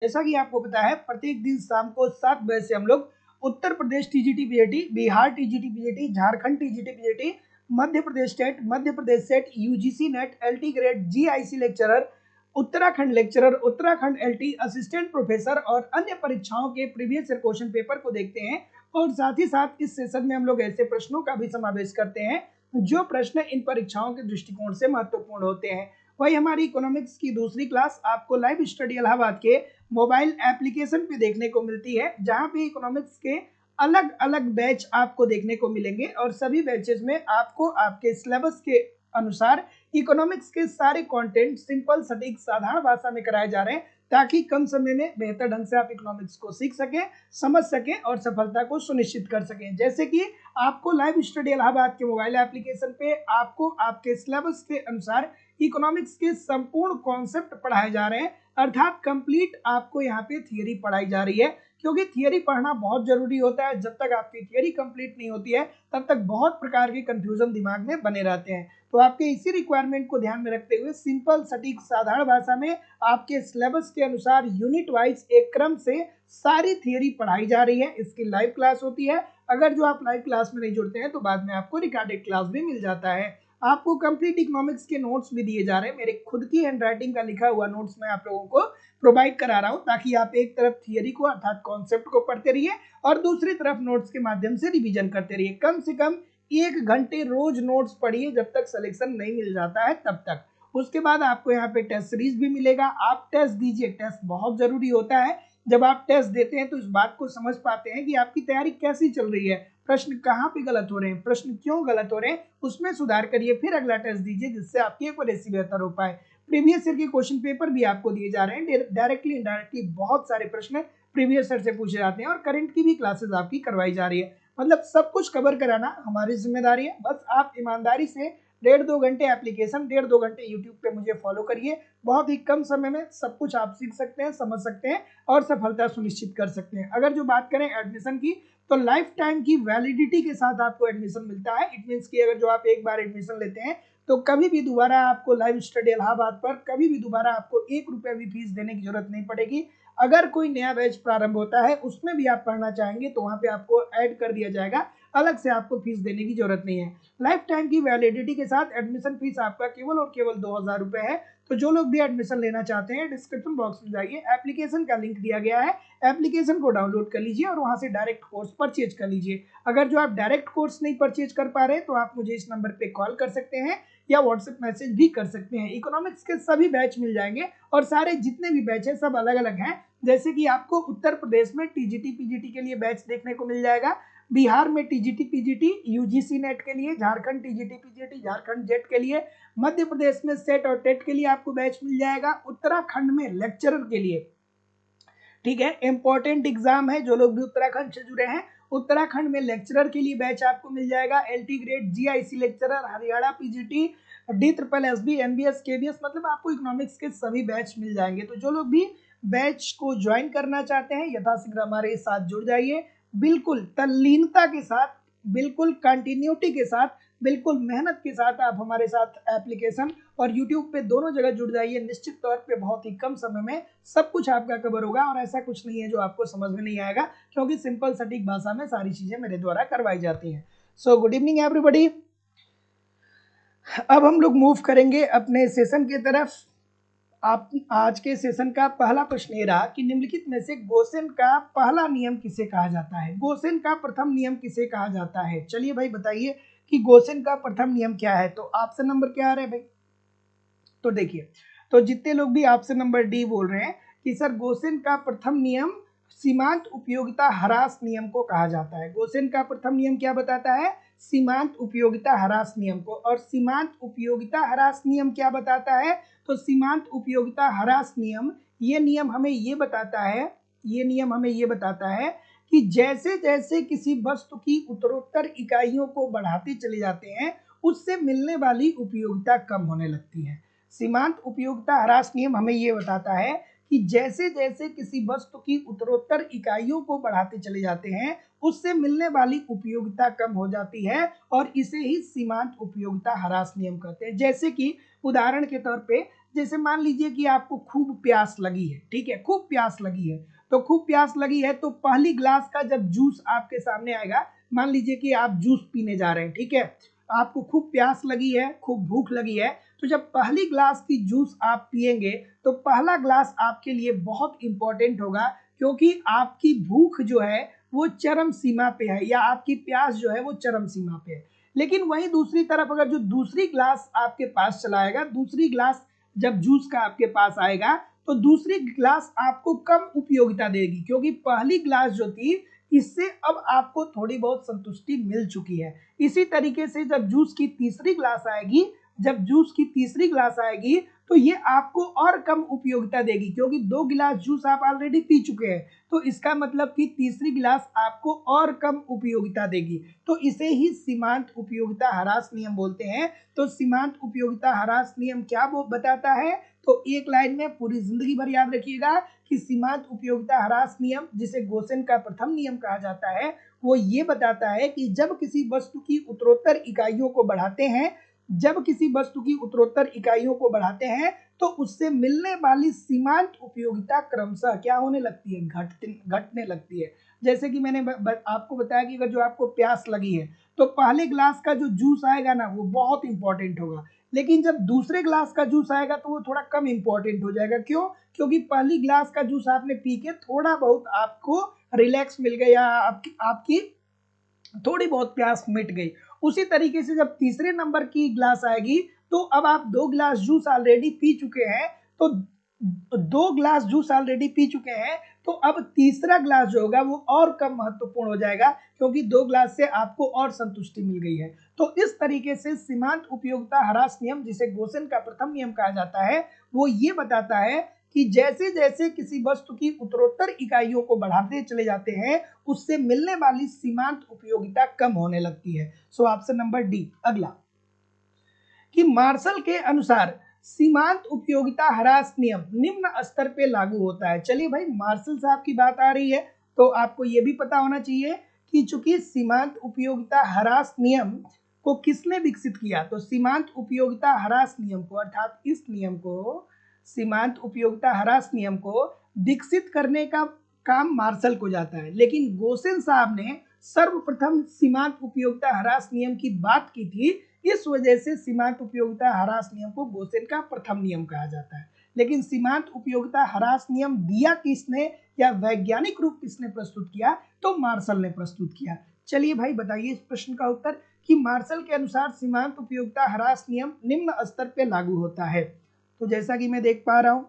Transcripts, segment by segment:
जैसा कि आपको पता है प्रत्येक दिन शाम को 7 बजे से हम लोग Uttar Pradesh TGT PGT, Bihar TGT PGT, Jharkhand TGT PGT, Madhya Pradesh SET, UGC NET, LT grade, GIC lecturer, Uttarakhand lecturer, Uttarakhand LT, assistant professor और अन्य परीक्षाओं के प्रीवियस ईयर क्वेश्चन पेपर को देखते हैं। और साथ ही साथ इस सेशन में हम लोग ऐसे प्रश्नों का भी समावेश करते हैं जो प्रश्न इन परीक्षाओं के दृष्टिकोण से महत्वपूर्ण होते हैं। वही हमारी इकोनॉमिक्स की दूसरी क्लास आपको लाइव स्टडी इलाहाबाद के मोबाइल एप्लीकेशन पे देखने को मिलती है, जहां पे इकोनॉमिक्स के अलग अलग बैच आपको देखने को मिलेंगे और सभी बैचेज में आपको आपके सिलेबस के अनुसार इकोनॉमिक्स के सारे कंटेंट सिंपल सटीक साधारण भाषा में कराए जा रहे हैं, ताकि कम समय में बेहतर ढंग से आप इकोनॉमिक्स को सीख सकें, समझ सकें और सफलता को सुनिश्चित कर सकें। जैसे कि आपको लाइव स्टडी इलाहाबाद के मोबाइल एप्लीकेशन पे आपको आपके सिलेबस के अनुसार इकोनॉमिक्स के संपूर्ण कॉन्सेप्ट पढ़ाए जा रहे हैं, अर्थात कंप्लीट आपको यहाँ पे थियरी पढ़ाई जा रही है, क्योंकि थियरी पढ़ना बहुत जरूरी होता है। जब तक आपकी थियरी कंप्लीट नहीं होती है तब तक बहुत प्रकार के कंफ्यूजन दिमाग में बने रहते हैं। तो आपके इसी रिक्वायरमेंट को ध्यान में रखते हुए सिंपल सटीक साधारण भाषा में आपके सिलेबस के अनुसार यूनिट वाइज एक क्रम से सारी थियरी पढ़ाई जा रही है। इसकी लाइव क्लास होती है। अगर जो आप लाइव क्लास में नहीं जुड़ते हैं तो बाद में आपको रिकॉर्डेड क्लास भी मिल जाता है। आपको कंप्लीट इकोनॉमिक्स के नोट्स भी दिए जा रहे हैं। मेरे खुद की हैंडराइटिंग का लिखा हुआ नोट्स मैं आप लोगों को प्रोवाइड करा रहा हूं, ताकि आप एक तरफ थियरी को अर्थात कॉन्सेप्ट को पढ़ते रहिए और दूसरी तरफ नोट्स के माध्यम से रिवीजन करते रहिए। कम से कम 1 घंटे रोज नोट्स पढ़िए, जब तक सिलेक्शन नहीं मिल जाता है तब तक। उसके बाद आपको यहाँ पे टेस्ट सीरीज भी मिलेगा। आप टेस्ट दीजिए, टेस्ट बहुत जरूरी होता है। जब आप टेस्ट देते हैं तो इस बात को समझ पाते हैं कि आपकी तैयारी कैसी चल रही है, प्रश्न कहाँ पे गलत हो रहे हैं, प्रश्न क्यों गलत हो रहे हैं, उसमें सुधार करिए, फिर अगला टेस्ट दीजिए, जिससे आपकी एक्यूरेसी बेहतर हो पाए। प्रीवियस ईयर के क्वेश्चन पेपर भी आपको दिए जा रहे हैं। डायरेक्टली इनडायरेक्टली बहुत सारे प्रश्न प्रीवियस ईयर से पूछे जाते हैं और करंट की भी क्लासेस आपकी करवाई जा रही है। मतलब सब कुछ कवर कराना हमारी जिम्मेदारी है। बस आप ईमानदारी से 1.5-2 घंटे एप्लीकेशन, 1.5-2 घंटे यूट्यूब पे मुझे फॉलो करिए। बहुत ही कम समय में सब कुछ आप सीख सकते हैं, समझ सकते हैं और सफलता सुनिश्चित कर सकते हैं। अगर जो बात करें एडमिशन की, तो लाइफ टाइम की वैलिडिटी के साथ आपको एडमिशन मिलता है। इट मीन्स कि अगर जो आप एक बार एडमिशन लेते हैं तो कभी भी दोबारा आपको लाइव स्टडी इलाहाबाद पर कभी भी दोबारा आपको 1 रुपया भी फीस देने की जरूरत नहीं पड़ेगी। अगर कोई नया बैच प्रारंभ होता है उसमें भी आप पढ़ना चाहेंगे तो वहां पे आपको ऐड कर दिया जाएगा, अलग से आपको फीस देने की जरूरत नहीं है। लाइफ टाइम की वैलिडिटी के साथ एडमिशन फीस आपका केवल और केवल 2000 रुपए है। तो जो लोग भी एडमिशन लेना चाहते हैं डिस्क्रिप्शन बॉक्स में जाइए, एप्लीकेशन का लिंक दिया गया है, एप्लीकेशन को डाउनलोड कर लीजिए और वहां से डायरेक्ट कोर्स परचेज कर लीजिए। अगर जो आप डायरेक्ट कोर्स नहीं परचेज कर पा रहे तो आप मुझे इस नंबर पे कॉल कर सकते हैं या व्हाट्सएप मैसेज भी कर सकते हैं। इकोनॉमिक्स के सभी बैच मिल जाएंगे और सारे जितने भी बैच हैं सब अलग अलग हैं। जैसे कि आपको उत्तर प्रदेश में टीजीटी पीजीटी के लिए बैच देखने को मिल जाएगा, बिहार में टीजीटी पीजीटी यूजीसी नेट के लिए, Jharkhand TGT PGT Jharkhand jet के लिए, मध्य प्रदेश में सेट और टेट के लिए आपको बैच मिल जाएगा, उत्तराखंड में लेक्चरर के लिए। ठीक है, इंपॉर्टेंट एग्जाम है। जो लोग भी उत्तराखंड से जुड़े हैं उत्तराखंड में लेक्चरर के लिए बैच आपको मिल जाएगा, LT grade, GIC lecturer, Haryana PGT, DSSB, NBS, KBS, मतलब आपको इकोनॉमिक्स के सभी बैच मिल जाएंगे। तो जो लोग भी बैच को ज्वाइन करना चाहते हैं यथाशीघ्र हमारे साथ जुड़ जाइए, बिल्कुल तल्लीनता के साथ, बिल्कुल कंटिन्यूटी के साथ, बिल्कुल मेहनत के साथ आप हमारे साथ एप्लीकेशन और यूट्यूब पे दोनों जगह जुड़ जाइए। निश्चित तौर पे बहुत ही कम समय में सब कुछ आपका कवर होगा और ऐसा कुछ नहीं है जो आपको समझ में नहीं आएगा, क्योंकि सिंपल सटीक भाषा में सारी चीजें मेरे द्वारा करवाई जाती हैं। So good evening everybody. अब हम लोग मूव करेंगे अपने सेशन की तरफ। आप आज के सेशन का पहला प्रश्न ये रहा कि निम्नलिखित में से गोसेन का पहला नियम किसे कहा जाता है। गोसेन का प्रथम नियम किसे कहा जाता है? चलिए भाई बताइए कि गोसेन का प्रथम नियम क्या है। तो ऑप्शन नंबर क्या आ रहा है भाई? तो देखिए, तो जितने लोग भी ऑप्शन नंबर डी बोल रहे हैं कि सर गोसेन का प्रथम नियम सीमांत उपयोगिता ह्रास नियम को कहा जाता है। गोसेन का प्रथम नियम क्या बताता है? सीमांत उपयोगिता ह्रास नियम को। और सीमांत उपयोगिता ह्रास नियम क्या बताता है? तो सीमांत उपयोगिता ह्रास नियम ये नियम हमें ये बताता है कि जैसे जैसे किसी वस्तु की उत्तरोत्तर इकाइयों को बढ़ाते चले जाते हैं उससे मिलने वाली उपयोगिता कम होने लगती है। सीमांत उपयोगिता ह्रास नियम हमें ये बताता है कि जैसे जैसे किसी वस्तु की उत्तरोत्तर इकाइयों को बढ़ाते चले जाते हैं उससे मिलने वाली उपयोगिता कम हो जाती है और इसे ही सीमांत उपयोगिता ह्रास नियम कहते हैं। जैसे कि उदाहरण के तौर पे जैसे मान लीजिए कि आपको खूब प्यास लगी है, ठीक है, खूब प्यास लगी है, तो खूब प्यास लगी है तो पहली ग्लास का जब जूस आपके सामने आएगा, मान लीजिए कि आप जूस पीने जा रहे हैं, ठीक है, आपको खूब प्यास लगी है, खूब भूख लगी है, तो जब पहली ग्लास की जूस आप पिएंगे तो पहला ग्लास आपके लिए बहुत इंपॉर्टेंट होगा, क्योंकि आपकी भूख जो है वो चरम सीमा पे है, या आपकी प्यास जो है वो चरम सीमा पे है। लेकिन वहीं दूसरी तरफ अगर जो दूसरी ग्लास आपके पास चला आएगा, दूसरी ग्लास जब जूस का आपके पास आएगा तो दूसरी ग्लास आपको कम उपयोगिता देगी, क्योंकि पहली ग्लास जो थी इससे अब आपको थोड़ी बहुत संतुष्टि मिल चुकी है। इसी तरीके से जब जूस की तीसरी ग्लास आएगी, जब जूस की तीसरी ग्लास आएगी तो ये आपको और कम उपयोगिता देगी, क्योंकि 2 गिलास जूस आप ऑलरेडी पी चुके हैं, तो इसका मतलब कि तीसरी गिलास आपको और कम उपयोगिता देगी। तो इसे ही सीमांत उपयोगिता ह्रास नियम बोलते हैं। तो सीमांत उपयोगिता ह्रास नियम क्या वो बताता है, तो एक लाइन में पूरी जिंदगी भर याद रखिएगा कि सीमांत उपयोगिता ह्रास नियम, जिसे गोसेन का प्रथम नियम कहा जाता है, वो ये बताता है कि जब किसी वस्तु की उत्तरोत्तर इकाइयों को बढ़ाते हैं, जब किसी वस्तु की उत्तरोत्तर इकाइयों को बढ़ाते हैं तो उससे मिलने वाली सीमांत उपयोगिता क्रमशः क्या होने लगती है, घटने लगती है। जैसे कि मैंने आपको बताया कि अगर जो आपको प्यास लगी है तो पहले ग्लास का जो जूस आएगा ना वो बहुत इंपॉर्टेंट होगा, लेकिन जब दूसरे ग्लास का जूस आएगा तो वो थोड़ा कम इंपॉर्टेंट हो जाएगा। क्यों? क्योंकि पहली ग्लास का जूस आपने पी के थोड़ा बहुत आपको रिलैक्स मिल गया, आपकी थोड़ी बहुत प्यास मिट गई। उसी तरीके से जब तीसरे नंबर की ग्लास आएगी तो अब आप 2 गिलास जूस ऑलरेडी पी चुके हैं, तो 2 गिलास जूस ऑलरेडी पी चुके हैं, तो अब तीसरा ग्लास जो होगा वो और कम महत्वपूर्ण हो जाएगा, क्योंकि 2 ग्लास से आपको और संतुष्टि मिल गई है। तो इस तरीके से सीमांत उपयोगिता ह्रास नियम, जिसे गोसेन का प्रथम नियम कहा जाता है, वो ये बताता है कि जैसे जैसे किसी वस्तु की उत्तरोत्तर इकाइयों को बढ़ाते चले जाते हैं उससे मिलने वाली सीमांत उपयोगिता कम होने लगती है। So option number D. अगला कि मार्शल के अनुसार सीमांत उपयोगिता ह्रास नियम निम्न स्तर पे लागू होता है। चलिए भाई, मार्शल साहब की बात आ रही है तो आपको यह भी पता होना चाहिए कि चूंकि सीमांत उपयोगिता ह्रास नियम को किसने विकसित किया, तो सीमांत उपयोगिता ह्रास नियम को, अर्थात इस नियम को, सीमांत उपयोगिता ह्रास नियम को विकसित करने का काम मार्शल को जाता है, लेकिन गोसेन साहब ने सर्वप्रथम सीमांत उपयोगिता ह्रास नियम की बात की थी, इस वजह से सीमांत उपयोगिता ह्रास नियम को गोसेन का प्रथम नियम कहा जाता है। लेकिन सीमांत उपयोगिता ह्रास नियम दिया किसने, या वैज्ञानिक रूप किसने प्रस्तुत किया, तो मार्शल ने प्रस्तुत किया। चलिए भाई बताइए इस प्रश्न का उत्तर कि मार्शल के अनुसार सीमांत उपयोगिता ह्रास नियम निम्न स्तर पे लागू होता है। तो जैसा कि मैं देख पा रहा हूं,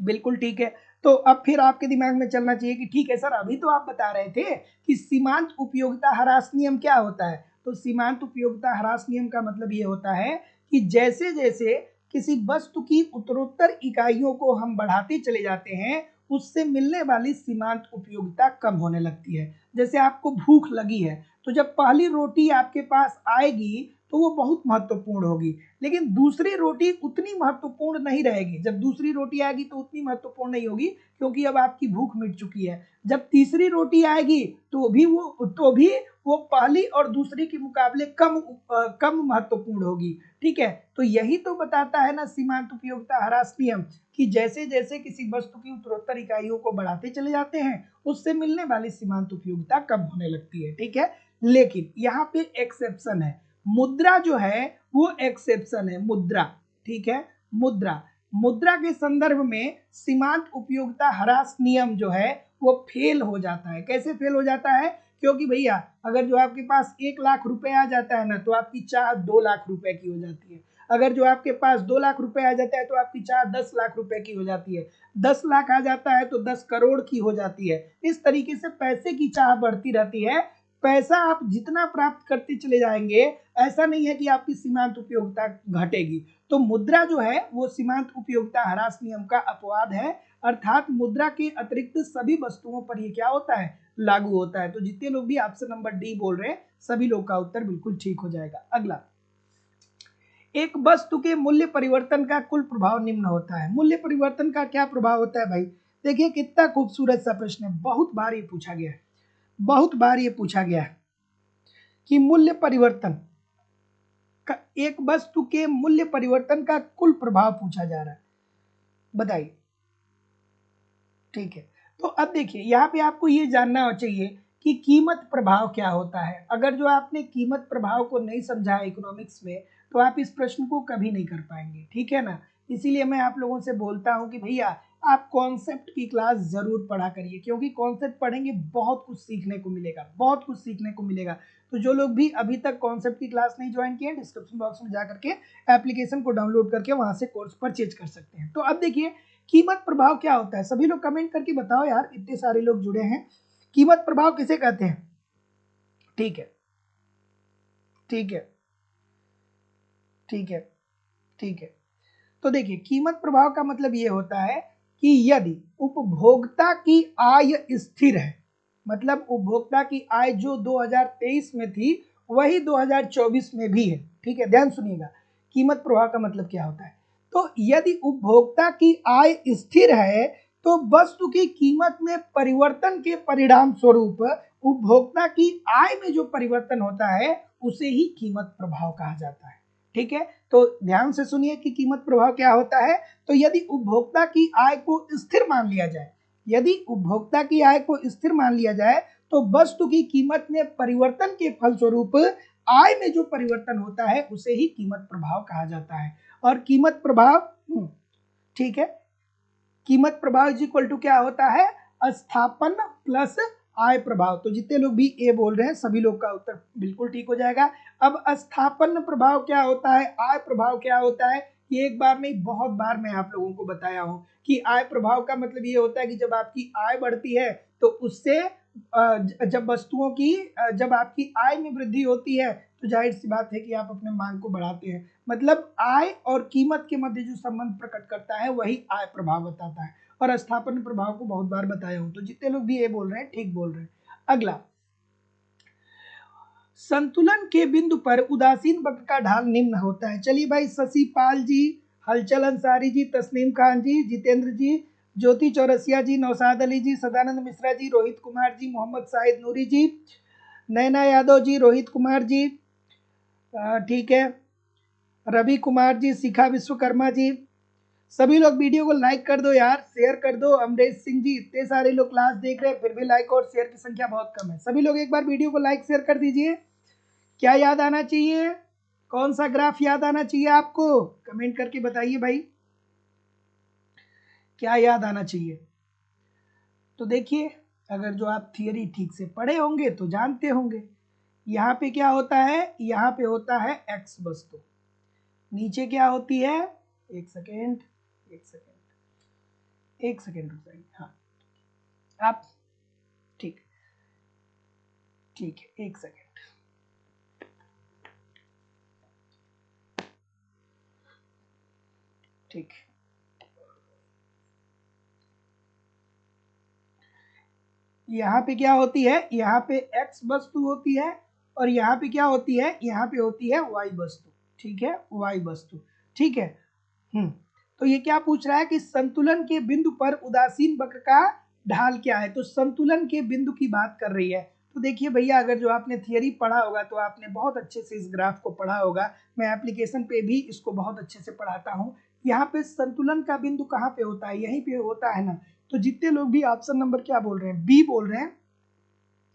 बिल्कुल ठीक है। तो अब फिर आपके दिमाग में चलना चाहिए कि ठीक है सर, अभी तो आप बता रहे थे कि सीमांत उपयोगिता ह्रास नियम क्या होता है। तो सीमांत उपयोगिता ह्रास नियम का मतलब ये होता है कि जैसे जैसे किसी वस्तु की उत्तरोत्तर इकाइयों को हम बढ़ाते चले जाते हैं उससे मिलने वाली सीमांत उपयोगिता कम होने लगती है। जैसे आपको भूख लगी है तो जब पहली रोटी आपके पास आएगी तो वो बहुत महत्वपूर्ण होगी, लेकिन दूसरी रोटी उतनी महत्वपूर्ण नहीं रहेगी। जब दूसरी रोटी आएगी तो उतनी महत्वपूर्ण नहीं होगी, क्योंकि अब आपकी भूख मिट चुकी है। जब तीसरी रोटी आएगी तो भी वो पहली और दूसरी के मुकाबले कम महत्वपूर्ण होगी। ठीक है, तो यही तो बताता है ना सीमांत उपयोगिता ह्रास नियम, कि जैसे जैसे किसी वस्तु की उत्तरोत्तर इकाइयों को बढ़ाते चले जाते हैं उससे मिलने वाली सीमांत उपयोगिता कम होने लगती है। ठीक है, लेकिन यहाँ पे एक्सेप्शन है, मुद्रा जो है वो एक्सेप्शन है, मुद्रा। ठीक है, मुद्रा, मुद्रा के संदर्भ में सीमांत उपयोगिता ह्रास नियम जो है वो फेल हो जाता है। कैसे फेल हो जाता है? क्योंकि भैया अगर जो आपके पास 1 लाख रुपए आ जाता है ना तो आपकी चाह 2 लाख रुपए की हो जाती है। अगर जो आपके पास 2 लाख रुपए आ जाता है तो आपकी चाह 10 लाख रुपए की हो जाती है। 10 लाख आ जाता है तो 10 करोड़ की हो जाती है। इस तरीके से पैसे की चाह बढ़ती रहती है। पैसा आप जितना प्राप्त करते चले जाएंगे, ऐसा नहीं है कि आपकी सीमांत उपयोगिता घटेगी। तो मुद्रा जो है वो सीमांत उपयोगिता ह्रास नियम का अपवाद है, अर्थात मुद्रा के अतिरिक्त सभी वस्तुओं पर ये क्या होता है, लागू होता है। तो जितने लोग भी ऑप्शन नंबर डी बोल रहे हैं सभी लोग का उत्तर बिल्कुल ठीक हो जाएगा। अगला, एक वस्तु के मूल्य परिवर्तन का कुल प्रभाव निम्न होता है। मूल्य परिवर्तन का क्या प्रभाव होता है भाई? देखिए कितना खूबसूरत सा प्रश्न है, बहुत बार ये पूछा गया है, बहुत बार ये पूछा गया है कि मूल्य परिवर्तन एक वस्तु के मूल्य परिवर्तन का कुल प्रभाव पूछा जा रहा है, बताइए। ठीक है, तो अब देखिए यहाँ पे आपको ये जानना चाहिए कि कीमत प्रभाव क्या होता है। अगर जो आपने कीमत प्रभाव को नहीं समझा इकोनॉमिक्स में तो आप इस प्रश्न को कभी नहीं कर पाएंगे, ठीक है ना। इसीलिए मैं आप लोगों से बोलता हूँ कि भैया आप कॉन्सेप्ट की क्लास जरूर पढ़ा करिए, क्योंकि कॉन्सेप्ट पढ़ेंगे बहुत कुछ सीखने को मिलेगा, बहुत कुछ सीखने को मिलेगा। तो जो लोग भी अभी तक कॉन्सेप्ट की क्लास नहीं ज्वाइन किए, डिस्क्रिप्शन बॉक्स में जा करके एप्लीकेशन को डाउनलोड करके वहां से कोर्स परचेज कर सकते हैं। तो अब देखिए कीमत प्रभाव क्या होता है, सभी लोग कमेंट करके बताओ यार, इतने सारे लोग जुड़े हैं। कीमत प्रभाव किसे कहते हैं? ठीक है, ठीक है, ठीक है, ठीक है। तो देखिए कीमत प्रभाव का मतलब ये होता है कि यदि उपभोक्ता की आय स्थिर है, मतलब उपभोक्ता की आय जो 2023 में थी वही 2024 में भी है, ठीक है, ध्यान सुनिएगा। कीमत प्रभाव का मतलब क्या होता है, तो यदि उपभोक्ता की आय स्थिर है तो वस्तु की कीमत में परिवर्तन के परिणाम स्वरूप उपभोक्ता की आय में जो परिवर्तन होता है उसे ही कीमत प्रभाव कहा जाता है, ठीक है। तो ध्यान से सुनिए कि कीमत प्रभाव क्या होता है। तो यदि उपभोक्ता की आय को स्थिर मान लिया जाए, यदि उपभोक्ता की आय को स्थिर मान लिया जाए तो वस्तु की कीमत में परिवर्तन के फलस्वरूप आय में जो परिवर्तन होता है उसे ही कीमत प्रभाव कहा जाता है। और कीमत प्रभाव ठीक है, कीमत प्रभाव इज इक्वल टू क्या होता है, स्थापन प्लस आय प्रभाव। तो जितने लोग भी ए बोल रहे हैं सभी लोग का उत्तर बिल्कुल ठीक हो जाएगा। अब स्थापन प्रभाव क्या होता है, आय प्रभाव क्या होता है, ये एक बार नहीं बहुत बार मैं आप लोगों को बताया हूं कि आय प्रभाव का मतलब ये होता है कि जब आपकी आय बढ़ती है तो उससे जब वस्तुओं की जब आपकी आय में वृद्धि होती है तो जाहिर सी बात है कि आप अपने मांग को बढ़ाते हैं, मतलब आय और कीमत के मध्य जो संबंध प्रकट करता है वही आय प्रभाव बताता है। और स्थापन प्रभाव को बहुत बार बताया हूं, तो जितने लोग भी ये बोल रहे हैं ठीक बोल रहे हैं। अगला, संतुलन के बिंदु पर उदासीन वक्र का ढाल निम्न होता है। चलिए भाई, शशि पाल जी, हलचल अंसारी जी, तस्नीम खान जी, जितेंद्र जी, ज्योति चौरसिया जी, नौशाद अली जी, सदानंद मिश्रा जी, रोहित कुमार जी, मोहम्मद शाहिद नूरी जी, नैना यादव जी, रोहित कुमार जी, ठीक है, रवि कुमार जी, शिखा विश्वकर्मा जी, सभी लोग वीडियो को लाइक कर दो यार, शेयर कर दो। अमरेश सिंह जी, इतने सारे लोग क्लास देख रहे हैं फिर भी लाइक और शेयर की संख्या बहुत कम है। सभी लोग एक बार वीडियो को लाइक शेयर कर दीजिए। क्या याद आना चाहिए, कौन सा ग्राफ याद आना चाहिए आपको, कमेंट करके बताइए भाई, क्या याद आना चाहिए। तो देखिए, अगर जो आप थियरी ठीक से पढ़े होंगे तो जानते होंगे यहाँ पे क्या होता है, यहाँ पे होता है एक्स वस्तु, नीचे क्या होती है, एक सेकेंड, एक सेकेंड, एक सेकेंड रुक जाइए, हाँ आप, ठीक, ठीक है, एक सेकेंड, ठीक, यहाँ पे क्या होती है, यहाँ पे x वस्तु होती है और यहाँ पे क्या होती है, यहाँ पे होती है y वस्तु, ठीक है, y वस्तु, ठीक है। तो ये क्या पूछ रहा है कि संतुलन के बिंदु पर उदासीन वक्र का ढाल क्या है, तो संतुलन के बिंदु की बात कर रही है। तो देखिए भैया, अगर जो आपने थियरी पढ़ा होगा तो आपने बहुत अच्छे से इस ग्राफ को पढ़ा होगा, मैं एप्लीकेशन पे भी इसको बहुत अच्छे से पढ़ाता हूँ। यहाँ पे संतुलन का बिंदु कहाँ पे होता है, यहीं पे होता है ना। तो जितने लोग भी ऑप्शन नंबर क्या बोल रहे हैं, बी बोल रहे हैं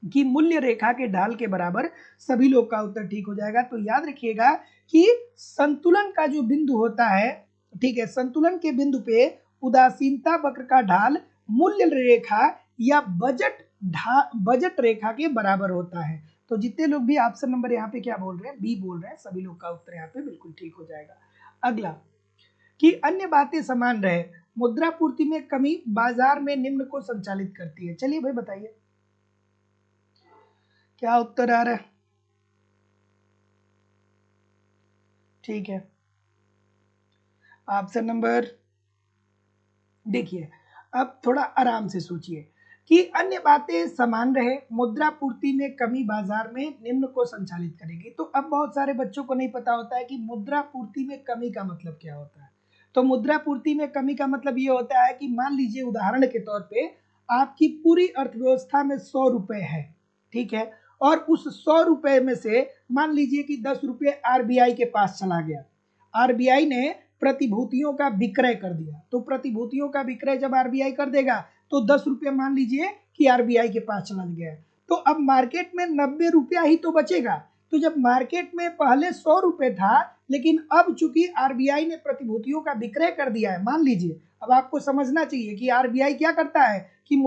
कि मूल्य रेखा के ढाल के बराबर, सभी लोग का उत्तर ठीक हो जाएगा। तो याद रखिएगा कि संतुलन का जो बिंदु होता है, ठीक है, संतुलन के बिंदु पे उदासीनता वक्र का ढाल मूल्य रेखा या बजट रेखा के बराबर होता है। तो जितने लोग भी ऑप्शन नंबर यहाँ पे क्या बोल रहे हैं, बी बोल रहे हैं, सभी लोग का उत्तर यहाँ पे बिल्कुल ठीक हो जाएगा। अगला, कि अन्य बातें समान रहे, मुद्रा पूर्ति में कमी बाजार में निम्न को संचालित करती है। चलिए भाई बताइए क्या उत्तर आ रहा है, ठीक है। ऑप्शन नंबर देखिए, अब थोड़ा आराम से सोचिए कि अन्य बातें समान रहे, मुद्रा पूर्ति में कमी बाजार में निम्न को संचालित करेगी। तो अब बहुत सारे बच्चों को नहीं पता होता है कि मुद्रा पूर्ति में कमी का मतलब क्या होता है। तो मुद्रा पूर्ति में कमी का मतलब ये होता है कि मान लीजिए उदाहरण के तौर पे आपकी पूरी अर्थव्यवस्था में 100 रुपए है, ठीक है, और उस 100 रुपए में से मान लीजिए कि 10 रुपये आरबीआई के पास चला गया, आरबीआई ने प्रतिभूतियों का विक्रय कर दिया। तो प्रतिभूतियों का विक्रय जब आरबीआई कर देगा तो 10 रुपये मान लीजिए कि आरबीआई के पास चला गया, तो अब मार्केट में 90 रुपया ही तो बचेगा। तो जब मार्केट में पहले 100 रुपये था, लेकिन अब चूंकि आरबीआई ने प्रतिभूतियों का विक्रय कर दिया है, मान लीजिए, अब आपको समझना चाहिए कि आरबीआई क्या करता है कि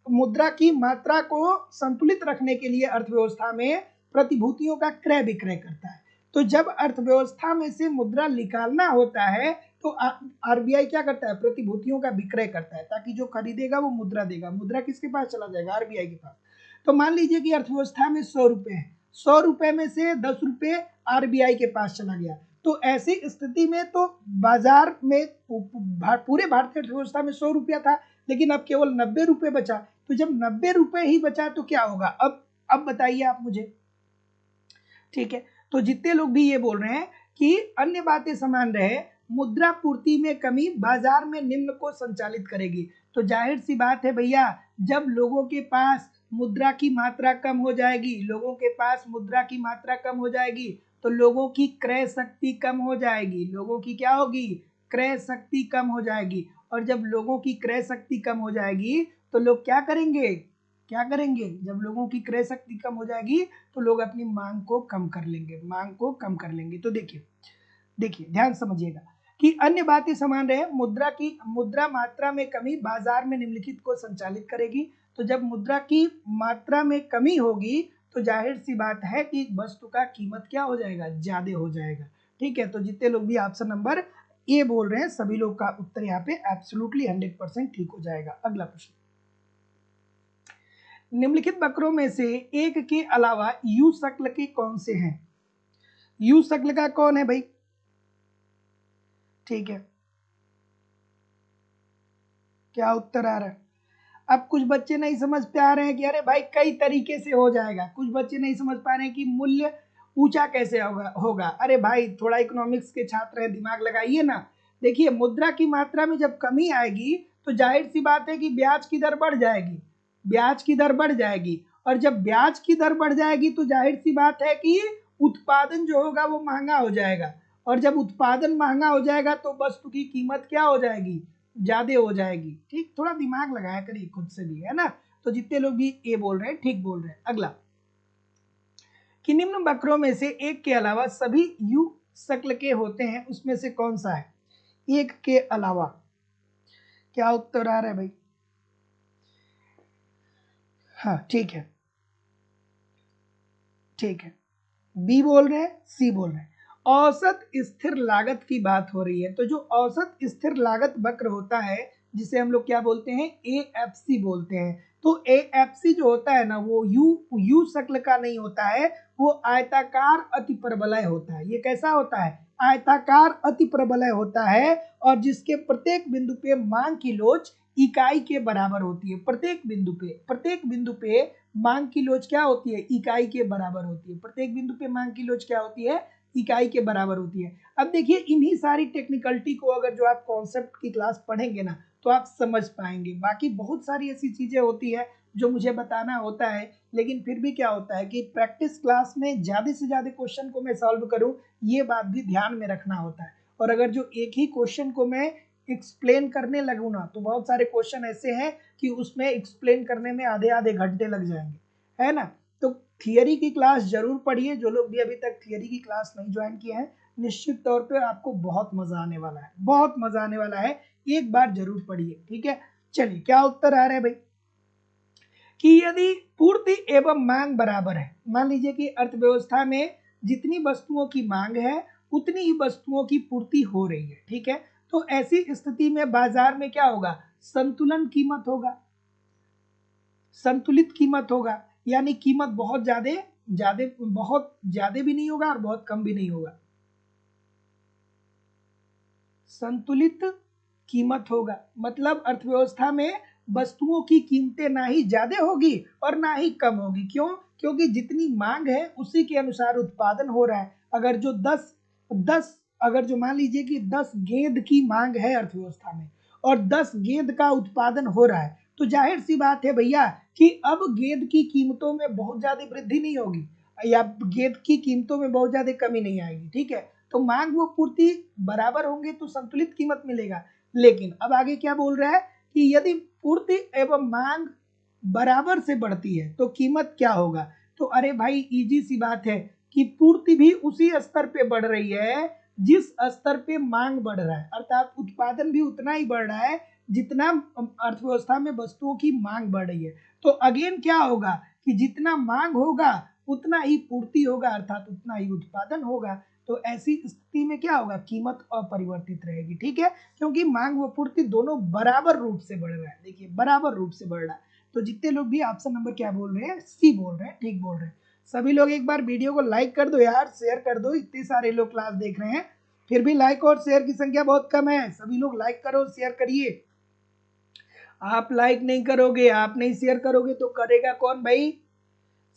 मुद्रा की मात्रा को संतुलित रखने के लिए अर्थव्यवस्था में प्रतिभूतियों का क्रय विक्रय करता है। तो जब अर्थव्यवस्था में से मुद्रा निकालना होता है तो आरबीआई क्या करता है, प्रतिभूतियों का विक्रय करता है, ताकि जो खरीदेगा वो मुद्रा देगा। मुद्रा किसके पास चला जाएगा, आरबीआई के पास। तो मान लीजिए कि अर्थव्यवस्था में 100 रुपए है, 100 रुपए में से 10 रुपए आरबीआई के पास चला गया। तो ऐसी स्थिति में तो बाजार में पूरे भारतीय अर्थव्यवस्था में 100 रुपया था, लेकिन अब केवल 90 रुपए बचा। तो जब 90 रुपए ही बचा तो क्या होगा, अब बताइए आप मुझे। ठीक है, तो जितने लोग भी ये बोल रहे हैं कि अन्य बातें समान रहे, मुद्रा पूर्ति में कमी बाजार में निम्न को संचालित करेगी। तो जाहिर सी बात है भैया, जब लोगों के पास मुद्रा की मात्रा कम हो जाएगी, लोगों के पास मुद्रा की मात्रा कम हो जाएगी तो लोगों की क्रय शक्ति कम हो जाएगी। लोगों की क्या होगी, क्रय शक्ति कम हो जाएगी। और जब लोगों की क्रय शक्ति कम हो जाएगी तो लोग क्या करेंगे, जब लोगों की क्रय शक्ति कम हो जाएगी तो लोग अपनी मांग को कम कर लेंगे, तो देखिए ध्यान समझिएगा कि अन्य बातें समान रहे, मुद्रा मात्रा में कमी बाजार में निम्नलिखित को संचालित करेगी। तो जब मुद्रा की मात्रा में कमी होगी तो जाहिर सी बात है कि वस्तु का कीमत क्या हो जाएगा, ज्यादा हो जाएगा। ठीक है, तो जितने लोग भी ऑप्शन नंबर ए बोल रहे हैं सभी लोग का उत्तर यहाँ पे एब्सोल्युटली 100% ठीक हो जाएगा। अगला प्रश्न, निम्नलिखित वक्रों में से एक के अलावा यू शक्ल के कौन से हैं। यू शक्ल का कौन है भाई, ठीक है, क्या उत्तर आ रहा है। अब कुछ बच्चे नहीं समझ पा रहे हैं कि अरे भाई कई तरीके से हो जाएगा, कुछ बच्चे नहीं समझ पा रहे हैं कि मूल्य ऊंचा कैसे होगा। अरे भाई थोड़ा इकोनॉमिक्स के छात्र हैं, दिमाग लगाइए ना। देखिए, मुद्रा की मात्रा में जब कमी आएगी तो जाहिर सी बात है कि ब्याज की दर बढ़ जाएगी, और जब ब्याज की दर बढ़ जाएगी तो जाहिर सी बात है कि उत्पादन जो होगा वो महंगा हो जाएगा, और जब उत्पादन महंगा हो जाएगा तो वस्तु की कीमत क्या हो जाएगी, ज्यादा हो जाएगी। ठीक, थोड़ा दिमाग लगाया करिए खुद से भी, है ना। तो जितने लोग भी ए बोल रहे हैं ठीक बोल रहे हैं। अगला, कि निम्न वक्रों में से एक के अलावा सभी यू शक्ल के होते हैं, उसमें से कौन सा है, एक के अलावा। क्या उत्तर आ रहा है भाई, हाँ ठीक है, बी बोल रहे हैं, सी बोल रहे हैं। औसत स्थिर लागत की बात हो रही है, तो जो औसत स्थिर लागत वक्र होता है जिसे हम लोग क्या बोलते हैं, एएफसी बोलते हैं। तो एएफसी जो होता है ना वो यू शक्ल का नहीं होता है, वो आयताकार अतिप्रबलय होता है। ये कैसा होता है, आयताकार अतिप्रबलय होता है, और जिसके प्रत्येक बिंदु पे मांग की लोच इकाई के बराबर होती है। प्रत्येक बिंदु पे मांग की लोच क्या होती है, इकाई के बराबर होती है। प्रत्येक बिंदु पे मांग की लोच क्या होती है, इकाई के बराबर होती है। अब देखिए, इन्हीं सारी टेक्निकलिटी को अगर जो आप कॉन्सेप्ट की क्लास पढ़ेंगे ना तो आप समझ पाएंगे। बाकी बहुत सारी ऐसी चीजें होती है जो मुझे बताना होता है, लेकिन फिर भी क्या होता है कि प्रैक्टिस क्लास में ज्यादा से ज्यादा क्वेश्चन को मैं सॉल्व करूं, ये बात भी ध्यान में रखना होता है। और अगर जो एक ही क्वेश्चन को मैं एक्सप्लेन करने लगूँ ना तो बहुत सारे क्वेश्चन ऐसे हैं कि उसमें एक्सप्लेन करने में आधे घंटे लग जाएंगे, है ना। तो थियरी की क्लास जरूर पढ़िए। जो लोग भी अभी तक थियरी की क्लास नहीं ज्वाइन किए हैं, निश्चित तौर पे आपको बहुत मजा आने वाला है, एक बार जरूर पढ़िए। ठीक है, चलिए क्या उत्तर आ रहा है भाई, कि यदि पूर्ति एवं मांग बराबर है, मान लीजिए कि अर्थव्यवस्था में जितनी वस्तुओं की मांग है उतनी ही वस्तुओं की पूर्ति हो रही है। ठीक है, तो ऐसी स्थिति में बाजार में क्या होगा, संतुलित कीमत होगा, यानी कीमत बहुत ज्यादा भी नहीं होगा और बहुत कम भी नहीं होगा, संतुलित कीमत होगा। मतलब अर्थव्यवस्था में वस्तुओं की कीमतें ना ही ज्यादा होगी और ना ही कम होगी। क्यों, क्योंकि जितनी मांग है उसी के अनुसार उत्पादन हो रहा है। अगर जो मान लीजिए कि 10 गेंद की मांग है अर्थव्यवस्था में और 10 गेंद का उत्पादन हो रहा है, तो जाहिर सी बात है भैया कि अब गेंद की कीमतों में बहुत ज्यादा वृद्धि नहीं होगी या गेंद की कीमतों में बहुत ज्यादा कमी नहीं आएगी, ठीक है। तो मांग व पूर्ति बराबर होंगे तो संतुलित कीमत मिलेगा। लेकिन अब आगे क्या बोल रहा है कि यदि पूर्ति एवं मांग बराबर से बढ़ती है तो कीमत क्या होगा। तो अरे भाई इजी सी बात है कि पूर्ति भी उसी स्तर पे बढ़ रही है जिस स्तर पे मांग बढ़ रहा है, अर्थात उत्पादन भी उतना ही बढ़ रहा है जितना अर्थव्यवस्था में वस्तुओं की मांग बढ़ रही है। तो अगेन क्या होगा कि जितना मांग होगा उतना ही पूर्ति होगा, अर्थात उतना ही उत्पादन होगा। तो ऐसी स्थिति में क्या होगा, कीमत अपरिवर्तित रहेगी, ठीक है, क्योंकि मांग व पूर्ति दोनों बराबर रूप से बढ़ रहा है। देखिए बराबर रूप से बढ़ रहा है। तो जितने लोग भी ऑप्शन नंबर क्या बोल रहे हैं, सी बोल रहे हैं, ठीक बोल रहे हैं। सभी लोग एक बार वीडियो को लाइक कर दो यार, शेयर कर दो, इतने सारे लोग क्लास देख रहे हैं फिर भी लाइक और शेयर की संख्या बहुत कम है। सभी लोग लाइक करो, शेयर करिए। आप लाइक नहीं करोगे, आप नहीं शेयर करोगे तो करेगा कौन भाई।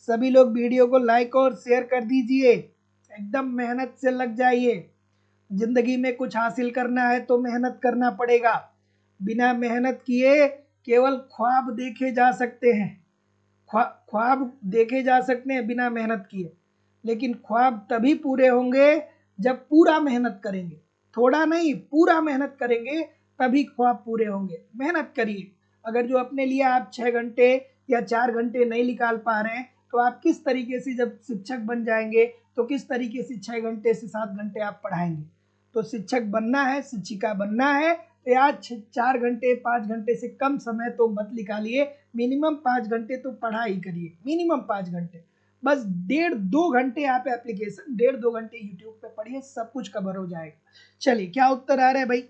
सभी लोग वीडियो को लाइक और शेयर कर दीजिए, एकदम मेहनत से लग जाइए। जिंदगी में कुछ हासिल करना है तो मेहनत करना पड़ेगा। बिना मेहनत किए केवल ख्वाब देखे जा सकते हैं, ख्वाब देखे जा सकते हैं बिना मेहनत किए, लेकिन ख्वाब तभी पूरे होंगे जब पूरा मेहनत करेंगे। थोड़ा नहीं, पूरा मेहनत करेंगे तभी ख्वाब पूरे होंगे। मेहनत करिए। अगर जो अपने लिए आप 6 घंटे या 4 घंटे नहीं निकाल पा रहे हैं तो आप किस तरीके से जब शिक्षक बन जाएंगे तो किस तरीके से 6 घंटे से 7 घंटे आप पढ़ाएंगे। तो शिक्षक बनना है, शिक्षिका बनना है तो यार 4 घंटे 5 घंटे से कम समय तो मत निकालिए, मिनिमम 5 घंटे तो पढ़ाई करिए, मिनिमम 5 घंटे। बस 1.5-2 घंटे आप एप्लीकेशन, 1.5-2 घंटे यूट्यूब पे पढ़िए, सब कुछ कवर हो जाएगा। चलिए क्या उत्तर आ रहा है भाई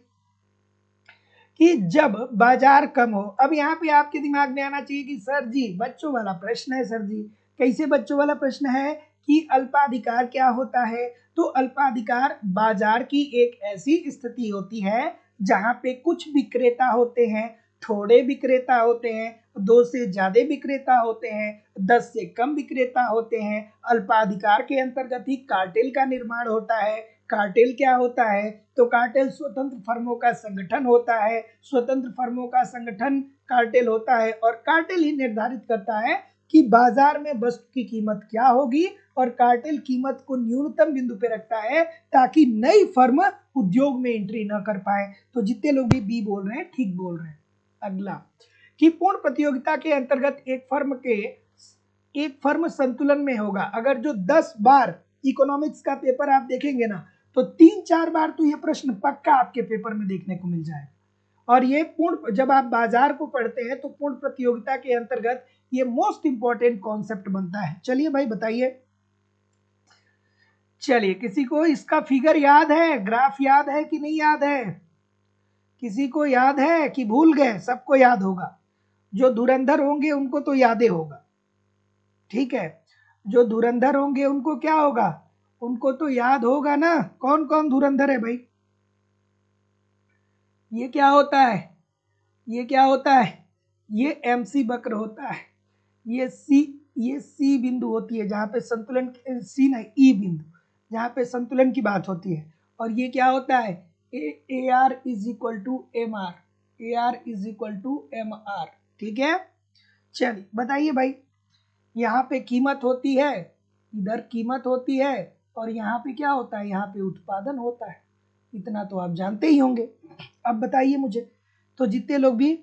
कि जब बाजार कम हो। अब यहाँ पे आपके दिमाग में आना चाहिए कि सर जी बच्चों वाला प्रश्न है। सर जी कैसे बच्चों वाला प्रश्न है कि अल्पाधिकार क्या होता है। तो अल्पाधिकार बाजार की एक ऐसी स्थिति होती है जहां पे कुछ विक्रेता होते हैं, थोड़े विक्रेता होते हैं, 2 से ज्यादा विक्रेता होते हैं, 10 से कम विक्रेता होते हैं। अल्पाधिकार के अंतर्गत ही कार्टेल का निर्माण होता है। कार्टेल क्या होता है, तो कार्टेल स्वतंत्र फर्मों का संगठन होता है। स्वतंत्र फर्मों का संगठन कार्टेल होता है और कार्टेल ही निर्धारित करता है कि बाजार में वस्तु की कीमत क्या होगी और कार्टेल कीमत को न्यूनतम बिंदु पे रखता है ताकि नई फर्म उद्योग में एंट्री न कर पाए। तो जितने लोग भी बी बोल रहे हैं ठीक बोल रहे हैं। अगला कि पूर्ण प्रतियोगिता के अंतर्गत एक फर्म संतुलन में होगा। अगर जो 10 बार इकोनॉमिक्स का पेपर आप देखेंगे ना तो 3-4 बार तो ये प्रश्न पक्का आपके पेपर में देखने को मिल जाएगा। और ये पूर्ण, जब आप बाजार को पढ़ते हैं तो पूर्ण प्रतियोगिता के अंतर्गत ये मोस्ट इंपॉर्टेंट कॉन्सेप्ट बनता है। चलिए भाई बताइए, चलिए किसी को इसका फिगर याद है, ग्राफ याद है कि नहीं याद है, किसी को याद है कि भूल गए। सबको याद होगा, जो धुरंधर होंगे उनको तो याद ही होगा, ठीक है। जो धुरंधर होंगे उनको क्या होगा, उनको तो याद होगा ना। कौन कौन धुरंधर है भाई, ये क्या होता है, ये क्या होता है, ये एमसी वक्र होता है। ये सी बिंदु होती है जहां पे संतुलन, सी नहीं ई बिंदु, जहां पे संतुलन की बात होती है। और ये क्या होता है, A R is equal to M R, A R is equal to M R, ठीक है। चलिए बताइए भाई, यहाँ पे कीमत होती है, इधर कीमत होती है और यहाँ पे क्या होता है, यहाँ पे उत्पादन होता है। इतना तो आप जानते ही होंगे। अब बताइए मुझे, तो जितने लोग भी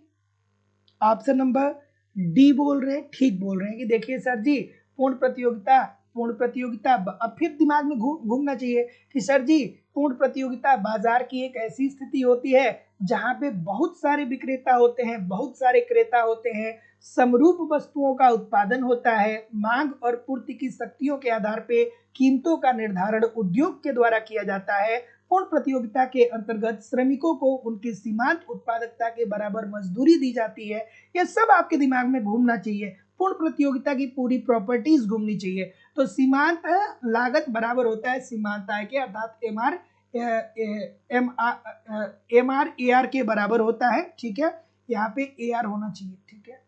ऑप्शन नंबर डी बोल रहे हैं ठीक बोल रहे हैं कि देखिए सर जी पूर्ण प्रतियोगिता, पूर्ण प्रतियोगिता, अब फिर दिमाग में घूमना चाहिए कि सर जी पूर्ण प्रतियोगिता बाजार की एक ऐसी स्थिति होती है जहां पे बहुत सारे विक्रेता होते हैं, बहुत सारे क्रेता होते हैं, समरूप वस्तुओं का उत्पादन होता है, मांग और पूर्ति की शक्तियों के आधार पे कीमतों का निर्धारण उद्योग के द्वारा किया जाता है। पूर्ण प्रतियोगिता के अंतर्गत श्रमिकों को उनकी सीमांत उत्पादकता के बराबर मजदूरी दी जाती है। ये सब आपके दिमाग में घूमना चाहिए। पूर्ण प्रतियोगिता की पूरी प्रॉपर्टीज घूमनी चाहिए। तो सीमांत लागत बराबर होता है सीमांत आय के, अर्थात एम आर ए आर के बराबर होता है, ठीक है। यहाँ पे ए आर होना चाहिए, ठीक है,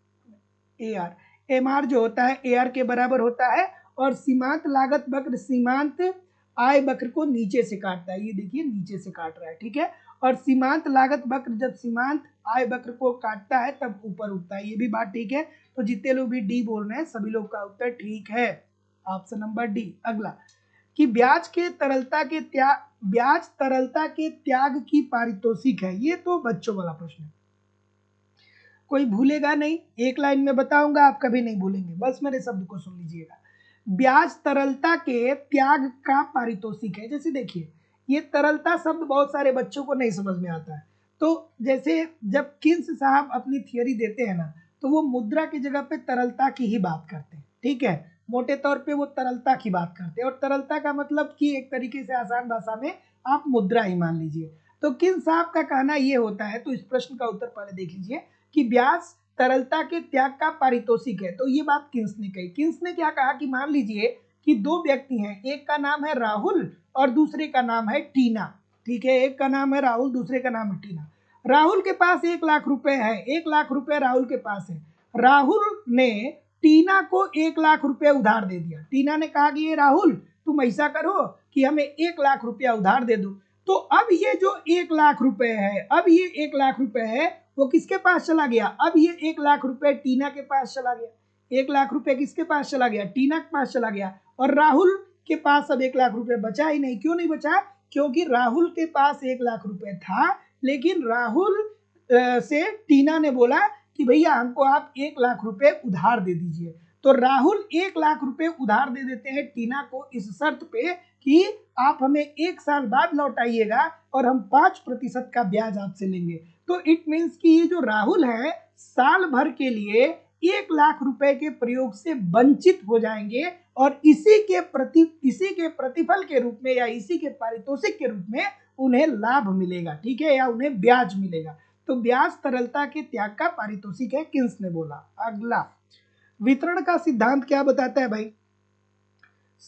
ए आर, एम आर जो होता है ए आर के बराबर होता है। और सीमांत लागत वक्र सीमांत आय वक्र को नीचे से काटता है, ये देखिए नीचे से काट रहा है, ठीक है। और सीमांत लागत वक्र जब सीमांत आय वक्र को काटता है तब ऊपर उठता है, ये भी बात ठीक है। तो जितने लोग भी डी बोल रहे हैं सभी लोग का उत्तर ठीक है, ऑप्शन नंबर डी। अगला कि ब्याज तरलता के त्याग की पारितोषिक है, ये तो बच्चों वाला प्रश्न है, कोई भूलेगा नहीं, एक लाइन में बताऊंगा आप कभी नहीं भूलेंगे, बस मेरे शब्द को सुन लीजिएगा। ब्याज तरलता के त्याग का पारितोषिक है। जैसे देखिए ये तरलता शब्द बहुत सारे बच्चों को नहीं समझ में आता है, तो जैसे जब किन्स साहब अपनी थियरी देते हैं ना तो वो मुद्रा की जगह पे तरलता की ही बात करते हैं, ठीक है, मोटे तौर पे वो तरलता की बात करते हैं, और तरलता का मतलब कि एक तरीके से आसान भाषा में आप मुद्रा ही मान लीजिए। तो किन्स साहब का कहना ये होता है, तो इस प्रश्न का उत्तर पहले देख लीजिए कि ब्याज तरलता के त्याग का पारितोषिक है। तो ये बात किन्स ने कही। किन्स ने क्या कहा कि मान लीजिए कि दो व्यक्ति हैं, एक का नाम है राहुल और दूसरे का नाम है टीना, ठीक है, एक का नाम है राहुल दूसरे का नाम है टीना। राहुल के पास 1,00,000 रुपए है, 1,00,000 रुपए राहुल के पास है। राहुल ने टीना को 1,00,000 रुपए उधार दे दिया। टीना ने कहा कि ये राहुल तुम ऐसा करो कि हमें 1,00,000 रुपया उधार दे दो। तो अब ये जो 1,00,000 रुपए है, अब ये 1,00,000 रुपए है वो किसके पास चला गया, अब ये 1,00,000 रुपए टीना के पास चला गया। 1,00,000 रुपए किसके पास चला गया, टीना के पास चला गया, और राहुल के पास अब 1,00,000 रुपए बचा ही नहीं। क्यों नहीं बचा, क्योंकि राहुल के पास 1,00,000 रुपए था, लेकिन राहुल से टीना ने बोला कि भैया हमको आप 1,00,000 रुपए उधार दे दीजिए। तो राहुल 1,00,000 रुपए उधार दे देते हैं टीना को इस शर्त पे कि आप हमें 1 साल बाद लौटाइएगा और हम 5% का ब्याज आपसे लेंगे। तो इट मीन्स कि ये जो राहुल है साल भर के लिए 1,00,000 रुपए के प्रयोग से वंचित हो जाएंगे, और इसी के प्रतिफल के रूप में या इसी के पारितोषिक के रूप में उन्हें लाभ मिलेगा, ठीक है, या उन्हें ब्याज मिलेगा। तो ब्याज तरलता के त्याग का पारितोषिक है, किन्स ने बोला। अगला वितरण का सिद्धांत क्या बताता है भाई,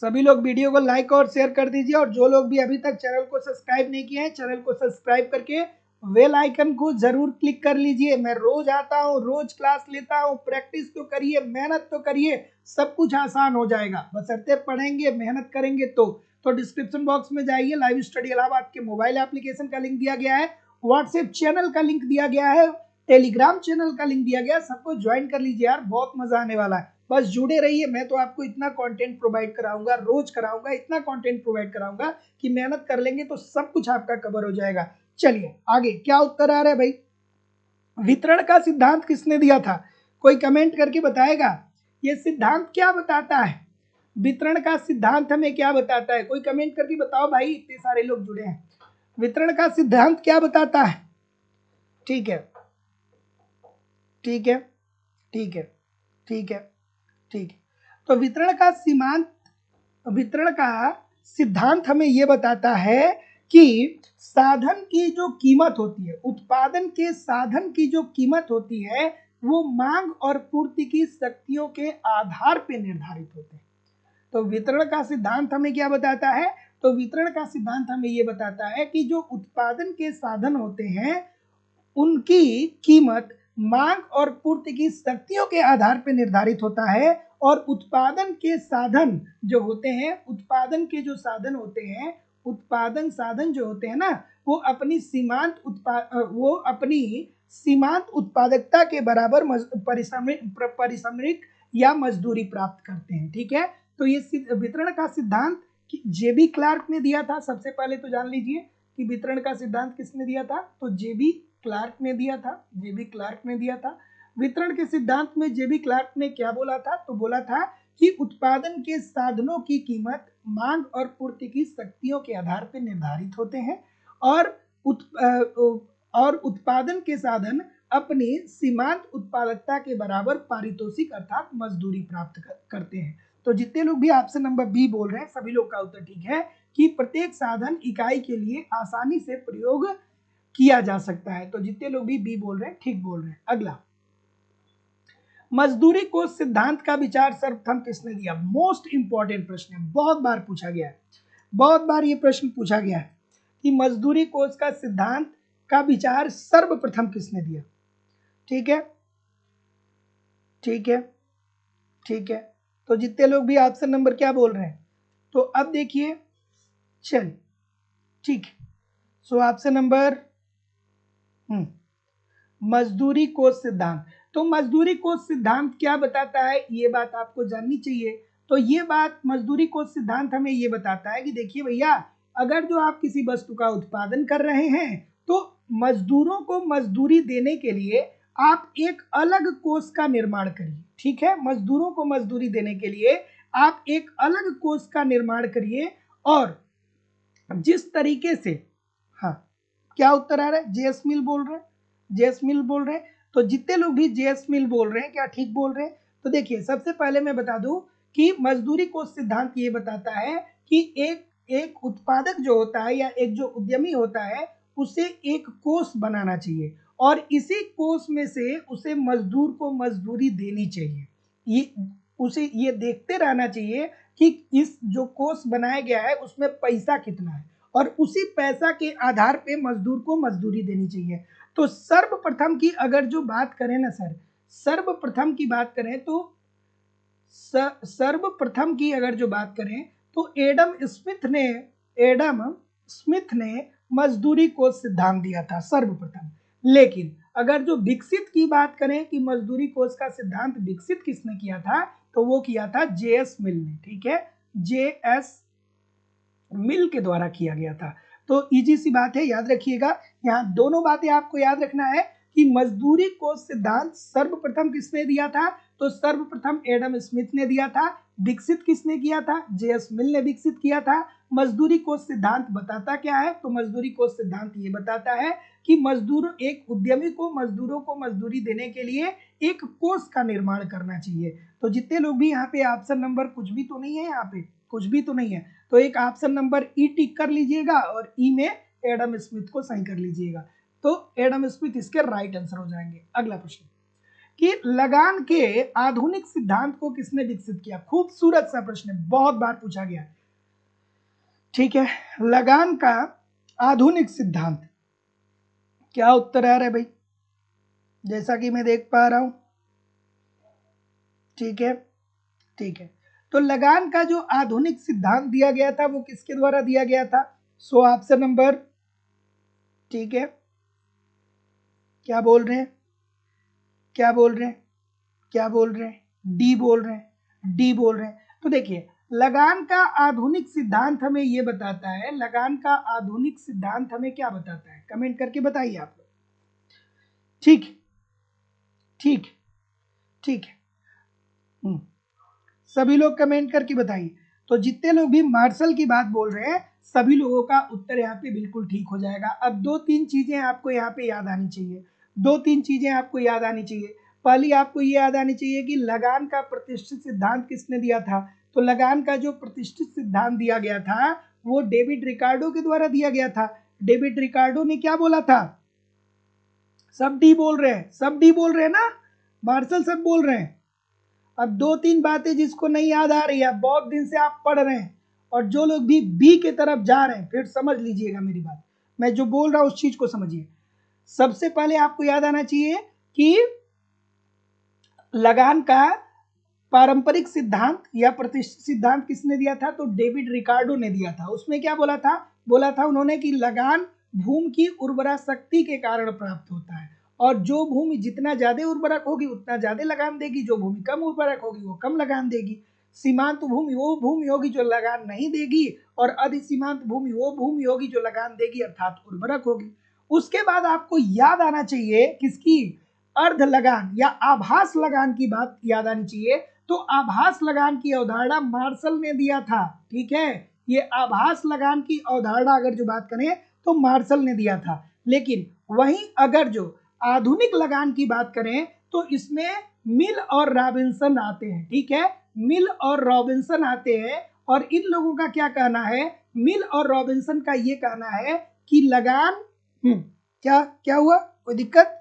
सभी लोग वीडियो को लाइक और शेयर कर दीजिए, और जो लोग भी अभी तक चैनल को सब्सक्राइब नहीं किए हैं चैनल को सब्सक्राइब करके बेल आइकन को जरूर क्लिक कर लीजिए। मैं रोज आता हूँ, रोज क्लास लेता हूँ, प्रैक्टिस तो करिए, मेहनत तो करिए, सब कुछ आसान हो जाएगा, बशर्ते पढ़ेंगे मेहनत करेंगे तो डिस्क्रिप्शन बॉक्स में जाइए, लाइव स्टडी इलाहाबाद के मोबाइल एप्लीकेशन का लिंक दिया गया है, व्हाट्सएप चैनल का लिंक दिया गया है, टेलीग्राम चैनल का लिंक दिया गया है, सबको ज्वाइन कर लीजिए यार, बहुत मजा आने वाला है। बस जुड़े रहिए, मैं तो आपको इतना कंटेंट प्रोवाइड कराऊंगा, रोज कराऊंगा, इतना कंटेंट प्रोवाइड कराऊंगा कि मेहनत कर लेंगे तो सब कुछ आपका कवर हो जाएगा। चलिए आगे क्या उत्तर आ रहा है भाई, वितरण का सिद्धांत किसने दिया था, कोई कमेंट करके बताएगा ये सिद्धांत क्या बताता है, वितरण का सिद्धांत हमें क्या बताता है, कोई कमेंट करके बताओ भाई, इतने सारे लोग जुड़े हैं। वितरण का सिद्धांत क्या बताता है, ठीक है ठीक है ठीक है ठीक है ठीक है। तो वितरण का सिद्धांत हमें यह बताता है कि साधन की जो कीमत होती है, उत्पादन के साधन की जो कीमत होती है वो मांग और पूर्ति की शक्तियों के आधार पर निर्धारित होते हैं। तो वितरण का सिद्धांत हमें क्या बताता है, तो वितरण का सिद्धांत हमें यह बताता है कि जो उत्पादन के साधन होते हैं उनकी कीमत मांग और पूर्ति की शक्तियों के आधार पर निर्धारित होता है, और उत्पादन के साधन जो होते हैं, उत्पादन के जो साधन होते हैं, उत्पादन साधन जो होते हैं ना वो अपनी सीमांत उत्पादकता के बराबर पारिश्रमिक या मजदूरी प्राप्त करते हैं, ठीक है। तो ये वितरण का सिद्धांत जेबी क्लार्क ने दिया था। सबसे पहले तो जान लीजिए कि वितरण का सिद्धांत किसने दिया था, तो जेबी क्लार्क ने दिया था, जेबी क्लार्क ने दिया था। वितरण के सिद्धांत में जेबी क्लार्क ने क्या बोला था, तो बोला था कि उत्पादन के साधनों की कीमत मांग और पूर्ति की शक्तियों के आधार पर निर्धारित होते हैं, और उत्पादन के साधन अपनी सीमांत उत्पादकता के बराबर पारितोषिक अर्थात मजदूरी प्राप्त करते हैं। तो जितने लोग भी ऑप्शन नंबर बी बोल रहे हैं सभी लोग का उत्तर ठीक है कि प्रत्येक साधन इकाई के लिए आसानी से प्रयोग किया जा सकता है। तो जितने लोग भी बी बोल रहे हैं ठीक बोल रहे हैं। अगला मजदूरी कोष सिद्धांत का विचार सर्वप्रथम किसने दिया, मोस्ट इंपॉर्टेंट प्रश्न है, बहुत बार पूछा गया है, बहुत बार ये प्रश्न पूछा गया है कि मजदूरी कोष का सिद्धांत का विचार सर्वप्रथम किसने दिया, ठीक है ठीक है ठीक है। तो जितने लोग भी ऑप्शन नंबर क्या बोल रहे हैं, तो अब देखिए चलिए ठीक है। सो ऑप्शन नंबर मजदूरी कोष सिद्धांत। तो मजदूरी कोष सिद्धांत क्या बताता है, ये बात आपको जाननी चाहिए। तो ये बात मजदूरी कोष सिद्धांत हमें ये बताता है कि देखिए भैया, अगर जो आप किसी वस्तु का उत्पादन कर रहे हैं तो मजदूरों को मजदूरी देने के लिए आप एक अलग कोष का निर्माण करिए। ठीक है, मजदूरों को मजदूरी देने के लिए आप एक अलग कोष का निर्माण करिए। और जिस तरीके से, हाँ क्या उत्तर आ रहा है, जेएस मिल बोल रहे हैं, जेएस मिल बोल रहे हैं। तो जितने लोग भी जेएस मिल बोल रहे हैं, क्या ठीक बोल रहे हैं? तो देखिए, सबसे पहले मैं बता दूं कि मजदूरी कोष सिद्धांत ये बताता है कि एक उत्पादक जो होता है या एक जो उद्यमी होता है, उसे एक कोष बनाना चाहिए और इसी कोष में से उसे मजदूर को मजदूरी देनी चाहिए। ये उसे ये देखते रहना चाहिए कि इस जो कोष बनाया गया है उसमें पैसा कितना है और उसी पैसा के आधार पे मजदूर को मजदूरी देनी चाहिए। तो सर्वप्रथम की अगर जो बात करें ना सर, सर्वप्रथम की बात करें तो सर्वप्रथम की अगर जो बात करें तो एडम स्मिथ ने मजदूरी को सिद्धांत दिया था सर्वप्रथम। लेकिन अगर जो विकसित की बात करें कि मजदूरी कोष का सिद्धांत विकसित किसने किया था, तो वो किया था जेएस मिल ने। ठीक है, जेएस मिल के द्वारा किया गया था। तो इजी सी बात है, याद रखिएगा। यहाँ दोनों बातें आपको याद रखना है कि मजदूरी को सिद्धांत सर्वप्रथम किसने दिया था, तो सर्वप्रथम एडम स्मिथ ने दिया था। विकसित किसने किया था, जेएस मिल ने विकसित किया था। मजदूरी को सिद्धांत बताता क्या है, तो मजदूरी को सिद्धांत ये बताता है कि मजदूर एक उद्यमी को मजदूरों को मजदूरी देने के लिए एक कोष का निर्माण करना चाहिए। तो जितने लोग भी यहाँ पे ऑप्शन नंबर कुछ भी तो नहीं है, यहाँ पे कुछ भी तो नहीं है, तो एक ऑप्शन नंबर ई टिक कर लीजिएगा और ई में एडम स्मिथ को सही कर लीजिएगा। तो एडम स्मिथ इसके राइट आंसर हो जाएंगे। अगला प्रश्न कि लगान के आधुनिक सिद्धांत को किसने विकसित किया। खूबसूरत सा प्रश्न है, बहुत बार पूछा गया। ठीक है, लगान का आधुनिक सिद्धांत, क्या उत्तर आ रहा है भाई, जैसा कि मैं देख पा रहा हूं। ठीक है, ठीक है। तो लगान का जो आधुनिक सिद्धांत दिया गया था वो किसके द्वारा दिया गया था, सो ऑप्शन नंबर, ठीक है, क्या बोल रहे हैं, क्या बोल रहे हैं, क्या बोल रहे हैं, डी बोल रहे हैं, डी बोल रहे हैं। तो देखिए, लगान का आधुनिक सिद्धांत हमें ये बताता है, लगान का आधुनिक सिद्धांत हमें क्या बताता है, कमेंट करके बताइए आप लोग। ठीक, ठीक, ठीक है, सभी लोग कमेंट करके बताइए। तो जितने लोग भी मार्शल की बात बोल रहे हैं, सभी लोगों का उत्तर यहाँ पे बिल्कुल ठीक हो जाएगा। अब दो तीन चीजें आपको यहाँ पे याद आनी चाहिए, दो तीन चीजें आपको याद आनी चाहिए। पहली आपको ये याद आनी चाहिए कि लगान का प्रतिष्ठित सिद्धांत किसने दिया था, तो लगान का जो प्रतिष्ठित सिद्धांत दिया गया था वो डेविड रिकार्डो के द्वारा दिया गया था। डेविड रिकार्डो ने क्या बोला था, सब डी बोल रहे हैं, सब डी बोल रहे हैं ना, मार्शल सब बोल रहे हैं। अब दो तीन बातें जिसको नहीं याद आ रही है, बहुत दिन से आप पढ़ रहे हैं और जो लोग भी बी के तरफ जा रहे हैं, फिर समझ लीजिएगा मेरी बात, मैं जो बोल रहा हूं उस चीज को समझिए। सबसे पहले आपको याद आना चाहिए कि लगान का पारंपरिक सिद्धांत या प्रतिष्ठित सिद्धांत किसने दिया था, तो डेविड रिकार्डो ने दिया था। उसमें क्या बोला था उन्होंने कि लगान भूमि की उर्वरा शक्ति के कारण प्राप्त होता है और जो भूमि जितना ज्यादा उर्वरक होगी उतना ज्यादा लगान देगी, जो भूमि कम उर्वरक होगी वो कम लगान देगी। सीमांत भूमि वो भूमि होगी जो लगान नहीं देगी और अधि सीमांत भूमि वो भूमि होगी जो लगान देगी अर्थात उर्वरक होगी। उसके बाद आपको याद आना चाहिए किसकी, अर्ध लगान या आभास लगान की बात याद आनी चाहिए। तो आभास लगान की अवधारणा मार्शल ने दिया था। ठीक है, ये आभास लगान की अवधारणा अगर जो बात करें तो मार्शल ने दिया था। लेकिन वहीं अगर जो आधुनिक लगान की बात करें तो इसमें मिल और रॉबिन्सन आते हैं। ठीक है, मिल और रॉबिन्सन आते हैं और इन लोगों का क्या कहना है, मिल और रॉबिन्सन का ये कहना है कि लगान क्या क्या हुआ, कोई दिक्कत,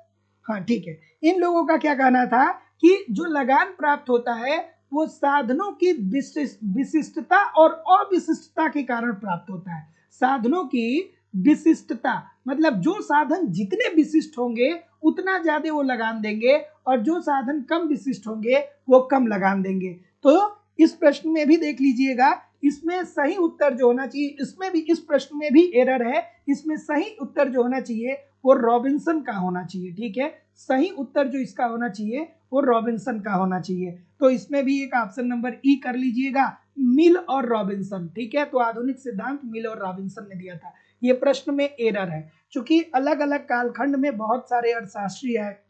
हाँ ठीक है, इन लोगों का क्या कहना था कि जो लगान प्राप्त होता है वो साधनों की विशिष्टता और अविशिष्टता के कारण प्राप्त होता है। साधनों की विशिष्टता मतलब जो साधन जितने विशिष्ट होंगे उतना ज्यादा वो लगान देंगे और जो साधन कम विशिष्ट होंगे वो कम लगान देंगे। तो इस प्रश्न में भी देख लीजिएगा, इसमें सही उत्तर जो होना चाहिए, इसमें भी इस प्रश्न में भी एरर है, इसमें सही उत्तर जो होना चाहिए वो रॉबिन्सन का होना चाहिए। ठीक है, सही उत्तर जो इसका होना चाहिए वो रॉबिन्सन का होना चाहिए। तो इसमें भी एक ऑप्शन नंबर ई कर लीजिएगा, मिल और रॉबिन्सन। ठीक है, तो आधुनिक सिद्धांत मिल और रॉबिन्सन ने दिया था। ये प्रश्न में एरर है, क्योंकि अलग अलग कालखंड में बहुत सारे अर्थशास्त्री है।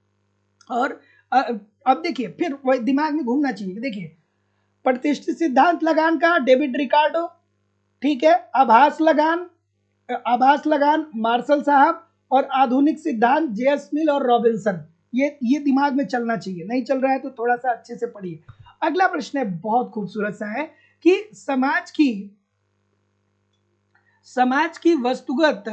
और अब देखिए फिर वही दिमाग में घूमना चाहिए। देखिए, प्रतिष्ठित सिद्धांत लगान का डेविड रिकार्डो, ठीक है, आभास लगान मार्शल साहब, और आधुनिक सिद्धांत जेएस मिल और रॉबिन्सन। ये दिमाग में चलना चाहिए। नहीं चल रहा है तो थोड़ा सा अच्छे से पढ़िए। अगला प्रश्न है, बहुत खूबसूरत सा है कि समाज की वस्तुगत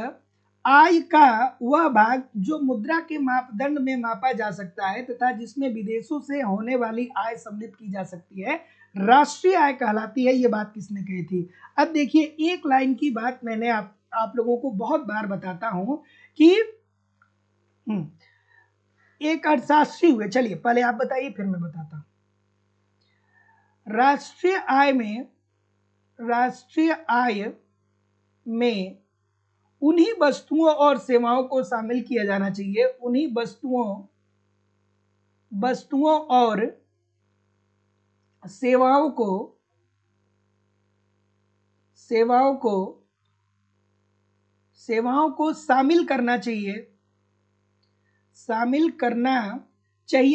आय का वह भाग जो मुद्रा के मापदंड में मापा जा सकता है तथा जिसमें विदेशों से होने वाली आय सम्मिलित की जा सकती है, राष्ट्रीय आय कहलाती है। ये बात किसने कही थी? अब देखिए, एक लाइन की बात मैंने आप लोगों को बहुत बार बताता हूं कि एक अर्थशास्त्री हुए। चलिए पहले आप बताइए फिर मैं बताता हूं। राष्ट्रीय आय में उन्हीं वस्तुओं और सेवाओं को शामिल किया जाना चाहिए, उन्हीं वस्तुओं और सेवाओं को शामिल करना चाहिए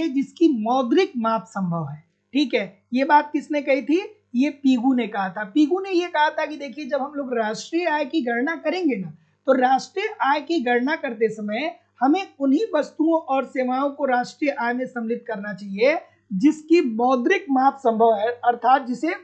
जिसकी मौद्रिक माप संभव है। ठीक है, ये बात किसने कही थी? ये पीगू ने कहा था। पीगू ने ये कहा था कि देखिए, जब हम लोग राष्ट्रीय आय की गणना करेंगे ना, तो राष्ट्रीय आय की गणना करते समय हमें उन्हीं वस्तुओं और सेवाओं को राष्ट्रीय आय में सम्मिलित करना चाहिए जिसकी मौद्रिक माप संभव है, अर्थात जिसे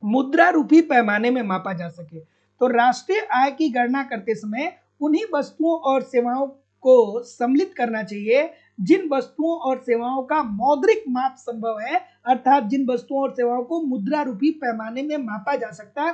मुद्रा रूपी पैमाने में मापा जा सके। तो राष्ट्रीय आय की गणना करते समय उन्हीं वस्तुओं और सेवाओं को सम्मिलित करना चाहिए जिन वस्तुओं और सेवाओं का मौद्रिक माप संभव है, अर्थात जिन वस्तुओं और सेवाओं को मुद्रा रूपी पैमाने में मापा जा सकता है,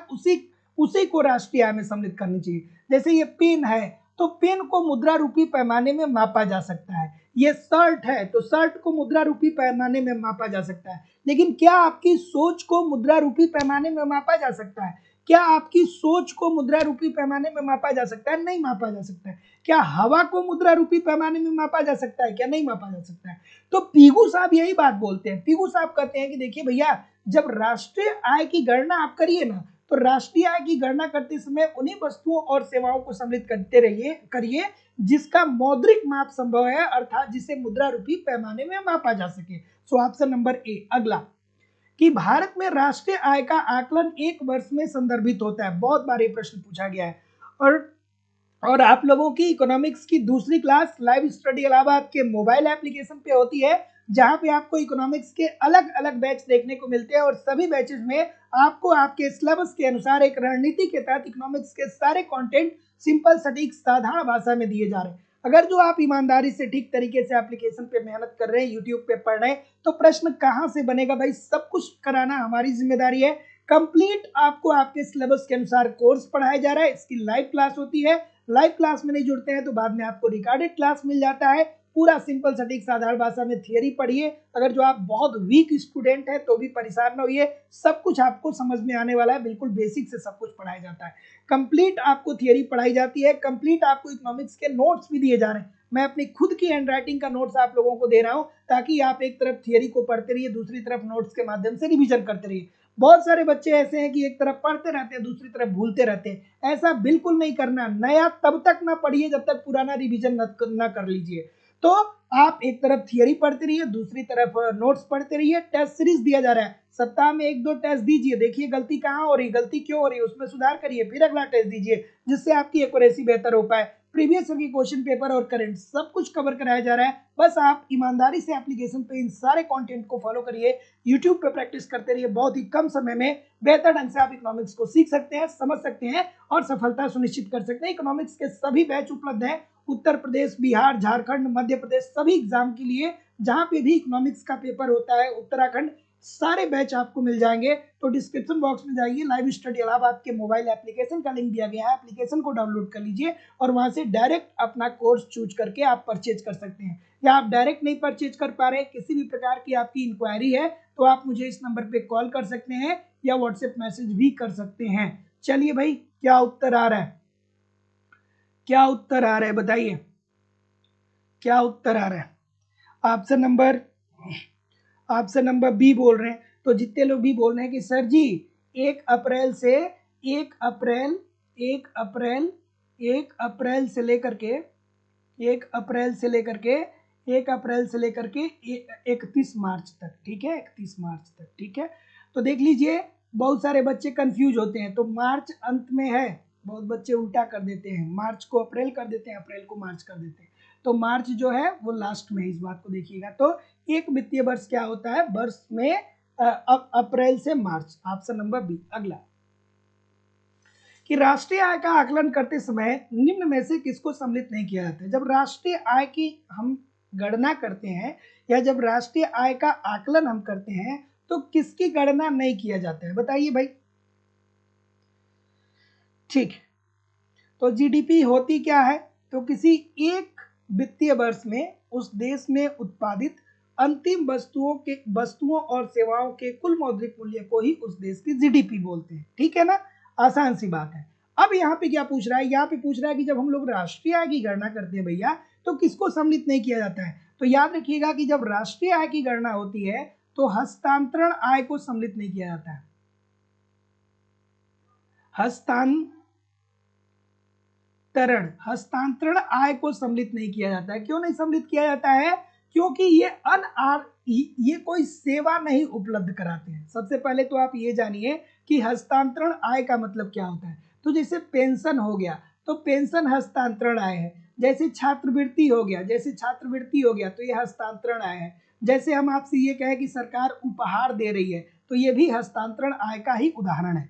उसी को राष्ट्रीय आय में सम्मिलित करनी चाहिए। जैसे ये पेन है तो पेन को मुद्रा रूपी पैमाने में मापा जा सकता है। ये शर्ट है तो शर्ट को मुद्रा रूपी पैमाने में मापा जा सकता है। लेकिन क्या आपकी सोच को मुद्रा रूपी पैमाने में मापा जा सकता है? क्या आपकी सोच को मुद्रा रूपी पैमाने में मापा जा सकता है? नहीं मापा जा सकता है। क्या हवा को मुद्रा रूपी पैमाने में मापा जा सकता है? क्या नहीं मापा जा सकता है? तो पीगू साहब यही बात बोलते हैं। पीगू साहब कहते हैं कि देखिए भैया, जब राष्ट्रीय आय की गणना आप करिए ना, तो राष्ट्रीय आय की गणना करते समय उन्हीं वस्तुओं और सेवाओं को सम्मिलित करते करिए जिसका मौद्रिक माप संभव है, अर्थात जिसे मुद्रा रूपी पैमाने में मापा जा सके। सो ऑप्शन नंबर ए। अगला, कि भारत में राष्ट्रीय आय का आकलन एक वर्ष में संदर्भित होता है। बहुत बार ये प्रश्न पूछा गया है। और आप लोगों की इकोनॉमिक्स की दूसरी क्लास लाइव स्टडी इलाहाबाद के मोबाइल एप्लीकेशन पे होती है, जहां पे आपको इकोनॉमिक्स के अलग अलग बैच देखने को मिलते हैं, और सभी बैचेस में आपको आपके सिलेबस के अनुसार एक रणनीति के तहत इकोनॉमिक्स के सारे कंटेंट सिंपल, सटीक, साधारण भाषा में दिए जा रहे हैं। अगर जो आप ईमानदारी से ठीक तरीके से एप्लीकेशन पे मेहनत कर रहे हैं, यूट्यूब पे पढ़ रहे हैं, तो प्रश्न कहाँ से बनेगा भाई? सब कुछ कराना हमारी जिम्मेदारी है। कंप्लीट आपको आपके सिलेबस के अनुसार कोर्स पढ़ाया जा रहा है। इसकी लाइव क्लास होती है। लाइव क्लास में नहीं जुड़ते हैं तो बाद में आपको रिकॉर्डेड क्लास मिल जाता है। पूरा सिंपल, सटीक, साधारण भाषा में थियरी पढ़िए। अगर जो आप बहुत वीक स्टूडेंट हैं तो भी परेशान न होइए, सब कुछ आपको समझ में आने वाला है। बिल्कुल बेसिक से सब कुछ पढ़ाया जाता है। कंप्लीट आपको थियरी पढ़ाई जाती है। कंप्लीट आपको इकोनॉमिक्स के नोट्स भी दिए जा रहे हैं। मैं अपनी खुद की हैंड राइटिंग का नोट्स आप लोगों को दे रहा हूं, ताकि आप एक तरफ थियरी को पढ़ते रहिए, दूसरी तरफ नोट्स के माध्यम से रिवीजन करते रहिए। बहुत सारे बच्चे ऐसे हैं कि एक तरफ पढ़ते रहते हैं, दूसरी तरफ भूलते रहते हैं। ऐसा बिल्कुल नहीं करना। नया तब तक ना पढ़िए जब तक पुराना रिवीजन न कर लीजिए। तो आप एक तरफ थियरी पढ़ते रहिए, दूसरी तरफ नोट्स पढ़ते रहिए। टेस्ट सीरीज दिया जा रहा है, सप्ताह में 1-2 टेस्ट दीजिए, देखिए गलती कहाँ हो रही, गलती क्यों हो रही है, उसमें सुधार करिए, फिर अगला टेस्ट दीजिए, जिससे आपकी एक्यूरेसी बेहतर हो पाए। प्रीवियस ईयर की क्वेश्चन पेपर और करंट सब कुछ कवर कराया जा रहा है। बस आप ईमानदारी से एप्लीकेशन पे इन सारे कंटेंट को फॉलो करिए, यूट्यूब पे प्रैक्टिस करते रहिए। बहुत ही कम समय में बेहतर ढंग से आप इकोनॉमिक्स को सीख सकते हैं, समझ सकते हैं और सफलता सुनिश्चित कर सकते हैं। इकोनॉमिक्स के सभी बैच उपलब्ध हैं उत्तर प्रदेश, बिहार, झारखंड, मध्य प्रदेश, सभी एग्जाम के लिए जहां पे भी इकोनॉमिक्स का पेपर होता है, उत्तराखंड, सारे बैच आपको मिल जाएंगे। तो डिस्क्रिप्शन बॉक्स में जाइए, लाइव स्टडी इलाहाबाद के मोबाइल एप्लीकेशन का लिंक दिया गया है, एप्लीकेशन को डाउनलोड कर लीजिए और वहां से डायरेक्ट अपना कोर्स चूज करके आप परचेज कर सकते हैं। या आप डायरेक्ट नहीं परचेज कर पा रहे, किसी भी प्रकार की आपकी इंक्वायरी है, तो आप मुझे इस नंबर पे कॉल कर सकते हैं या व्हाट्सएप मैसेज भी कर सकते हैं। चलिए भाई, क्या उत्तर आ रहा है? क्या उत्तर आ रहा है बताइए, क्या उत्तर आ रहा है? ऑप्शन नंबर बी बोल रहे हैं। तो जितने लोग भी बोल रहे हैं कि सर जी 1 अप्रैल से 1 अप्रैल 1 अप्रैल 1 अप्रैल से लेकर के 1 अप्रैल से लेकर के 1 अप्रैल से लेकर के 31 मार्च तक, ठीक है, 31 मार्च तक, ठीक है। तो देख लीजिए बहुत सारे बच्चे कंफ्यूज होते हैं, तो मार्च अंत में है, बहुत बच्चे उल्टा कर देते हैं, मार्च को अप्रैल कर देते हैं, अप्रैल को मार्च कर देते हैं। तो मार्च जो है वो लास्ट में है, इस बात को देखिएगा। तो एक वित्तीय वर्ष क्या होता है? वर्ष में अप्रैल से मार्च। Option number B. अगला कि राष्ट्रीय आय का आकलन करते समय निम्न में से किसको सम्मिलित नहीं किया जाता है? जब राष्ट्रीय आय की हम गणना करते हैं या जब राष्ट्रीय आय का आकलन हम करते हैं तो किसकी गणना नहीं किया जाता है? बताइए भाई। ठीक, तो जीडीपी होती क्या है? तो किसी एक वित्तीय वर्ष में उस देश में उत्पादित अंतिम वस्तुओं और सेवाओं के कुल मौद्रिक मूल्य को ही उस देश की जीडीपी बोलते हैं, ठीक है ना। आसान सी बात है। अब यहाँ पे क्या पूछ रहा है? यहाँ पे पूछ रहा है कि जब हम लोग राष्ट्रीय आय की गणना करते हैं भैया तो किसको सम्मिलित नहीं किया जाता है? तो याद रखिएगा कि जब राष्ट्रीय आय की गणना होती है तो हस्तांतरण आय को सम्मिलित नहीं किया जाता है। हस्तांतरण आय को सम्मिलित नहीं किया जाता है। क्यों नहीं सम्मिलित किया जाता है? क्योंकि ये कोई सेवा नहीं उपलब्ध कराते हैं। सबसे पहले तो आप ये जानिए कि हस्तांतरण आय का मतलब क्या होता है। तो जैसे पेंशन हो गया तो पेंशन हस्तांतरण आय है। जैसे छात्रवृत्ति हो गया तो ये हस्तांतरण आय है। जैसे हम आपसे ये कहें कि सरकार उपहार दे रही है तो ये भी हस्तांतरण आय का ही उदाहरण है।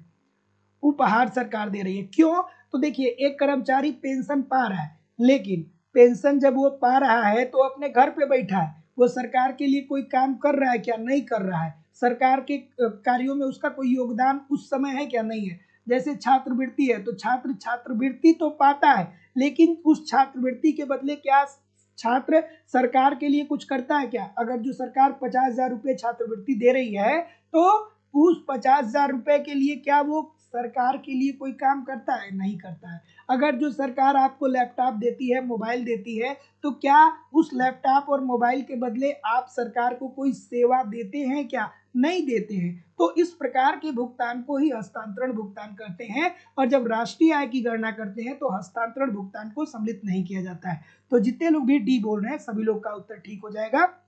उपहार सरकार दे रही है। क्यों? तो देखिए एक कर्मचारी पेंशन पा रहा है, लेकिन पेंशन जब वो पा रहा है तो अपने घर पे बैठा है, वो सरकार के लिए कोई काम कर रहा है क्या? नहीं कर रहा है। सरकार के कार्यों में उसका कोई योगदान उस समय है क्या? नहीं है। जैसे छात्रवृत्ति है तो छात्र छात्रवृत्ति तो पाता है, लेकिन उस छात्रवृत्ति के बदले क्या छात्र सरकार के लिए कुछ करता है क्या? अगर जो सरकार 50,000 रुपये छात्रवृत्ति दे रही है तो उस 50,000 रुपए के लिए क्या वो सरकार के लिए कोई काम करता है? नहीं करता है। अगर जो सरकार आपको लैपटॉप देती है, मोबाइल देती है, तो क्या उस लैपटॉप और मोबाइल के बदले आप सरकार को कोई सेवा देते हैं क्या? नहीं देते हैं। तो इस प्रकार के भुगतान को ही हस्तांतरण भुगतान कहते हैं। और जब राष्ट्रीय आय की गणना करते हैं तो हस्तांतरण भुगतान को सम्मिलित नहीं किया जाता है। तो जितने लोग भी डी बोल रहे हैं सभी लोग का उत्तर ठीक हो जाएगा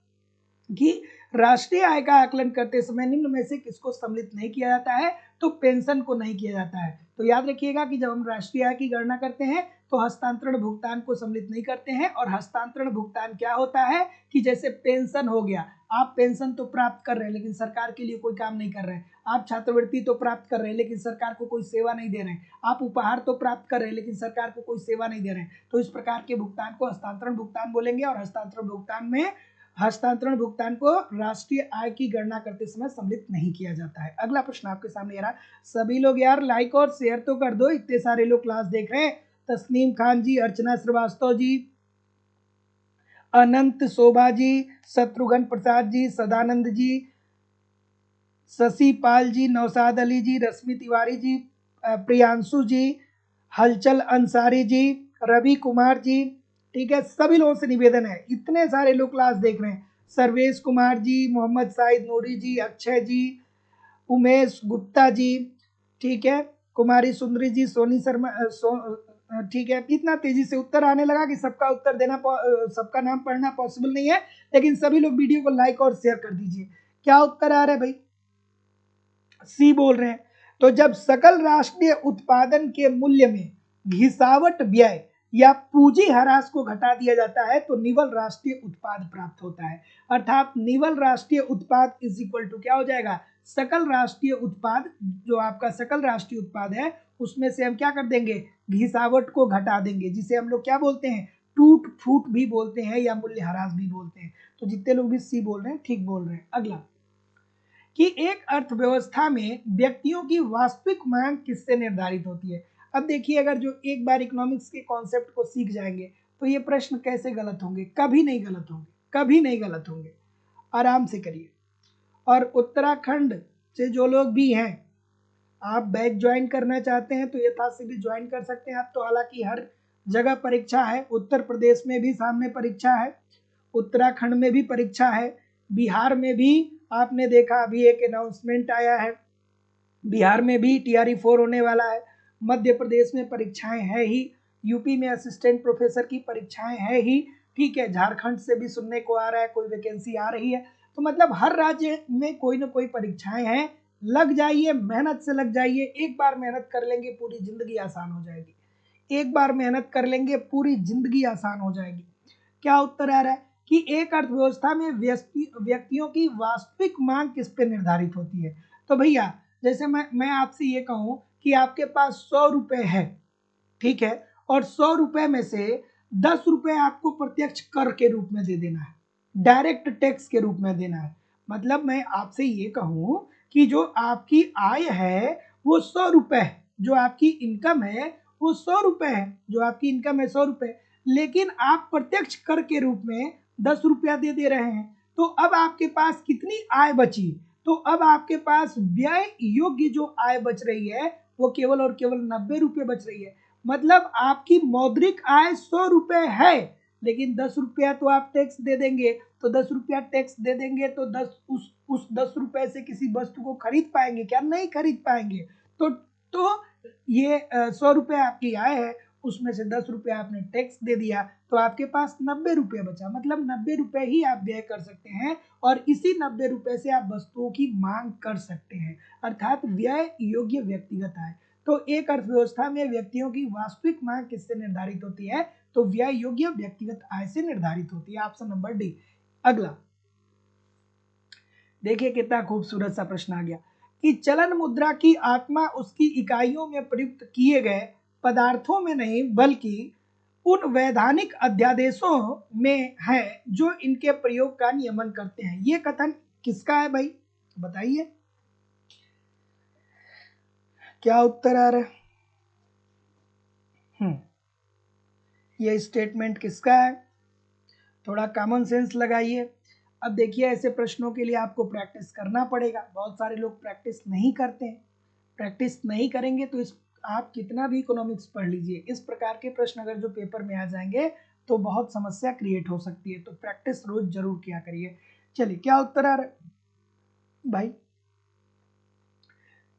कि राष्ट्रीय आय का आकलन करते समय निम्न में से किसको सम्मिलित नहीं किया जाता है? तो पेंशन को नहीं किया जाता है। तो याद रखिएगा कि जब हम राष्ट्रीय आय की गणना करते हैं तो हस्तांतरण भुगतान को सम्मिलित नहीं करते हैं। और हस्तांतरण भुगतान क्या होता है कि जैसे पेंशन हो गया, आप पेंशन तो प्राप्त कर रहे हैं लेकिन सरकार के लिए कोई काम नहीं कर रहे हैं। आप छात्रवृत्ति तो प्राप्त कर रहे हैं लेकिन सरकार को कोई सेवा नहीं दे रहे हैं। आप उपहार तो प्राप्त कर रहे हैं लेकिन सरकार को कोई सेवा नहीं दे रहे हैं। तो इस प्रकार के भुगतान को हस्तांतरण भुगतान बोलेंगे। और हस्तांतरण भुगतान को राष्ट्रीय आय की गणना करते समय सम्मिलित नहीं किया जाता है। अगला प्रश्न आपके सामने यार, सभी लोग यार लाइक और शेयर तो कर दो, इतने सारे लोग क्लास देख रहे हैं। तस्नीम खान जी, अर्चना श्रीवास्तव जी, अनंत शोभा जी, शत्रुघ्न प्रसाद जी, सदानंद जी, शशि पाल जी, नौसाद अली जी, रश्मि तिवारी जी, प्रियांशु जी, हलचल अंसारी जी, रवि कुमार जी, ठीक है। सभी लोगों से निवेदन है, इतने सारे लोग क्लास देख रहे हैं। सर्वेश कुमार जी, मोहम्मद साहिद नूरी जी, अक्षय जी, उमेश गुप्ता जी, ठीक है, कुमारी सुंदरी जी, सोनी शर्मा ठीक है। इतना तेजी से उत्तर आने लगा कि सबका उत्तर देना सबका नाम पढ़ना पॉसिबल नहीं है, लेकिन सभी लोग वीडियो को लाइक और शेयर कर दीजिए। क्या उत्तर आ रहा है भाई? सी बोल रहे हैं। तो जब सकल राष्ट्रीय उत्पादन के मूल्य में घिसावट व्यय या पूंजी ह्रास को घटा दिया जाता है तो निवल राष्ट्रीय उत्पाद प्राप्त होता है। अर्थात निवल राष्ट्रीय उत्पाद इज इक्वल टू क्या हो जाएगा? सकल राष्ट्रीय उत्पाद। जो आपका सकल राष्ट्रीय उत्पाद है उसमें से हम क्या कर देंगे? घिसावट को घटा देंगे, जिसे हम लोग क्या बोलते हैं? टूट फूट भी बोलते हैं या मूल्य ह्रास भी बोलते हैं। तो जितने लोग भी सी बोल रहे हैं ठीक बोल रहे हैं। अगला कि एक अर्थव्यवस्था में व्यक्तियों की वास्तविक मांग किससे निर्धारित होती है? अब देखिए, अगर जो एक बार इकोनॉमिक्स के कॉन्सेप्ट को सीख जाएंगे तो ये प्रश्न कैसे गलत होंगे? कभी नहीं गलत होंगे, कभी नहीं गलत होंगे। आराम से करिए। और उत्तराखंड से जो लोग भी हैं, आप बैच ज्वाइन करना चाहते हैं तो यथाशीघ्र ज्वाइन कर सकते हैं। आप तो हालांकि हर जगह परीक्षा है, उत्तर प्रदेश में भी सामने परीक्षा है, उत्तराखंड में भी परीक्षा है, बिहार में भी आपने देखा अभी एक अनाउंसमेंट आया है, बिहार में भी TRE 4 होने वाला है, मध्य प्रदेश में परीक्षाएं है ही, यूपी में असिस्टेंट प्रोफेसर की परीक्षाएं है ही, ठीक है, झारखंड से भी सुनने को आ रहा है कोई वैकेंसी आ रही है। तो मतलब हर राज्य में कोई ना कोई परीक्षाएं हैं। लग जाइए, मेहनत से लग जाइए, एक बार मेहनत कर लेंगे पूरी जिंदगी आसान हो जाएगी, एक बार मेहनत कर लेंगे पूरी जिंदगी आसान हो जाएगी। क्या उत्तर आ रहा है कि एक अर्थव्यवस्था में व्यक्तियों की वास्तविक मांग किस पे निर्धारित होती है। तो भैया जैसे मैं आपसे ये कहूं कि आपके पास 100 रुपए है, ठीक है, और 100 रुपए में से 10 रुपए आपको प्रत्यक्ष कर के रूप में दे देना है, डायरेक्ट टैक्स के रूप में देना है। मतलब मैं आपसे ये कहूं कि जो आपकी आय है वो 100 रुपए है, जो आपकी इनकम है वो 100 रुपए है, जो आपकी इनकम है 100 रुपए, लेकिन आप प्रत्यक्ष कर के रूप में 10 रुपया दे रहे हैं। तो अब आपके पास कितनी आय बची, तो अब आपके पास व्यय योग्य जो आय बच रही है वो केवल और केवल 90 रुपये बच रही है। मतलब आपकी मौद्रिक आय 100 रुपये है, लेकिन 10 रुपया तो आप टैक्स दे देंगे, तो 10 रुपया टैक्स दे देंगे तो 10 उस 10 रुपए से किसी वस्तु को खरीद पाएंगे क्या? नहीं खरीद पाएंगे। तो ये 100 रुपये आपकी आय है, उसमें से 10 रुपये आपने टैक्स दे दिया, तो आपके पास 90 रुपये बचा। मतलब 90 रुपये ही आप व्यय कर सकते हैं और इसी 90 रुपये से आप वस्तुओं की मांग कर सकते हैं, अर्थात व्यय योग्य व्यक्तिगत आय। तो एक अर्थव्यवस्था में व्यक्तियों की वास्तविक मांग किससे निर्धारित होती है? तो व्यय योग्य व्यक्तिगत आय से निर्धारित होती है। Option number D. अगला देखिए कितना खूबसूरत सा प्रश्न आ गया कि चलन मुद्रा की आत्मा उसकी इकाइयों में प्रयुक्त किए गए पदार्थों में नहीं बल्कि उन वैधानिक अध्यादेशों में है जो इनके प्रयोग का नियमन करते हैं। ये कथन किसका है भाई, बताइए क्या उत्तर आ रहा है? ये स्टेटमेंट किसका है? थोड़ा कॉमन सेंस लगाइए। अब देखिए ऐसे प्रश्नों के लिए आपको प्रैक्टिस करना पड़ेगा, बहुत सारे लोग प्रैक्टिस नहीं करते हैं। प्रैक्टिस नहीं करेंगे तो आप कितना भी इकोनॉमिक्स पढ़ लीजिए, इस प्रकार के प्रश्न अगर जो पेपर में आ जाएंगे तो बहुत समस्या क्रिएट हो सकती है। तो प्रैक्टिस रोज जरूर किया करिए। चलिए क्या उत्तर आ रहा है भाई?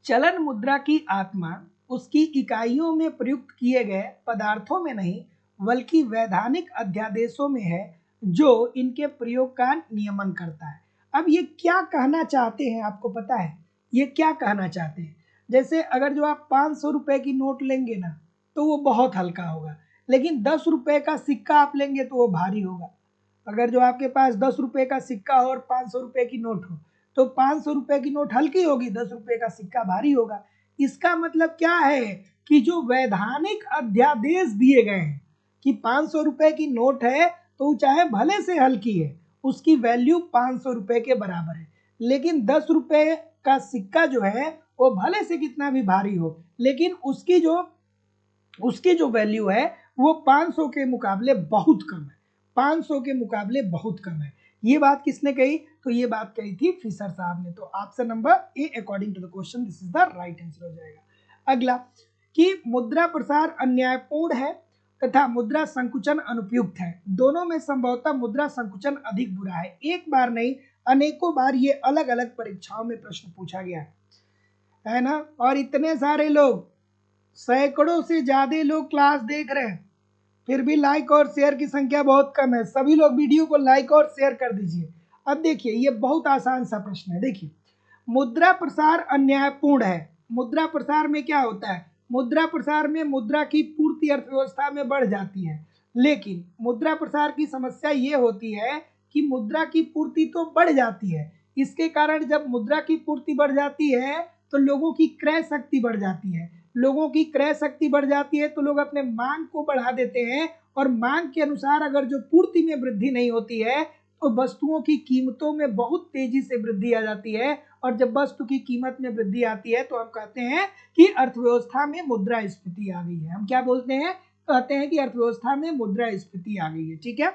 चलन मुद्रा की आत्मा उसकी इकाइयों में प्रयुक्त किए गए पदार्थों में नहीं बल्कि वैधानिक अध्यादेशों में है जो इनके प्रयोग का नियमन करता है। अब ये क्या कहना चाहते हैं, आपको पता है ये क्या कहना चाहते हैं? जैसे अगर जो आप 500 रुपए की नोट लेंगे ना तो वो बहुत हल्का होगा, लेकिन 10 रुपए का सिक्का आप लेंगे तो वो भारी होगा। अगर जो आपके पास 10 रुपए का सिक्का हो और 500 रुपए की नोट हो तो 500 रुपए की नोट हल्की होगी, 10 रुपए का सिक्का भारी होगा। इसका मतलब क्या है कि जो वैधानिक अध्यादेश दिए गए हैं कि 500 रुपए की नोट है तो चाहे भले से हल्की है, उसकी वैल्यू 500 रुपए के बराबर है, लेकिन 10 रुपए का सिक्का जो है वो भले से कितना भी भारी हो, लेकिन उसकी जो वैल्यू है वो 500 के मुकाबले बहुत कम है, 500 के मुकाबले बहुत कम है। ये बात किसने कही? तो ये बात कही थी फिशर साहब ने। तो option number A according to the question this is the right answer हो जाएगा। अगला कि मुद्रा प्रसार अन्यायपूर्ण है तथा मुद्रा संकुचन अनुपयुक्त है, दोनों में संभवतः मुद्रा संकुचन अधिक बुरा है। एक बार नहीं अनेकों बार ये अलग अलग परीक्षाओं में प्रश्न पूछा गया है ना, और इतने सारे लोग, सैकड़ों से ज्यादा लोग क्लास देख रहे हैं, फिर भी लाइक और शेयर की संख्या बहुत कम है। सभी लोग वीडियो को लाइक और शेयर कर दीजिए। अब देखिए ये बहुत आसान सा प्रश्न है। देखिए मुद्रा प्रसार अन्यायपूर्ण है, मुद्रा प्रसार में क्या होता है? मुद्रा प्रसार में मुद्रा की पूर्ति अर्थव्यवस्था में बढ़ जाती है, लेकिन मुद्रा प्रसार की समस्या ये होती है कि मुद्रा की पूर्ति तो बढ़ जाती है, इसके कारण जब मुद्रा की पूर्ति बढ़ जाती है तो लोगों की क्रय शक्ति बढ़ जाती है, लोगों की क्रय शक्ति बढ़ जाती है तो लोग अपने मांग को बढ़ा देते हैं, और मांग के अनुसार अगर जो पूर्ति में वृद्धि नहीं होती है तो वस्तुओं की कीमतों में बहुत तेजी से वृद्धि आ जाती है, और जब वस्तु की कीमत में वृद्धि आती है तो हम कहते हैं कि अर्थव्यवस्था में मुद्रास्फीति आ गई है। हम क्या बोलते हैं? कहते हैं कि अर्थव्यवस्था में मुद्रास्फीति आ गई है। ठीक है,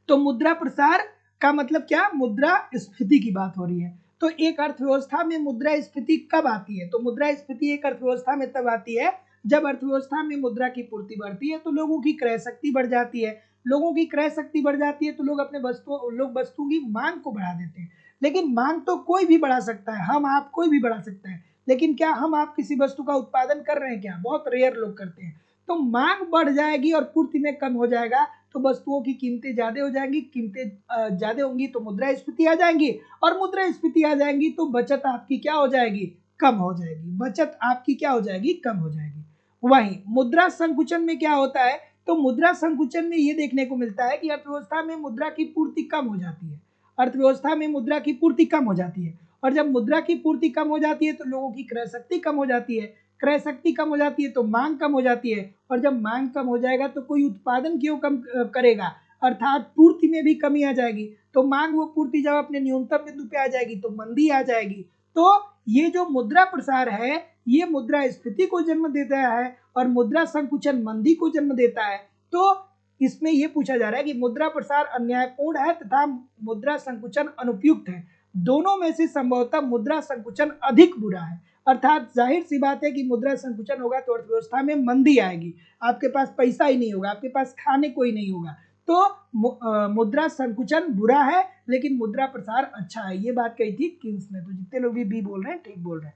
तो मुद्रा प्रसार का मतलब क्या? मुद्रास्फीति की बात हो रही है। तो एक अर्थव्यवस्था में मुद्रास्फीति कब आती है? तो मुद्रास्फीति एक अर्थव्यवस्था में तब आती है जब अर्थव्यवस्था में मुद्रा की पूर्ति बढ़ती है तो लोगों की क्रय शक्ति बढ़ जाती है, लोगों की क्रय शक्ति बढ़ जाती है तो लोग वस्तुओं की मांग को बढ़ा देते हैं। लेकिन मांग तो कोई भी बढ़ा सकता है, हम आप कोई भी बढ़ा सकता है, लेकिन क्या हम आप किसी वस्तु का उत्पादन कर रहे हैं? क्या बहुत रेयर लोग करते हैं। तो मांग बढ़ जाएगी और पूर्ति में कम हो जाएगा तो वस्तुओं की कीमतें ज्यादा हो जाएंगी, कीमतें ज्यादा होंगी तो मुद्रास्फीति आ जाएंगी, और मुद्रास्फीति आ जाएंगी तो बचत आपकी क्या हो जाएगी? कम हो जाएगी। बचत आपकी क्या हो जाएगी? कम हो जाएगी। वहीं मुद्रा संकुचन में क्या होता है? तो मुद्रा संकुचन में ये देखने को मिलता है कि अर्थव्यवस्था में मुद्रा की पूर्ति कम हो जाती है, अर्थव्यवस्था में मुद्रा की पूर्ति कम हो जाती है, और जब मुद्रा की पूर्ति कम हो जाती है तो लोगों की क्रय शक्ति कम हो जाती है, क्रय शक्ति कम हो जाती है तो मांग कम हो जाती है, और जब मांग कम हो जाएगा तो कोई उत्पादन क्यों कम करेगा? अर्थात पूर्ति में भी कमी आ जाएगी, तो मांग व पूर्ति जब अपने न्यूनतम बिंदु पे आ जाएगी तो मंदी आ जाएगी। तो ये जो मुद्रा प्रसार है ये मुद्रास्फीति को जन्म देता है और मुद्रा संकुचन मंदी को जन्म देता है। तो इसमें यह पूछा जा रहा है कि मुद्रा प्रसार अन्यायपूर्ण है तथा मुद्रा संकुचन अनुपयुक्त है, दोनों में से संभवतः मुद्रा संकुचन अधिक बुरा है। अर्थात जाहिर सी बात है कि मुद्रा संकुचन होगा तो अर्थव्यवस्था में मंदी आएगी, आपके पास पैसा ही नहीं होगा, आपके पास खाने को ही नहीं होगा। तो मुद्रा संकुचन बुरा है लेकिन मुद्रा प्रसार अच्छा है, ये बात कही थी किन्स ने। तो जितने लोग भी बी बोल रहे हैं ठीक बोल रहे हैं।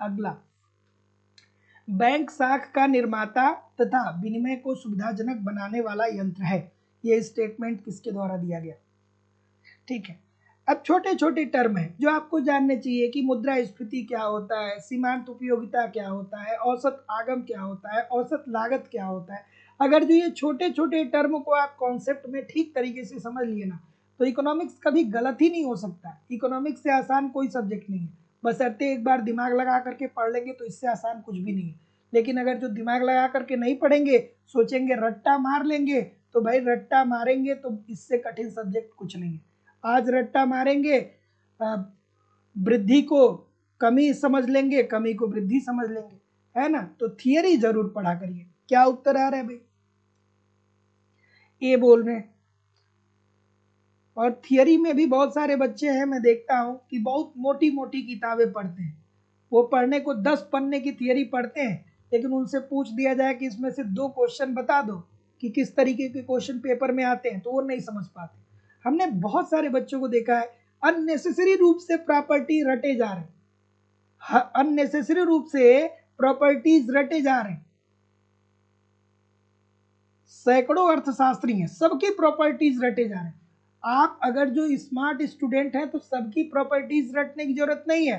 अगला, बैंक साख का निर्माता तथा विनिमय को सुविधाजनक बनाने वाला यंत्र है। ये स्टेटमेंट किसके द्वारा दिया गया? ठीक है, अब छोटे छोटे टर्म है जो आपको जानने चाहिए कि मुद्रास्फीति क्या होता है, सीमांत उपयोगिता क्या होता है, औसत आगम क्या होता है, औसत लागत क्या होता है। अगर जो ये छोटे छोटे टर्म को आप कॉन्सेप्ट में ठीक तरीके से समझ लिए ना तो इकोनॉमिक्स कभी गलत ही नहीं हो सकता। इकोनॉमिक्स से आसान कोई सब्जेक्ट नहीं है, बशर्ते एक बार दिमाग लगा करके पढ़ लेंगे तो इससे आसान कुछ भी नहीं है। लेकिन अगर जो दिमाग लगा करके नहीं पढ़ेंगे, सोचेंगे रट्टा मार लेंगे, तो भाई रट्टा मारेंगे तो इससे कठिन सब्जेक्ट कुछ नहीं है। आज रट्टा मारेंगे, वृद्धि को कमी समझ लेंगे, कमी को वृद्धि समझ लेंगे, है ना। तो थियरी जरूर पढ़ा करिए। क्या उत्तर आ रहा है भाई? ये बोल रहे हैं। और थियरी में भी बहुत सारे बच्चे हैं, मैं देखता हूं कि बहुत मोटी मोटी किताबें पढ़ते हैं। वो पढ़ने को 10 पन्ने की थियरी पढ़ते हैं, लेकिन उनसे पूछ दिया जाए कि इसमें से 2 क्वेश्चन बता दो कि किस तरीके के क्वेश्चन पेपर में आते हैं, तो वो नहीं समझ पाते। हमने बहुत सारे बच्चों को देखा है अननेसेसरी रूप से प्रॉपर्टी रटे जा रहे हैं, अननेसेसरी रूप से प्रॉपर्टीज रटे जा रहे हैं। सैकड़ों अर्थशास्त्री हैं, सबकी प्रॉपर्टीज रटे जा रहे हैं। आप अगर जो स्मार्ट स्टूडेंट हैं तो सबकी प्रॉपर्टीज रटने की जरूरत नहीं है,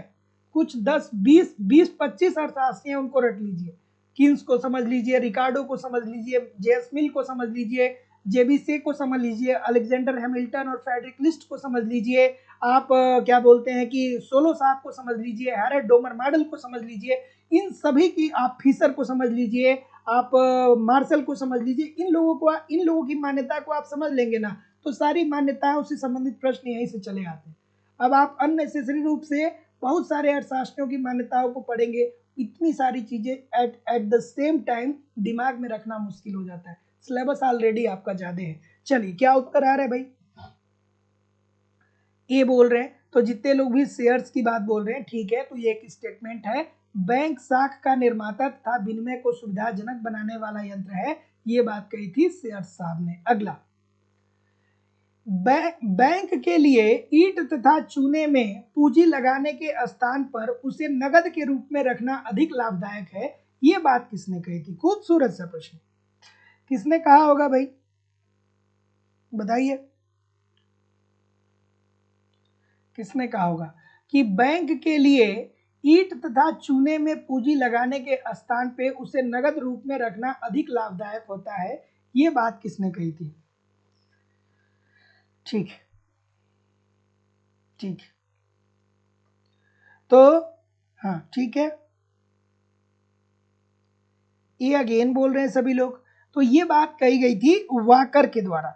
कुछ 10 20 25 अर्थशास्त्री हैं उनको रट लीजिए। किन्स को समझ लीजिए, रिकार्डो को समझ लीजिए, जेएस मिल को समझ लीजिए, जेबीसे को समझ लीजिए, अलेक्जेंडर हैमिल्टन और फ्रेडरिक लिस्ट को समझ लीजिए, आप क्या बोलते हैं कि सोलो साहब को समझ लीजिए, हैरेड डोमर मॉडल को समझ लीजिए, इन सभी की, आप फिशर को समझ लीजिए, आप मार्शल को समझ लीजिए। इन लोगों की मान्यता को आप समझ लेंगे ना तो सारी मान्यताओं से संबंधित प्रश्न यहीं से चले आते हैं। अब आप अननेसेसरी रूप से बहुत सारे अर्थशास्त्रियों की मान्यताओं को पढ़ेंगे, इतनी सारी चीजें एट द सेम टाइम दिमाग में रखना मुश्किल हो जाता है। सिलेबस ऑलरेडी आपका ज्यादा है। चलिए, क्या उत्तर आ रहा है भाई? ये बोल रहे हैं। तो जितने लोग भी शेयर्स की बात बोल रहे हैं ठीक है, तो ये एक स्टेटमेंट है, बैंक साख का निर्माता तथा विनिमय को सुविधाजनक बनाने वाला यंत्र है, ये बात कही थी शेयर्स साहब ने। अगला, बैंक के लिए ईंट तथा चूने में पूंजी लगाने के स्थान पर उसे नगद के रूप में रखना अधिक लाभदायक है, ये बात किसने कही थी? खूबसूरत सा प्रश्न, किसने कहा होगा भाई? बताइए, किसने कहा होगा कि बैंक के लिए ईंट तथा चूने में पूंजी लगाने के स्थान पे उसे नगद रूप में रखना अधिक लाभदायक होता है, ये बात किसने कही थी? ठीक है, ठीक है, तो हाँ ठीक है, ये अगेन बोल रहे हैं सभी लोग। तो ये बात कही गई थी वाकर के द्वारा।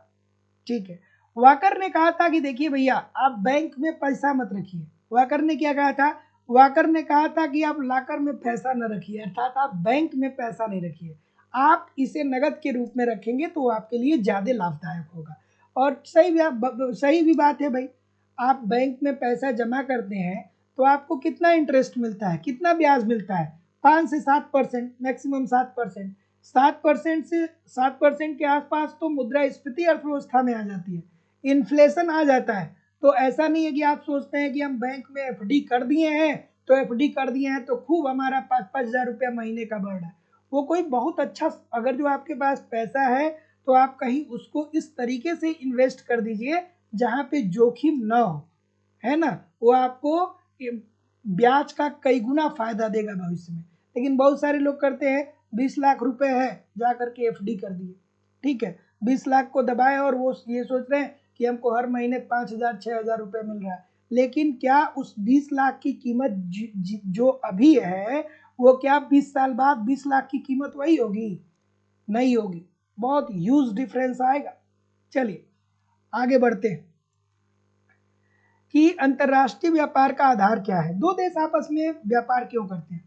ठीक है, वाकर ने कहा था कि देखिए भैया, आप बैंक में पैसा मत रखिए। वाकर ने क्या कहा था? वाकर ने कहा था कि आप लाकर में पैसा न रखिए, अर्थात आप बैंक में पैसा नहीं रखिए, आप इसे नगद के रूप में रखेंगे तो आपके लिए ज्यादा लाभदायक होगा। और सही भी बात है भाई। आप बैंक में पैसा जमा करते हैं तो आपको कितना इंटरेस्ट मिलता है, कितना ब्याज मिलता है? 5 से 7%, मैक्सिमम 7%। 7% से 7% के आसपास तो मुद्रास्फीति अर्थव्यवस्था में आ जाती है, इन्फ्लेशन आ जाता है। तो ऐसा नहीं है कि आप सोचते हैं कि हम बैंक में एफडी कर दिए हैं तो एफडी कर दिए हैं तो खूब हमारा 5,000 रुपया महीने का बढ़ रहा है। वो कोई बहुत अच्छा, अगर जो आपके पास पैसा है तो आप कहीं उसको इस तरीके से इन्वेस्ट कर दीजिए जहां पे जोखिम ना हो, है ना। वो आपको ब्याज का कई गुना फायदा देगा भविष्य में। लेकिन बहुत सारे लोग करते हैं 20 लाख रुपए है जा करके एफडी कर दिए, ठीक है, 20 लाख को दबाए और वो ये सोच रहे हैं कि हमको हर महीने 5,000 6,000 रुपए मिल रहा है। लेकिन क्या उस 20 लाख की कीमत जो अभी है वो क्या 20 साल बाद 20 लाख की कीमत वही होगी? नहीं होगी, बहुत ह्यूज डिफरेंस आएगा। चलिए आगे बढ़ते हैं कि अंतरराष्ट्रीय व्यापार का आधार क्या है। दो देश आपस में व्यापार क्यों करते हैं?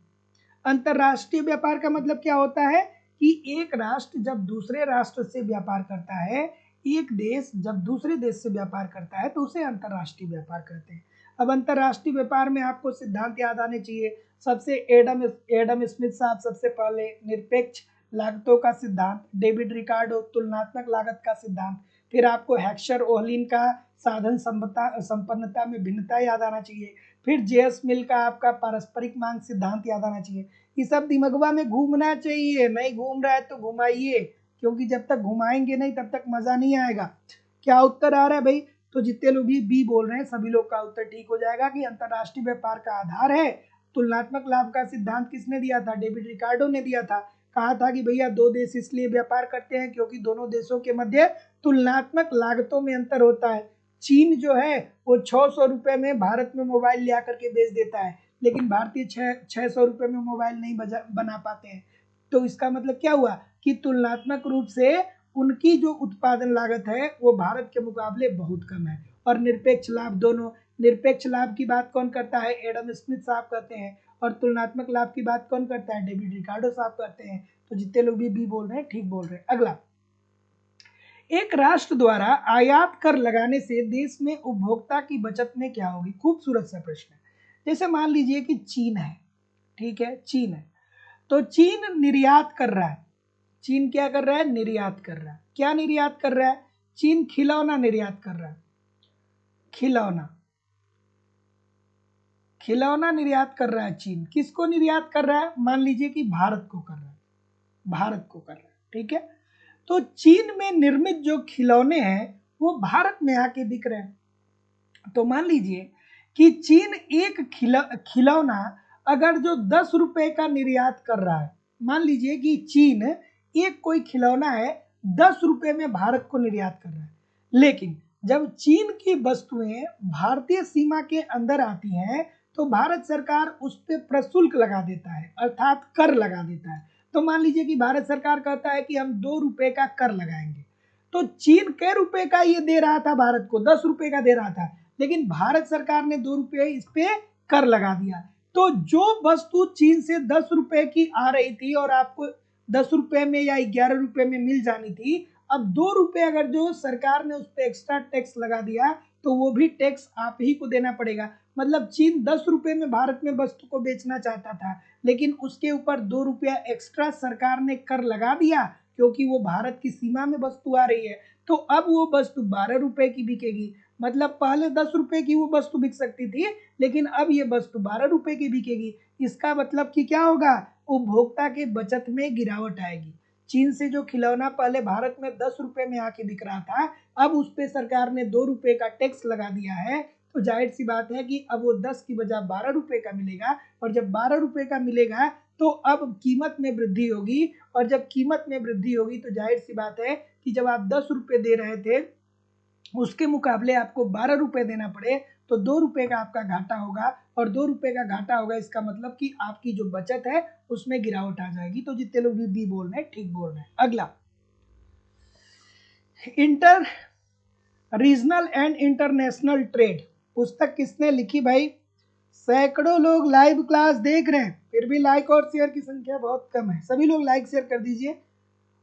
अंतरराष्ट्रीय व्यापार का मतलब क्या होता है कि एक राष्ट्र जब दूसरे राष्ट्र से व्यापार करता है, एक देश जब दूसरे देश से व्यापार करता है तो उसे अंतरराष्ट्रीय व्यापार कहते हैं। अब अंतरराष्ट्रीय व्यापार में आपको सिद्धांत याद आने चाहिए। सबसे एडम स्मिथ साहब सबसे पहले निरपेक्ष लागतों का सिद्धांत, डेविड रिकार्डो तुलनात्मक लागत का सिद्धांत, फिर आपको हेक्सर ओहलिन का साधन संपन्नता में भिन्नता याद आना चाहिए, फिर जेएस मिल का आपका पारस्परिक मांग सिद्धांत याद आना चाहिए। ये सब दिमागवा में घूमना चाहिए, नहीं घूम रहा है तो घुमाइए, क्योंकि जब तक घुमाएंगे नहीं तब तक मजा नहीं आएगा। क्या उत्तर आ रहा है भाई? तो जितने लोग भी बी बोल रहे हैं सभी लोग का उत्तर ठीक हो जाएगा कि अंतरराष्ट्रीय व्यापार का आधार है तुलनात्मक लाभ का सिद्धांत। किसने दिया था? डेविड रिकार्डो ने दिया था। कहा था कि भैया दो देश इसलिए व्यापार करते हैं क्योंकि दोनों देशों के मध्य तुलनात्मक लागतों में अंतर होता है। चीन जो है वो 600 रुपए में भारत में मोबाइल ले आकर के बेच देता है, लेकिन भारतीय 600 रुपए में मोबाइल नहीं बना पाते हैं। तो इसका मतलब क्या हुआ कि तुलनात्मक रूप से उनकी जो उत्पादन लागत है वो भारत के मुकाबले बहुत कम है। और निरपेक्ष लाभ, दोनों निरपेक्ष लाभ की बात कौन करता है? एडम स्मिथ साहब करते हैं। और तुलनात्मक लाभ की बात कौन करता है? डेविड रिकार्डो साहब करते हैं। तो जितने लोग भी बी बोल रहे हैं ठीक बोल रहे हैं। अगला, एक राष्ट्र द्वारा आयात कर लगाने से देश में उपभोक्ता की बचत में क्या होगी? खूबसूरत सा प्रश्न है। जैसे मान लीजिए कि चीन है, ठीक है, चीन है, तो चीन निर्यात कर रहा है। चीन क्या कर रहा है? निर्यात कर रहा है। क्या निर्यात कर रहा है? चीन खिलौना निर्यात कर रहा है। खिलौना, खिलौना निर्यात कर रहा है चीन। किसको निर्यात कर रहा है? मान लीजिए कि भारत को कर रहा है, भारत को कर रहा है, ठीक है। तो चीन में निर्मित जो खिलौने हैं वो भारत में आके बिक रहे हैं। तो मान लीजिए कि चीन एक खिलौना अगर जो 10 रुपए का निर्यात कर रहा है, मान लीजिए कि चीन एक कोई खिलौना है 10 रुपए में भारत को निर्यात कर रहा है, लेकिन जब चीन की वस्तुएं भारतीय सीमा के अंदर आती हैं तो भारत सरकार उस पर प्रशुल्क लगा देता है, अर्थात कर लगा देता है। तो मान लीजिए कि भारत सरकार कहता है कि हम 2 रुपए का कर लगाएंगे, तो चीन कै रुपए का ये दे रहा था भारत को? 10 रुपए का दे रहा था, लेकिन भारत सरकार ने 2 रुपए इस पे कर लगा दिया। तो जो वस्तु चीन से 10 रुपए की आ रही थी और आपको 10 रुपए में या 11 रुपए में मिल जानी थी, अब 2 रुपए अगर जो सरकार ने उस पर एक्स्ट्रा टैक्स लगा दिया तो वो भी टैक्स आप ही को देना पड़ेगा। मतलब चीन 10 रुपए में भारत में वस्तु को बेचना चाहता था, लेकिन उसके ऊपर 2 रुपया एक्स्ट्रा सरकार ने कर लगा दिया क्योंकि वो भारत की सीमा में वस्तु आ रही है। तो अब वो वस्तु 12 रुपए की बिकेगी। मतलब पहले 10 रुपए की वो वस्तु बिक सकती थी, लेकिन अब ये वस्तु 12 रुपए की बिकेगी। इसका मतलब कि क्या होगा? उपभोक्ता के बचत में गिरावट आएगी। चीन से जो खिलौना पहले भारत में 10 रुपए में आके बिक रहा था, अब उस पर सरकार ने 2 रुपए का टैक्स लगा दिया है। तो जाहिर सी बात है कि अब वो 10 की बजाय 12 रुपए का मिलेगा, और जब 12 रुपए का मिलेगा तो अब कीमत में वृद्धि होगी, और जब कीमत में वृद्धि होगी तो जाहिर सी बात है कि जब आप 10 रुपए दे रहे थे उसके मुकाबले आपको 12 रुपए देना पड़े तो 2 रुपए का आपका घाटा होगा, और 2 रुपए का घाटा होगा इसका मतलब कि आपकी जो बचत है उसमें गिरावट आ जाएगी। तो जितने लोग भी बी बोल रहे हैं ठीक बोल रहे हैं। अगला, inter regional and international trade पुस्तक किसने लिखी भाई? सैकड़ों लोग लाइव क्लास देख रहे हैं, फिर भी लाइक और शेयर की संख्या बहुत कम है। सभी लोग लाइक शेयर कर दीजिए।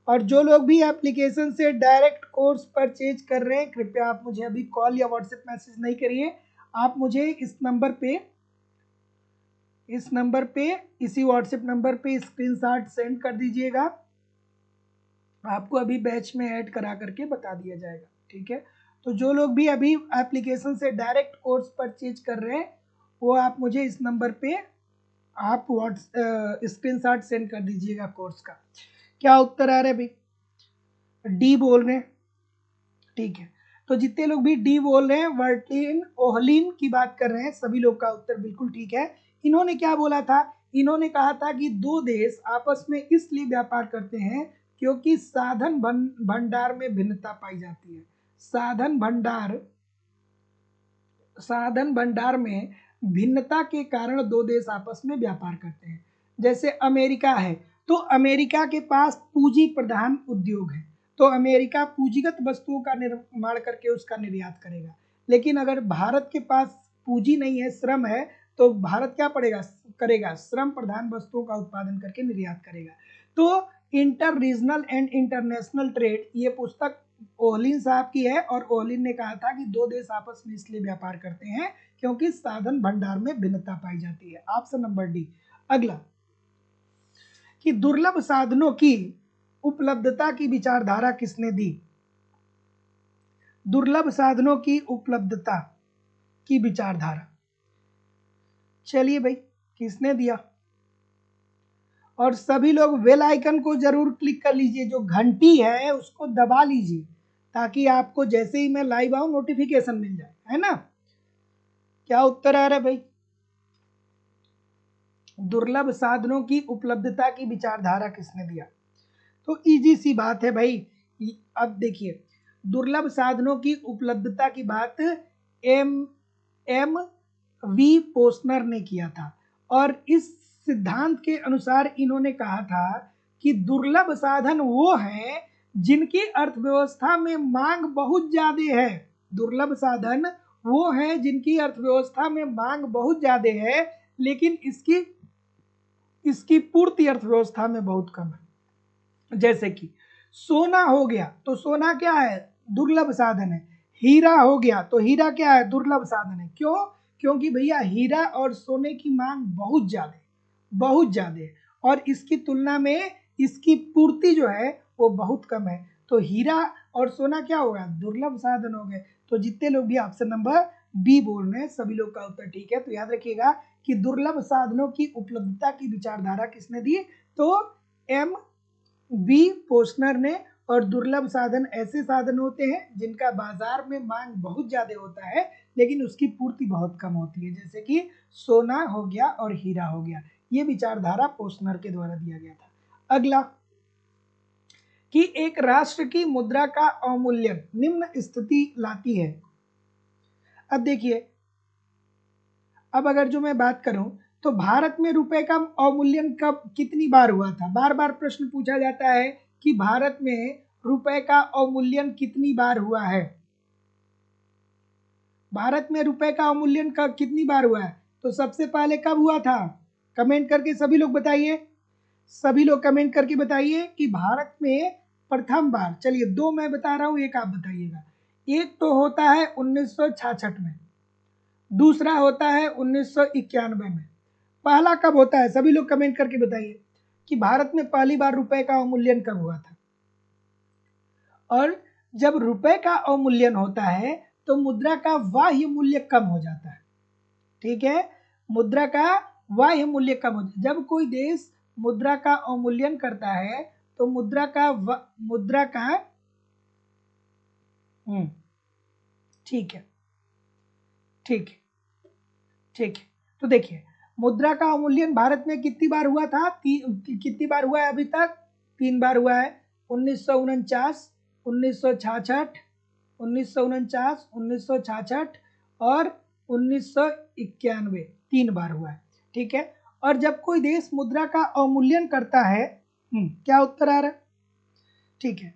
और जो लोग भी एप्लीकेशन से डायरेक्ट कोर्स परचेज कर रहे हैं, कृपया आप मुझे अभी कॉल या व्हाट्सएप मैसेज नहीं करिए, आप मुझे इस नंबर पे इस नंबर पे, इसी व्हाट्सएप नंबर पे स्क्रीनशॉट सेंड कर दीजिएगा, आपको अभी बैच में ऐड करा करके बता दिया जाएगा। ठीक है, तो जो लोग भी अभी एप्लीकेशन से डायरेक्ट कोर्स परचेज कर रहे हैं वो आप मुझे इस नंबर पे आप स्क्रीनशॉट सेंड कर दीजिएगा कोर्स का। क्या उत्तर आ रहा है भाई? डी बोल रहे हैं। ठीक है, तो जितने लोग भी डी बोल रहे हैं, वर्टिन ओहलिन की बात कर रहे हैं, सभी लोग का उत्तर बिल्कुल ठीक है। इन्होंने क्या बोला था? इन्होंने कहा था कि दो देश आपस में इसलिए व्यापार करते हैं क्योंकि भंडार में भिन्नता पाई जाती है। साधन भंडार में भिन्नता के कारण दो देश आपस में व्यापार करते हैं। जैसे अमेरिका है, तो अमेरिका के पास पूंजी प्रधान उद्योग है, तो अमेरिका पूंजीगत वस्तुओं का निर्माण करके उसका निर्यात करेगा। लेकिन अगर भारत के पास पूंजी नहीं है, श्रम है, तो भारत क्या करेगा? श्रम प्रधान वस्तुओं का उत्पादन करके निर्यात करेगा। तो inter regional and international trade, ये पुस्तक ओहलिन साहब की है, और ओहलिन ने कहा था कि दो देश आपस में इसलिए व्यापार करते हैं क्योंकि साधन भंडार में भिन्नता पाई जाती है। Option number D. अगला, कि दुर्लभ साधनों की उपलब्धता की विचारधारा किसने दी? दुर्लभ साधनों की उपलब्धता की विचारधारा, चलिए भाई किसने दिया? और सभी लोग बेल आइकन को जरूर क्लिक कर लीजिए, जो घंटी है उसको दबा लीजिए ताकि आपको जैसे ही मैं लाइव आऊं नोटिफिकेशन मिल जाए, है ना? क्या उत्तर आ रहा है भाई? दुर्लभ साधनों की उपलब्धता की विचारधारा किसने दिया? तो इजी सी बात है भाई। अब देखिए, दुर्लभ साधनों की उपलब्धता की बात एम वी पोस्नर ने किया था, और इस सिद्धांत के अनुसार इन्होंने कहा था कि दुर्लभ साधन वो हैं जिनकी अर्थव्यवस्था में मांग बहुत ज्यादा है। दुर्लभ साधन वो हैं जिनकी अर्थव्यवस्था में मांग बहुत ज्यादा है, लेकिन इसकी पूर्ति अर्थव्यवस्था में बहुत कम है। जैसे कि सोना हो गया, तो सोना क्या है? दुर्लभ साधन है। हीरा हो गया, तो हीरा क्या है? दुर्लभ साधन है। क्यों? क्योंकि भैया हीरा और सोने की मांग बहुत ज्यादा है, और इसकी तुलना में इसकी पूर्ति जो है वो बहुत कम है। तो हीरा और सोना क्या होगा? दुर्लभ साधन हो गए। तो जितने लोग भी ऑप्शन नंबर बी बोल रहे हैं सभी लोग का उत्तर ठीक है। तो याद रखिएगा कि दुर्लभ साधनों की उपलब्धता की विचारधारा किसने दी? तो एम बी पोस्नर ने। और दुर्लभ साधन ऐसे साधन होते हैं जिनका बाजार में मांग बहुत ज्यादा होता है लेकिन उसकी पूर्ति बहुत कम होती है, जैसे कि सोना हो गया और हीरा हो गया। ये विचारधारा पोस्नर के द्वारा दिया गया था। अगला, कि एक राष्ट्र की मुद्रा का अवमूल्यन निम्न स्थिति लाती है। अब देखिए, अब अगर जो मैं बात करूं तो भारत में रुपए का अवमूल्यन कब कितनी बार हुआ था? बार बार प्रश्न पूछा जाता है कि भारत में रुपए का अवमूल्यन कितनी बार हुआ है। भारत में रुपए का अवमूल्यन कब कितनी बार हुआ है? तो सबसे पहले कब हुआ था? कमेंट करके सभी लोग बताइए। सभी लोग कमेंट करके बताइए कि भारत में प्रथम बार, चलिए दो मैं बता रहा हूं, एक आप बताइएगा। एक तो होता है 1966 में, दूसरा होता है 1991 में। पहला कब होता है? सभी लोग कमेंट करके बताइए कि भारत में पहली बार रुपए का अवमूल्यन कब हुआ था। और जब रुपए का अवमूल्यन होता है तो मुद्रा का बाह्य मूल्य कम हो जाता है। ठीक है, मुद्रा का बाह्य मूल्य कम हो जाता है। जब कोई देश मुद्रा का अवमूल्यन करता है तो मुद्रा का ठीक है, ठीक है, ठीक है। तो देखिए, मुद्रा का अवमूल्यन भारत में कितनी बार हुआ था? कितनी बार हुआ है अभी तक? 3 बार हुआ है। 1949, 1966, 1949, 1966 और 1991, 3 बार हुआ है। ठीक है, और जब कोई देश मुद्रा का अवमूल्यन करता है, क्या उत्तर आ रहा है? ठीक है,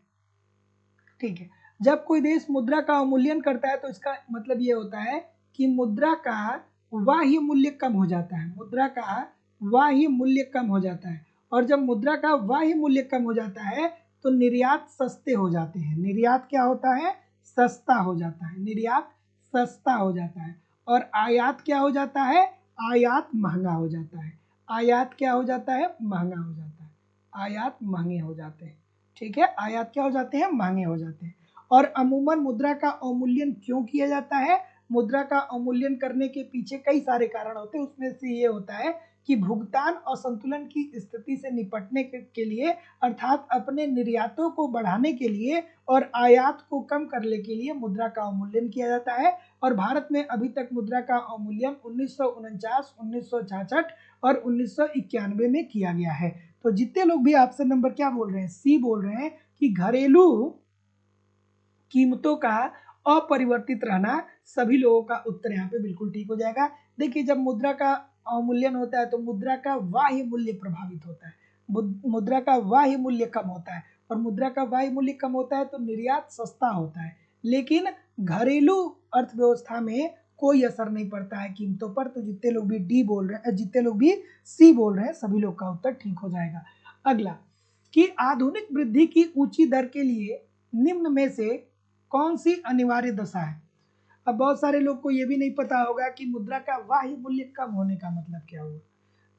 ठीक है। जब कोई देश मुद्रा का अवमूल्यन करता है तो इसका मतलब ये होता है कि मुद्रा का बाह्य मूल्य कम हो जाता है। मुद्रा का बाह्य मूल्य कम हो जाता है, और जब मुद्रा का बाह्य मूल्य कम हो जाता है तो निर्यात सस्ते हो जाते हैं। निर्यात क्या होता है? सस्ता हो जाता है। निर्यात सस्ता हो जाता है, और आयात क्या हो जाता है? आयात महंगा हो जाता है। आयात क्या हो जाता है? महंगा हो जाता है। आयात महंगे हो जाते हैं। ठीक है, आयात क्या हो जाते हैं? महंगे हो जाते हैं। और अमूमन मुद्रा का अवमूल्यन क्यों किया जाता है? मुद्रा का अवमूल्यन करने के पीछे कई सारे कारण होते हैं। उसमें से ये होता है कि भुगतान असंतुलन की स्थिति से निपटने के लिए, अर्थात अपने निर्यातों को बढ़ाने के लिए और आयात को कम करने के लिए मुद्रा का अवमूल्यन किया जाता है। और भारत में अभी तक मुद्रा का अवमूल्यन 1949, 1966 और 1991 में किया गया है। तो जितने लोग भी ऑप्शन नंबर क्या बोल रहे हैं? सी बोल रहे हैं कि घरेलू कीमतों का अपरिवर्तित रहना, सभी लोगों का उत्तर यहाँ पे बिल्कुल ठीक हो जाएगा। देखिए, जब मुद्रा का अवमूल्यन होता है तो मुद्रा का बाह्य मूल्य प्रभावित होता है, मुद्रा का बाह्य मूल्य कम होता है, और मुद्रा का बाह्य मूल्य कम होता है तो निर्यात सस्ता होता है। लेकिन घरेलू अर्थव्यवस्था में कोई असर नहीं पड़ता है कीमतों पर। तो जितने लोग भी डी बोल रहे हैं, जितने लोग भी सी बोल रहे हैं, सभी लोग का उत्तर ठीक हो जाएगा। अगला, कि आधुनिक वृद्धि की ऊंची दर के लिए निम्न में से कौन सी अनिवार्य दशा है? अब बहुत सारे लोग को यह भी नहीं पता होगा कि मुद्रा का बाह्य मूल्य कम होने का मतलब क्या हुआ।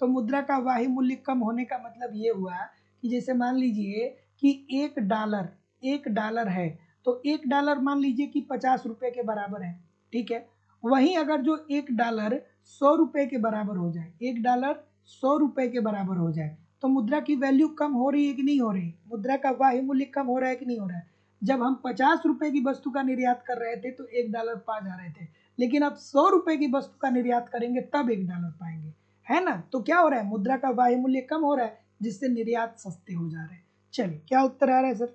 तो मुद्रा का बाह्य मूल्य कम होने का मतलब ये हुआ कि जैसे मान लीजिए कि एक डॉलर है, तो एक डॉलर मान लीजिए कि 50 रुपए के बराबर है। ठीक है, वहीं अगर जो एक डॉलर 100 रुपए के बराबर हो जाए, एक डॉलर 100 रुपए के बराबर हो जाए, तो मुद्रा की वैल्यू कम हो रही है कि नहीं हो रही? मुद्रा का बाह्य मूल्य कम हो रहा है कि नहीं हो रहा है? जब हम 50 रुपए की वस्तु का निर्यात कर रहे थे तो एक डॉलर पा जा रहे थे, लेकिन अब 100 रुपए की वस्तु का निर्यात करेंगे तब एक डॉलर पाएंगे, है ना? तो क्या हो रहा है? मुद्रा का बाह्य मूल्य कम हो रहा है, जिससे निर्यात सस्ते हो जा रहे हैं। चलिए, क्या उत्तर आ रहा है सर?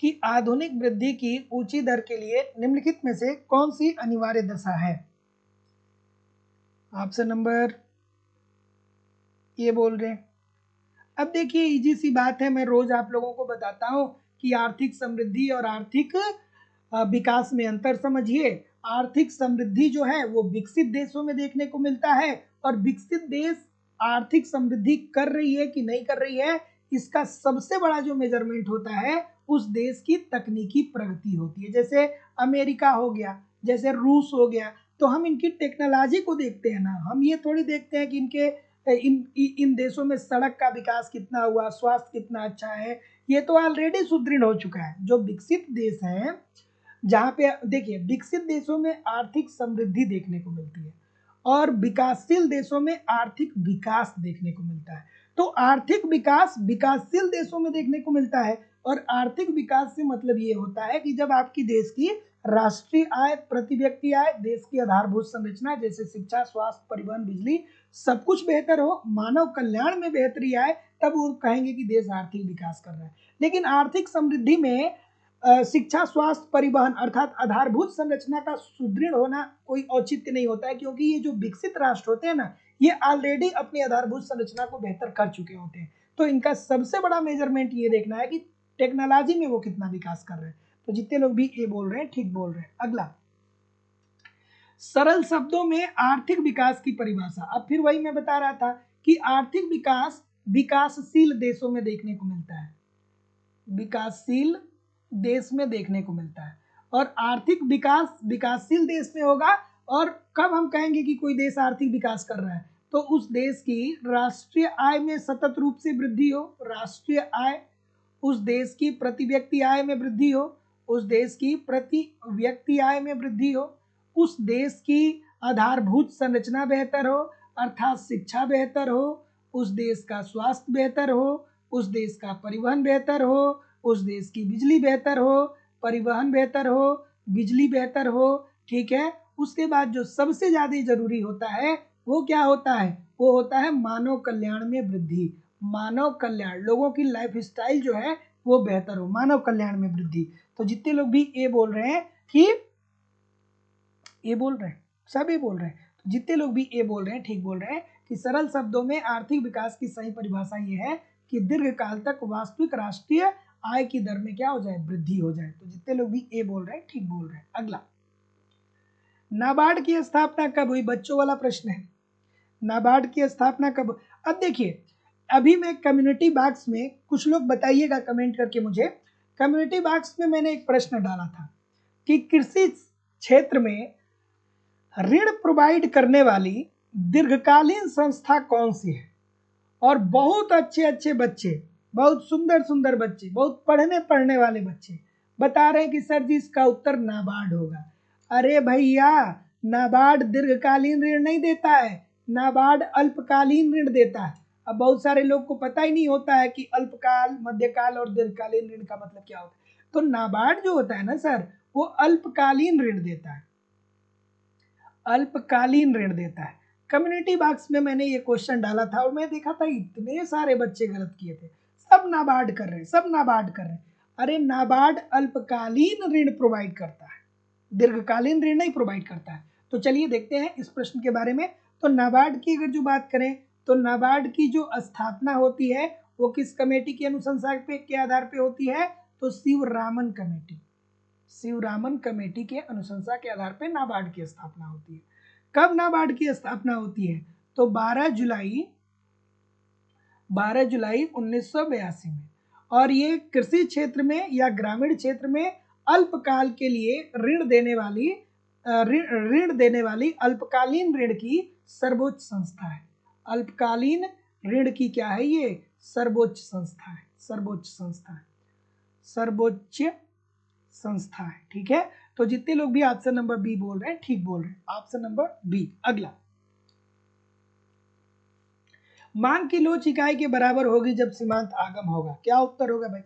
कि आधुनिक वृद्धि की ऊंची दर के लिए निम्नलिखित में से कौन सी अनिवार्य दशा है? ऑप्शन नंबर ये बोल रहे हैं। अब देखिए, इजी सी बात है, मैं रोज आप लोगों को बताता हूं कि आर्थिक समृद्धि और आर्थिक विकास में अंतर समझिए। आर्थिक समृद्धि जो है वो विकसित देशों में देखने को मिलता है, और विकसित देश आर्थिक समृद्धि कर रही है कि नहीं कर रही है, इसका सबसे बड़ा जो मेजरमेंट होता है उस देश की तकनीकी प्रगति होती है। जैसे अमेरिका हो गया, जैसे रूस हो गया, तो हम इनकी टेक्नोलॉजी को देखते हैं ना, हम ये थोड़ी देखते हैं कि इनके इन देशों में सड़क का विकास कितना हुआ, स्वास्थ्य कितना अच्छा है। ये तो ऑलरेडी सुदृढ़ हो चुका है। जो विकसित देश हैं, जहाँ पे देखिए, विकसित देशों में आर्थिक समृद्धि देखने को मिलती है और विकासशील देशों में आर्थिक विकास देखने को मिलता है। तो आर्थिक विकास विकासशील देशों में देखने को मिलता है, और आर्थिक विकास से मतलब ये होता है कि जब आपकी देश की राष्ट्रीय आय, प्रति व्यक्ति आय, देश की आधारभूत संरचना जैसे शिक्षा, स्वास्थ्य, परिवहन, बिजली, सब कुछ बेहतर हो, मानव कल्याण में बेहतरी आए, तब वो कहेंगे कि देश आर्थिक विकास कर रहा है। लेकिन आर्थिक समृद्धि में शिक्षा, स्वास्थ्य, परिवहन अर्थात आधारभूत संरचना का सुदृढ़ होना कोई औचित्य नहीं होता है, क्योंकि ये जो विकसित राष्ट्र होते हैं ना, ये ऑलरेडी अपनी आधारभूत संरचना को बेहतर कर चुके होते हैं। तो इनका सबसे बड़ा मेजरमेंट ये देखना है कि टेक्नोलॉजी में वो कितना विकास कर रहे हैं। तो जितने लोग भी ए बोल रहे हैं, ठीक बोल रहे हैं। अगला, सरल शब्दों में आर्थिक विकास की परिभाषा। अब फिर वही मैं बता रहा था कि आर्थिक विकास विकासशील देशों में देखने को मिलता है, विकासशील देश में देखने को मिलता है, और आर्थिक विकास विकासशील देश में होगा। और कब हम कहेंगे कि कोई देश आर्थिक विकास कर रहा है? तो उस देश की राष्ट्रीय आय में सतत रूप से वृद्धि हो, राष्ट्रीय आय, उस देश की प्रति व्यक्ति आय में वृद्धि हो, उस देश की प्रति व्यक्ति आय में वृद्धि हो, उस देश की आधारभूत संरचना बेहतर हो, अर्थात शिक्षा बेहतर हो, उस देश का स्वास्थ्य बेहतर हो, उस देश का परिवहन बेहतर हो, उस देश की बिजली बेहतर हो, परिवहन बेहतर हो, बिजली बेहतर हो। ठीक है, उसके बाद जो सबसे ज्यादा जरूरी होता है वो क्या होता है? वो होता है मानव कल्याण में वृद्धि। मानव कल्याण, लोगों की लाइफ स्टाइल जो है वो बेहतर हो, मानव कल्याण में वृद्धि। तो जितने लोग भी ए बोल रहे हैं कि ए बोल रहे हैं, सभी बोल रहे हैं, तो जितने लोग भी ए बोल रहे हैं ठीक बोल रहे हैं कि सरल शब्दों में आर्थिक विकास की सही परिभाषा ये है कि दीर्घकाल तक वास्तविक राष्ट्रीय आय की दर में क्या हो जाए? वृद्धि हो जाए। तो जितने लोग भी ए बोल रहे हैं ठीक बोल रहे हैं। अगला, नाबार्ड की स्थापना कब हुई? बच्चों वाला प्रश्न है, नाबार्ड की स्थापना कब? अब देखिए, अभी मैं कम्युनिटी बॉक्स में, कुछ लोग बताइएगा कमेंट करके मुझे, कम्युनिटी बॉक्स में मैंने एक प्रश्न डाला था कि कृषि क्षेत्र में ऋण प्रोवाइड करने वाली दीर्घकालीन संस्था कौन सी है? और बहुत अच्छे अच्छे बच्चे, बहुत सुंदर सुंदर बच्चे, बहुत पढ़ने वाले बच्चे बता रहे हैं कि सर जी इसका उत्तर नाबार्ड होगा। अरे भैया, नाबार्ड दीर्घकालीन ऋण नहीं देता है, नाबार्ड अल्पकालीन ऋण देता है। अब बहुत सारे लोग को पता ही नहीं होता है कि अल्पकाल, मध्यकाल और दीर्घकालीन ऋण का मतलब क्या होता है। तो नाबार्ड जो होता है ना सर, वो अल्पकालीन ऋण देता है, अल्पकालीन ऋण देता है। कम्युनिटी बॉक्स में मैंने ये क्वेश्चन डाला था और मैं देखा था इतने सारे बच्चे गलत किए थे। सब नाबार्ड कर रहे हैं, सब नाबार्ड कर रहे हैं। अरे नाबार्ड अल्पकालीन ऋण प्रोवाइड करता है, दीर्घकालीन ऋण नहीं प्रोवाइड करता है। तो चलिए देखते हैं इस प्रश्न के बारे में। तो नाबार्ड की अगर जो बात करें तो नाबार्ड की जो स्थापना होती है वो किस कमेटी की अनुशंसा पे के आधार पे होती है? तो शिवरामन कमेटी, शिवरामन कमेटी के अनुशंसा के आधार पर नाबार्ड की स्थापना होती है। कब नाबार्ड की स्थापना होती है? तो 12 जुलाई 1982 में। और ये कृषि क्षेत्र में या ग्रामीण क्षेत्र में अल्पकाल के लिए ऋण देने वाली अल्पकालीन ऋण की सर्वोच्च संस्था है। अल्पकालीन ऋण की क्या है? ये सर्वोच्च संस्था है, सर्वोच्च संस्था है, सर्वोच्च संस्था है। ठीक है, तो जितने लोग भी ऑप्शन नंबर बी बोल रहे हैं ठीक बोल रहे हैं, ऑप्शन नंबर बी। अगला, मांग की लोच इकाई के बराबर होगी जब सीमांत आगम होगा। क्या उत्तर होगा भाई?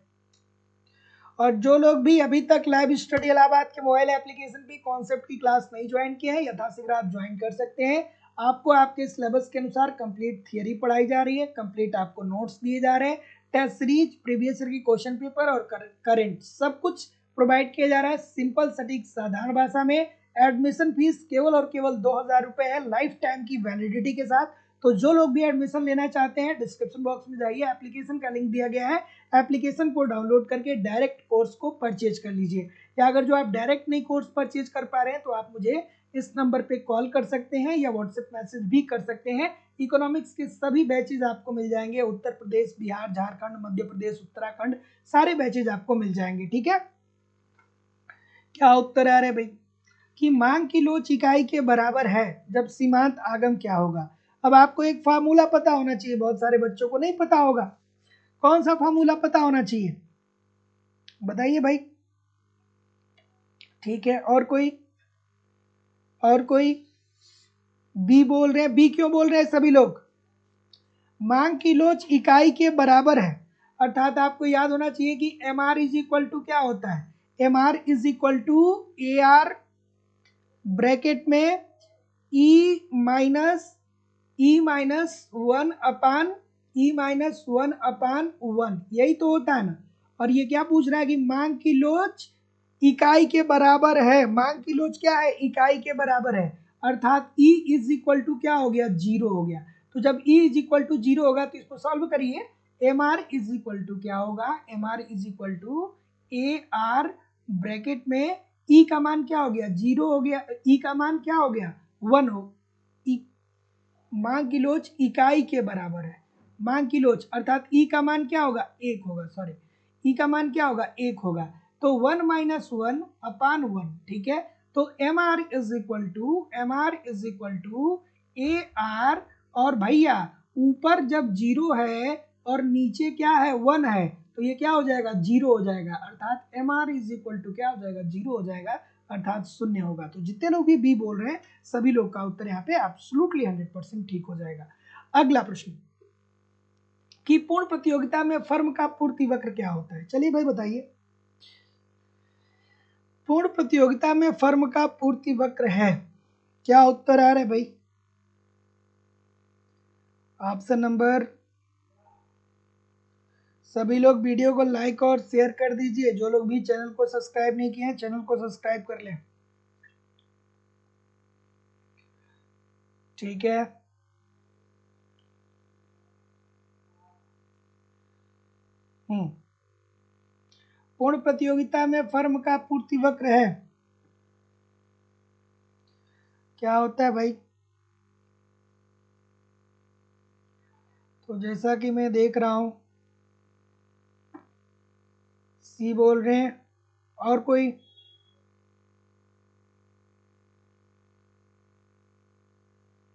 और जो लोग भी अभी तक लाइव स्टडी इलाहाबाद के मोबाइल एप्लीकेशन पे कॉन्सेप्ट की क्लास नहीं ज्वाइन किए हैं, यथाशीघ्र आप ज्वाइन कर सकते हैं। आपको आपके सिलेबस के अनुसार कंप्लीट थियरी पढ़ाई जा रही है, कंप्लीट आपको नोट्स दिए जा रहे हैं, टेस्ट सीरीज, प्रीवियस ईयर की क्वेश्चन पेपर और करंट सब कुछ प्रोवाइड किया जा रहा है सिंपल सटीक साधारण भाषा में। एडमिशन फीस केवल और केवल 2000 रुपए है, लाइफ टाइम की वैलिडिटी के साथ। तो जो लोग भी एडमिशन लेना चाहते हैं डिस्क्रिप्शन बॉक्स में जाइए, एप्लीकेशन का लिंक दिया गया है, एप्लीकेशन को डाउनलोड करके डायरेक्ट कोर्स को परचेज कर लीजिए। या अगर जो आप डायरेक्ट नहीं कोर्स परचेज कर पा रहे हैं तो आप मुझे इस नंबर पे कॉल कर सकते हैं या व्हाट्सएप मैसेज भी कर सकते हैं। इकोनॉमिक्स के सभी बैचेज आपको मिल जाएंगे, उत्तर प्रदेश, बिहार, झारखंड, मध्य प्रदेश, उत्तराखंड, सारे बैचेज आपको मिल जाएंगे। ठीक है, क्या उत्तर आ रहा है भाई? कि मांग की लोच इकाई के बराबर है जब सीमांत आगम क्या होगा। अब आपको एक फार्मूला पता होना चाहिए, बहुत सारे बच्चों को नहीं पता होगा। कौन सा फार्मूला पता होना चाहिए बताइए भाई? ठीक है, और कोई? और कोई? बी बोल रहे हैं, बी क्यों बोल रहे हैं सभी लोग? मांग की लोच इकाई के बराबर है, अर्थात आपको याद होना चाहिए कि M R is equal to क्या होता है? M R is equal to A R bracket में e minus one upon one, यही तो होता है ना। और ये क्या पूछ रहा है कि मांग की लोच इकाई के बराबर है। मांग की लोच क्या है? इकाई के बराबर है, अर्थात ई इज इक्वल टू क्या हो गया? 0 हो गया। तो जब ई इज इक्वल टू 0 होगा तो इसको सॉल्व करिए। M R is equal to क्या होगा? M R is equal to A R bracket में ई का मान क्या हो गया? 0 हो गया, ई का मान क्या हो गया? 1 हो। मांग की लोच इकाई के बराबर है, मांग की लोच अर्थात ई का मान क्या होगा? 1 होगा, सॉरी, ई का मान क्या होगा? 1 होगा। तो 1 माइनस वन अपान वन। ठीक है, तो M R is equal to A R, और भैया ऊपर जब 0 है और नीचे क्या है? 1 है, तो ये क्या हो जाएगा? 0 हो जाएगा, अर्थात M R is equal to क्या हो जाएगा? 0 हो जाएगा, अर्थात 0 होगा। तो जितने लोग भी बी बोल रहे हैं सभी लोग का उत्तर यहाँ पे एब्सोल्युटली 100% ठीक हो जाएगा। अगला प्रश्न, कि पूर्ण प्रतियोगिता में फर्म का पूर्ति वक्र क्या होता है? चलिए भाई बताइए। पूर्ण प्रतियोगिता में फर्म का पूर्ति वक्र है, क्या उत्तर आ रहा है भाई? ऑप्शन नंबर, सभी लोग वीडियो को लाइक और शेयर कर दीजिए। जो लोग भी चैनल को सब्सक्राइब नहीं किए हैं चैनल को सब्सक्राइब कर लें। ठीक है, पूर्ण प्रतियोगिता में फर्म का पूर्ति वक्र है, क्या होता है भाई? तो जैसा कि मैं देख रहा हूं सी बोल रहे हैं, और कोई?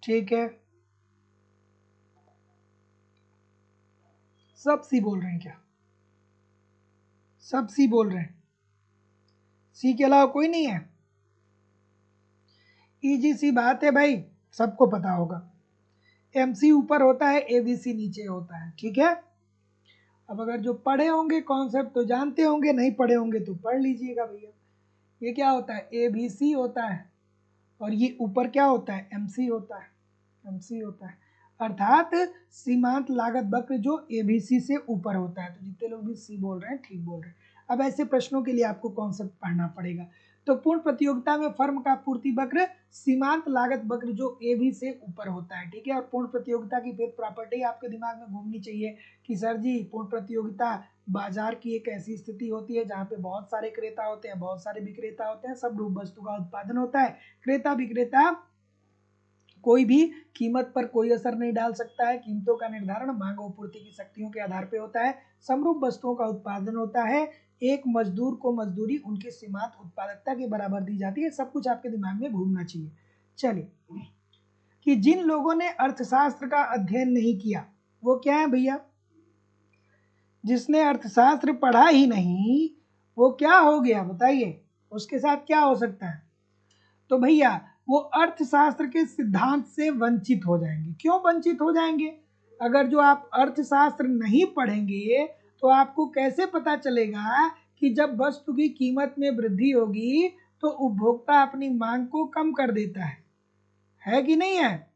ठीक है, सब सी बोल रहे हैं क्या? सब सी बोल रहे हैं? सी के अलावा कोई नहीं है? इजी सी बात है भाई, सबको पता होगा। एमसी ऊपर होता है, एबीसी नीचे होता है, ठीक है। अब अगर जो पढ़े होंगे कॉन्सेप्ट तो जानते होंगे, नहीं पढ़े होंगे तो पढ़ लीजिएगा भैया। ये क्या होता है? एबीसी होता है, और ये ऊपर क्या होता है? एमसी होता है, एमसी होता है, अर्थात सीमांत लागत वक्र जो एबीसी से ऊपर होता है। तो जितने लोग भी सी बोल रहे हैं ठीक बोल रहे हैं। अब ऐसे प्रश्नों के लिए आपको कॉन्सेप्ट पढ़ना पड़ेगा। तो पूर्ण प्रतियोगिता में फर्म का पूर्ति वक्र सीमांत लागत वक्र जो एबी से ऊपर होता है, ठीक है। और पूर्ण प्रतियोगिता की फिर प्रॉपर्टी आपके दिमाग में घूमनी चाहिए कि सर जी पूर्ण प्रतियोगिता बाजार की एक ऐसी स्थिति होती है जहाँ पे बहुत सारे क्रेता होते हैं, बहुत सारे विक्रेता होते हैं, सब रूप वस्तु का उत्पादन होता है। क्रेता विक्रेता कोई भी कीमत पर कोई असर नहीं डाल सकता है। कीमतों का निर्धारण मांग और पूर्ति की शक्तियों के आधार पर होता है। समरूप वस्तुओं का उत्पादन होता है। एक मजदूर को मजदूरी उनकी सीमांत उत्पादकता के बराबर दी जाती है। सब कुछ आपके दिमाग में घूमना चाहिए। चलिए, कि जिन लोगों ने अर्थशास्त्र का अध्ययन नहीं किया वो क्या है भैया? जिसने अर्थशास्त्र पढ़ा ही नहीं वो क्या हो गया बताइए? उसके साथ क्या हो सकता है? तो भैया वो अर्थशास्त्र के सिद्धांत से वंचित हो जाएंगे। क्यों वंचित हो जाएंगे? अगर जो आप अर्थशास्त्र नहीं पढ़ेंगे तो आपको कैसे पता चलेगा कि जब वस्तु की कीमत में वृद्धि होगी तो उपभोक्ता अपनी मांग को कम कर देता है कि नहीं है?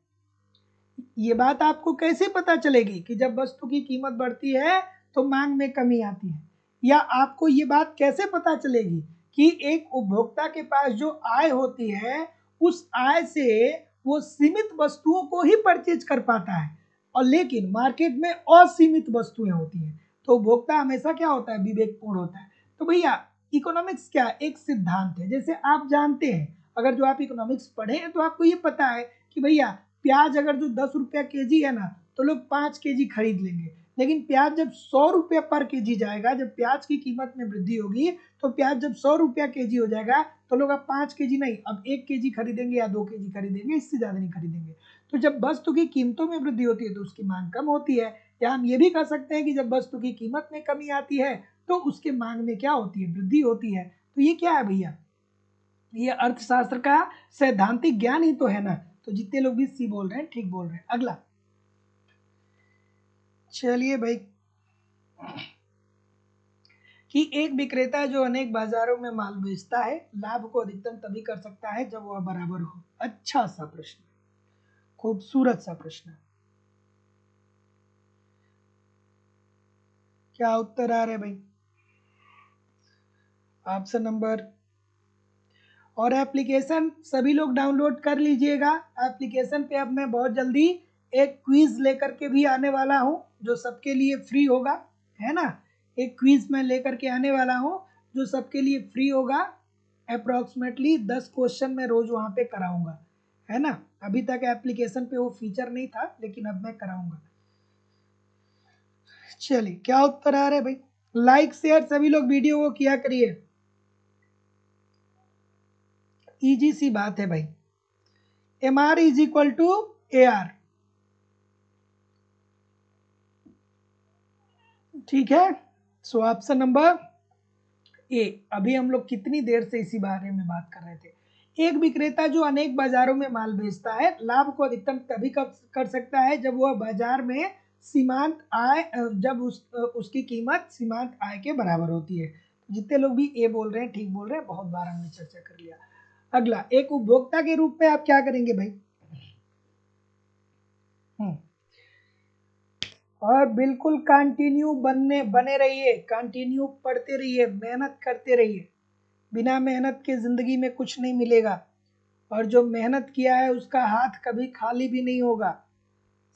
ये बात आपको कैसे पता चलेगी कि जब वस्तु की कीमत बढ़ती है तो मांग में कमी आती है? या आपको ये बात कैसे पता चलेगी कि एक उपभोक्ता के पास जो आय होती है उस आय से वो सीमित वस्तुओं को ही परचेज कर पाता है, और लेकिन मार्केट में असीमित वस्तुएं होती हैं। तो उपभोक्ता हमेशा क्या होता है? विवेकपूर्ण होता है। तो भैया इकोनॉमिक्स क्या एक सिद्धांत है, जैसे आप जानते हैं, अगर जो आप इकोनॉमिक्स पढ़े हैं तो आपको ये पता है कि भैया प्याज अगर जो 10 रुपया केजी है ना तो लोग 5 केजी खरीद लेंगे, लेकिन प्याज जब 100 रुपया पर केजी जाएगा, जब प्याज की कीमत में वृद्धि होगी तो प्याज जब 100 रुपया केजी हो जाएगा तो लोग अब 5 केजी नहीं, अब 1 केजी खरीदेंगे या 2 केजी खरीदेंगे, इससे ज्यादा नहीं खरीदेंगे। तो जब वस्तु की कीमतों में वृद्धि होती है तो उसकी मांग कम होती है। या हम ये भी कह सकते हैं कि जब वस्तु की कीमत में कमी आती है तो उसके मांग में क्या होती है? वृद्धि होती है। तो ये क्या है भैया? ये अर्थशास्त्र का सैद्धांतिक ज्ञान ही तो है ना। तो जितने लोग भी सी बोल रहे हैं ठीक बोल रहे हैं। अगला चलिए भाई, कि एक विक्रेता जो अनेक बाजारों में माल बेचता है लाभ को अधिकतम तभी कर सकता है जब वह बराबर हो। अच्छा सा प्रश्न, खूबसूरत सा प्रश्न। क्या उत्तर आ रहे भाई? ऑप्शन नंबर, और एप्लीकेशन सभी लोग डाउनलोड कर लीजिएगा। एप्लीकेशन पे अब मैं बहुत जल्दी एक क्विज लेकर के भी आने वाला हूं जो सबके लिए फ्री होगा, है ना। एक क्विज मैं लेकर के आने वाला हूं जो सबके लिए फ्री होगा। अप्रोक्सीमेटली 10 क्वेश्चन मैं रोज वहां पे कराऊंगा, है ना। अभी तक एप्लीकेशन पे वो फीचर नहीं था लेकिन अब मैं कराऊंगा। चलिए, क्या उत्तर आ रहे भाई? लाइक शेयर सभी लोग वीडियो को किया करिए। इजी सी बात है भाई, M R is equal to A R, ठीक है। So option number A. अभी हम लोग कितनी देर से इसी बारे में बात कर रहे थे। एक विक्रेता जो अनेक बाजारों में माल बेचता है लाभ को अधिकतम तभी कर सकता है जब वह बाजार में सीमांत आय जब उसकी कीमत सीमांत आय के बराबर होती है। जितने लोग भी ए बोल रहे हैं ठीक बोल रहे हैं, बहुत बार हमने चर्चा कर लिया। अगला, एक उपभोक्ता के रूप में आप क्या करेंगे भाई? और बिल्कुल कंटिन्यू बने रहिए, कंटिन्यू पढ़ते रहिए, मेहनत करते रहिए। बिना मेहनत के जिंदगी में कुछ नहीं मिलेगा, और जो मेहनत किया है उसका हाथ कभी खाली भी नहीं होगा।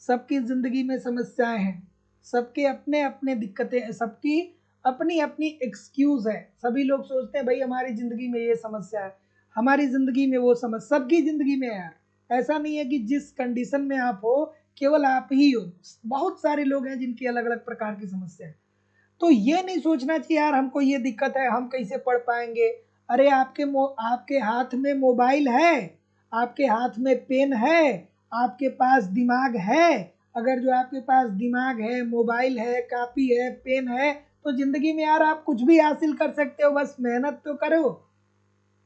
सबकी जिंदगी में समस्याएं हैं, सबके अपने अपने दिक्कतें हैं, सबकी अपनी अपनी एक्सक्यूज है। सभी लोग सोचते हैं भाई हमारी जिंदगी में ये समस्या है, हमारी जिंदगी में वो समस्या, सबकी जिंदगी में है यार। ऐसा नहीं है कि जिस कंडीशन में आप हो केवल आप ही हो, बहुत सारे लोग हैं जिनकी अलग अलग प्रकार की समस्या है। तो ये नहीं सोचना चाहिए यार हमको ये दिक्कत है हम कैसे पढ़ पाएंगे। अरे आपके हाथ में मोबाइल है, आपके हाथ में पेन है, आपके पास दिमाग है, अगर जो आपके पास दिमाग है, मोबाइल है, कॉपी है, पेन है, तो जिंदगी में यार आप कुछ भी हासिल कर सकते हो, बस मेहनत तो करो।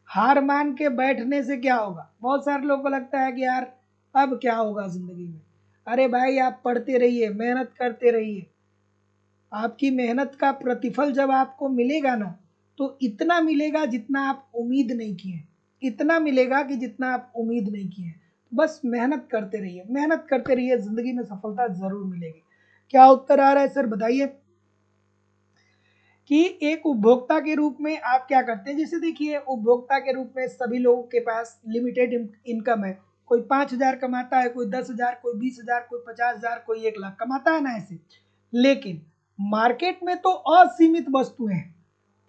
हार मान के बैठने से क्या होगा? बहुत सारे लोगों को लगता है कि यार अब क्या होगा जिंदगी में। अरे भाई आप पढ़ते रहिए, मेहनत करते रहिए, आपकी मेहनत का प्रतिफल जब आपको मिलेगा ना, तो इतना मिलेगा जितना आप उम्मीद नहीं किए, इतना मिलेगा कि जितना आप उम्मीद नहीं किए। बस मेहनत करते रहिए, मेहनत करते रहिए, जिंदगी में सफलता जरूर मिलेगी। क्या उत्तर आ रहा है सर, बताइए। कि एक उपभोक्ता के रूप में आप क्या करते हैं? जैसे देखिए, उपभोक्ता के रूप में सभी लोगों के पास लिमिटेड इनकम है। कोई 5,000 कमाता है, कोई 10,000, कोई 20,000, कोई 50,000, कोई 1 लाख कमाता है ना, ऐसे। लेकिन मार्केट में तो असीमित वस्तुएं हैं।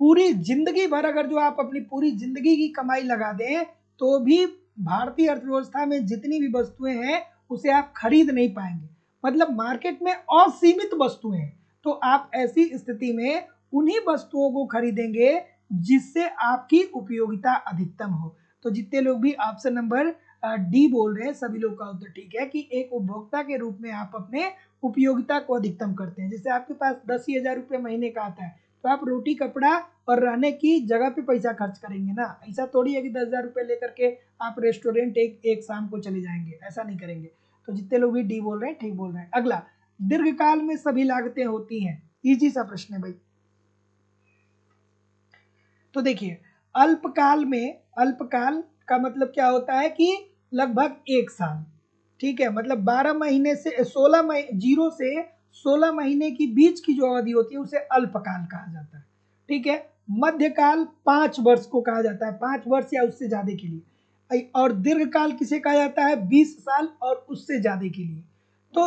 पूरी जिंदगी भर अगर जो आप अपनी पूरी जिंदगी की कमाई लगा दें, तो भी भारतीय अर्थव्यवस्था में जितनी भी वस्तुएं हैं उसे आप खरीद नहीं पाएंगे। मतलब मार्केट में असीमित वस्तुएं हैं, तो आप ऐसी स्थिति में उन्हीं वस्तुओं को खरीदेंगे जिससे आपकी उपयोगिता अधिकतम हो। तो जितने लोग भी ऑप्शन नंबर डी बोल रहे हैं, सभी लोग का उत्तर ठीक है कि एक उपभोक्ता के रूप में आप अपने उपयोगिता को अधिकतम करते हैं। जैसे आपके पास 10,000 रुपये महीने का आता है, तो आप रोटी कपड़ा और रहने की जगह पे पैसा खर्च करेंगे ना। ऐसा थोड़ी है कि 10,000 रुपये लेकर के आप रेस्टोरेंट एक शाम को चले जाएंगे, ऐसा नहीं करेंगे। तो जितने लोग भी डी बोल रहे हैं ठीक बोल रहे हैं। अगला, दीर्घकाल में सभी लागतें होती हैं। इजी सा प्रश्न है भाई। तो देखिए, अल्पकाल में, अल्पकाल का मतलब क्या होता है कि लगभग 1 साल, ठीक है। मतलब 12 महीने से 16 महीने, 0 से 16 महीने की बीच की जो अवधि होती है उसे अल्पकाल कहा जाता है, ठीक है। मध्यकाल 5 वर्ष को कहा जाता है, 5 वर्ष या उससे ज्यादा के लिए। और दीर्घकाल किसे कहा जाता है? 20 साल और उससे ज्यादा के लिए। तो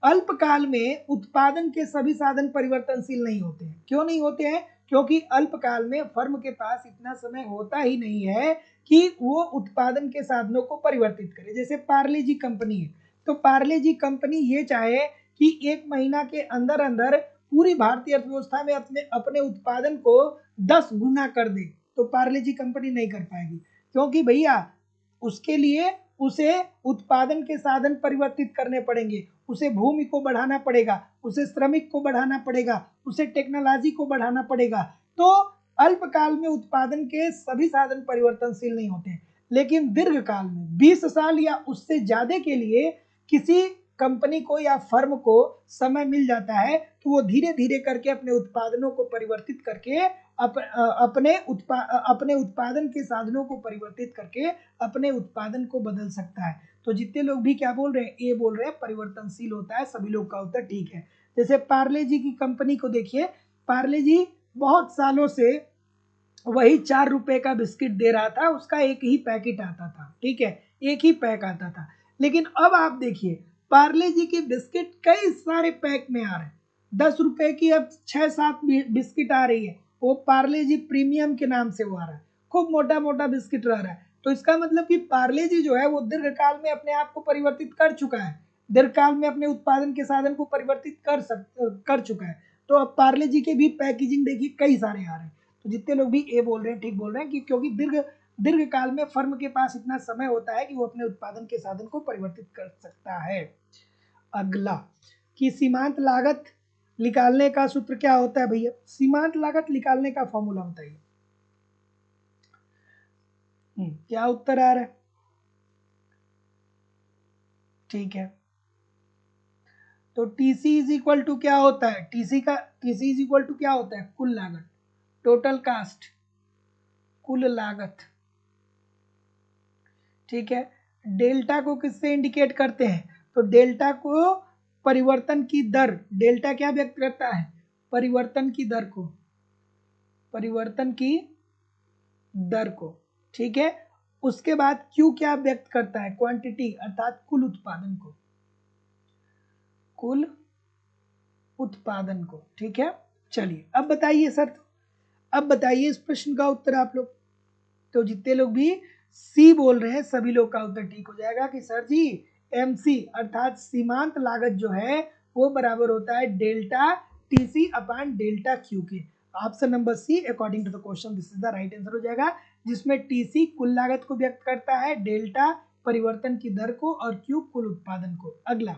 अल्पकाल में उत्पादन के सभी साधन परिवर्तनशील नहीं होते हैं। क्यों नहीं होते हैं? क्योंकि अल्पकाल में फर्म के पास इतना समय होता ही नहीं है कि वो उत्पादन के साधनों को परिवर्तित करे। जैसे पार्ले जी कंपनी है, तो पार्ले जी कंपनी ये चाहे कि 1 महीना के अंदर अंदर पूरी भारतीय अर्थव्यवस्था में अपने अपने उत्पादन को 10 गुना कर दे, तो पार्ले जी कंपनी नहीं कर पाएगी। क्योंकि भैया उसके लिए उसे उत्पादन के साधन परिवर्तित करने पड़ेंगे, उसे भूमि को बढ़ाना पड़ेगा, उसे श्रमिक को बढ़ाना पड़ेगा, उसे टेक्नोलॉजी को बढ़ाना पड़ेगा। तो अल्पकाल में उत्पादन के सभी साधन परिवर्तनशील नहीं होते, लेकिन दीर्घकाल में 20 साल या उससे ज्यादा के लिए किसी कंपनी को या फर्म को समय मिल जाता है, तो वो धीरे धीरे करके अपने उत्पादनों को परिवर्तित करके अपने उत्पादन के साधनों को परिवर्तित करके अपने उत्पादन को बदल सकता है। तो जितने लोग भी क्या बोल रहे हैं? ए बोल रहे हैं, परिवर्तनशील होता है। सभी लोग का उत्तर ठीक है। जैसे पार्ले जी की कंपनी को देखिए, पार्ले जी बहुत सालों से वही 4 रुपए का बिस्किट दे रहा था, उसका एक ही पैकेट आता था, ठीक है, एक ही पैक आता था। लेकिन अब आप देखिए, पार्ले जी की बिस्किट कई सारे पैक में आ रहे हैं। 10 रुपए की अब 6-7 बिस्किट आ रही है, वो पार्ले जी प्रीमियम के नाम से वो आ रहा है, खूब मोटा मोटा बिस्किट रह रहा है। तो इसका मतलब कि पार्ले जी जो है वो दीर्घकाल में अपने आप को परिवर्तित कर चुका है, दीर्घकाल में अपने उत्पादन के साधन को परिवर्तित कर चुका है। तो अब पार्ले जी के भी पैकेजिंग देखिए कई सारे आ रहे हैं। तो जितने लोग भी ए बोल रहे हैं ठीक बोल रहे हैं कि क्योंकि दीर्घकाल में फर्म के पास इतना समय होता है कि वो अपने उत्पादन के साधन को परिवर्तित कर सकता है। अगला, कि सीमांत लागत निकालने का सूत्र क्या होता है भैया? सीमांत लागत निकालने का फॉर्मूला बताइए। क्या उत्तर आ रहा है? ठीक है, तो टीसी इज इक्वल टू क्या होता है? टीसी इज इक्वल टू क्या होता है? कुल लागत, टोटल कास्ट, कुल लागत, ठीक है। डेल्टा को किससे इंडिकेट करते हैं? तो डेल्टा को परिवर्तन की दर, डेल्टा क्या व्यक्त करता है? परिवर्तन की दर को, परिवर्तन की दर को, ठीक है। उसके बाद क्यू क्या व्यक्त करता है? क्वांटिटी, अर्थात कुल उत्पादन को, कुल उत्पादन को, ठीक है। चलिए अब बताइए सर, अब बताइए इस प्रश्न का उत्तर आप लोग। तो जितने लोग भी सी बोल रहे हैं सभी लोग का उत्तर ठीक हो जाएगा कि सर जी एमसी अर्थात सीमांत लागत जो है वो बराबर होता है delta TC upon delta Q के। Option number C according to the question this is the right answer हो जाएगा, जिसमें टीसी कुल लागत को व्यक्त करता है, डेल्टा परिवर्तन की दर को, और क्यू कुल उत्पादन को। अगला,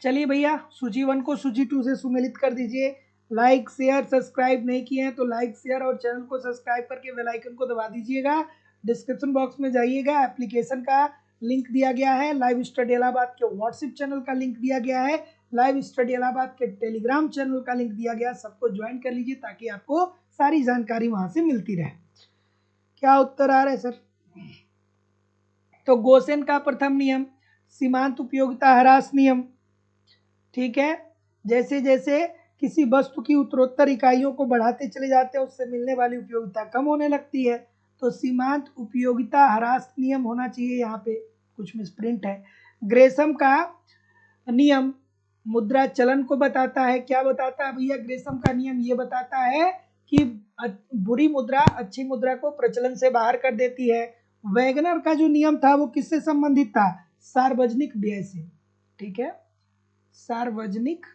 चलिए भैया सूची 1 को सूची 2 से सुमेलित कर दीजिए। लाइक शेयर सब्सक्राइब नहीं किए हैं तो लाइक शेयर और चैनल को सब्सक्राइब करके बेल आइकन को दबा दीजिएगा। डिस्क्रिप्शन बॉक्स में जाइएगा, एप्लीकेशन का लिंक दिया गया है, लाइव स्टडी इलाहाबाद के व्हाट्सएप चैनल का लिंक दिया गया है, लाइव स्टडी इलाहाबाद के टेलीग्राम चैनल का लिंक दिया गया, सबको ज्वाइन कर लीजिए ताकि आपको सारी जानकारी वहां से मिलती रहे। क्या उत्तर आ रहा है सर? तो गोसेन का प्रथम नियम सीमांत उपयोगिता ह्रास नियम, ठीक है। जैसे जैसे किसी वस्तु की उत्तरोत्तर इकाइयों को बढ़ाते चले जाते हैं उससे मिलने वाली उपयोगिता कम होने लगती है, तो सीमांत उपयोगिता ह्रास नियम होना चाहिए। यहाँ पे कुछ मिसप्रिंट है। ग्रेसम का नियम मुद्रा चलन को बताता है। क्या बताता है भैया? ग्रेसम का नियम ये बताता है कि बुरी मुद्रा अच्छी मुद्रा को प्रचलन से बाहर कर देती है। वैगनर का जो नियम था वो किससे संबंधित था? सार्वजनिक व्यय से, ठीक है, सार्वजनिक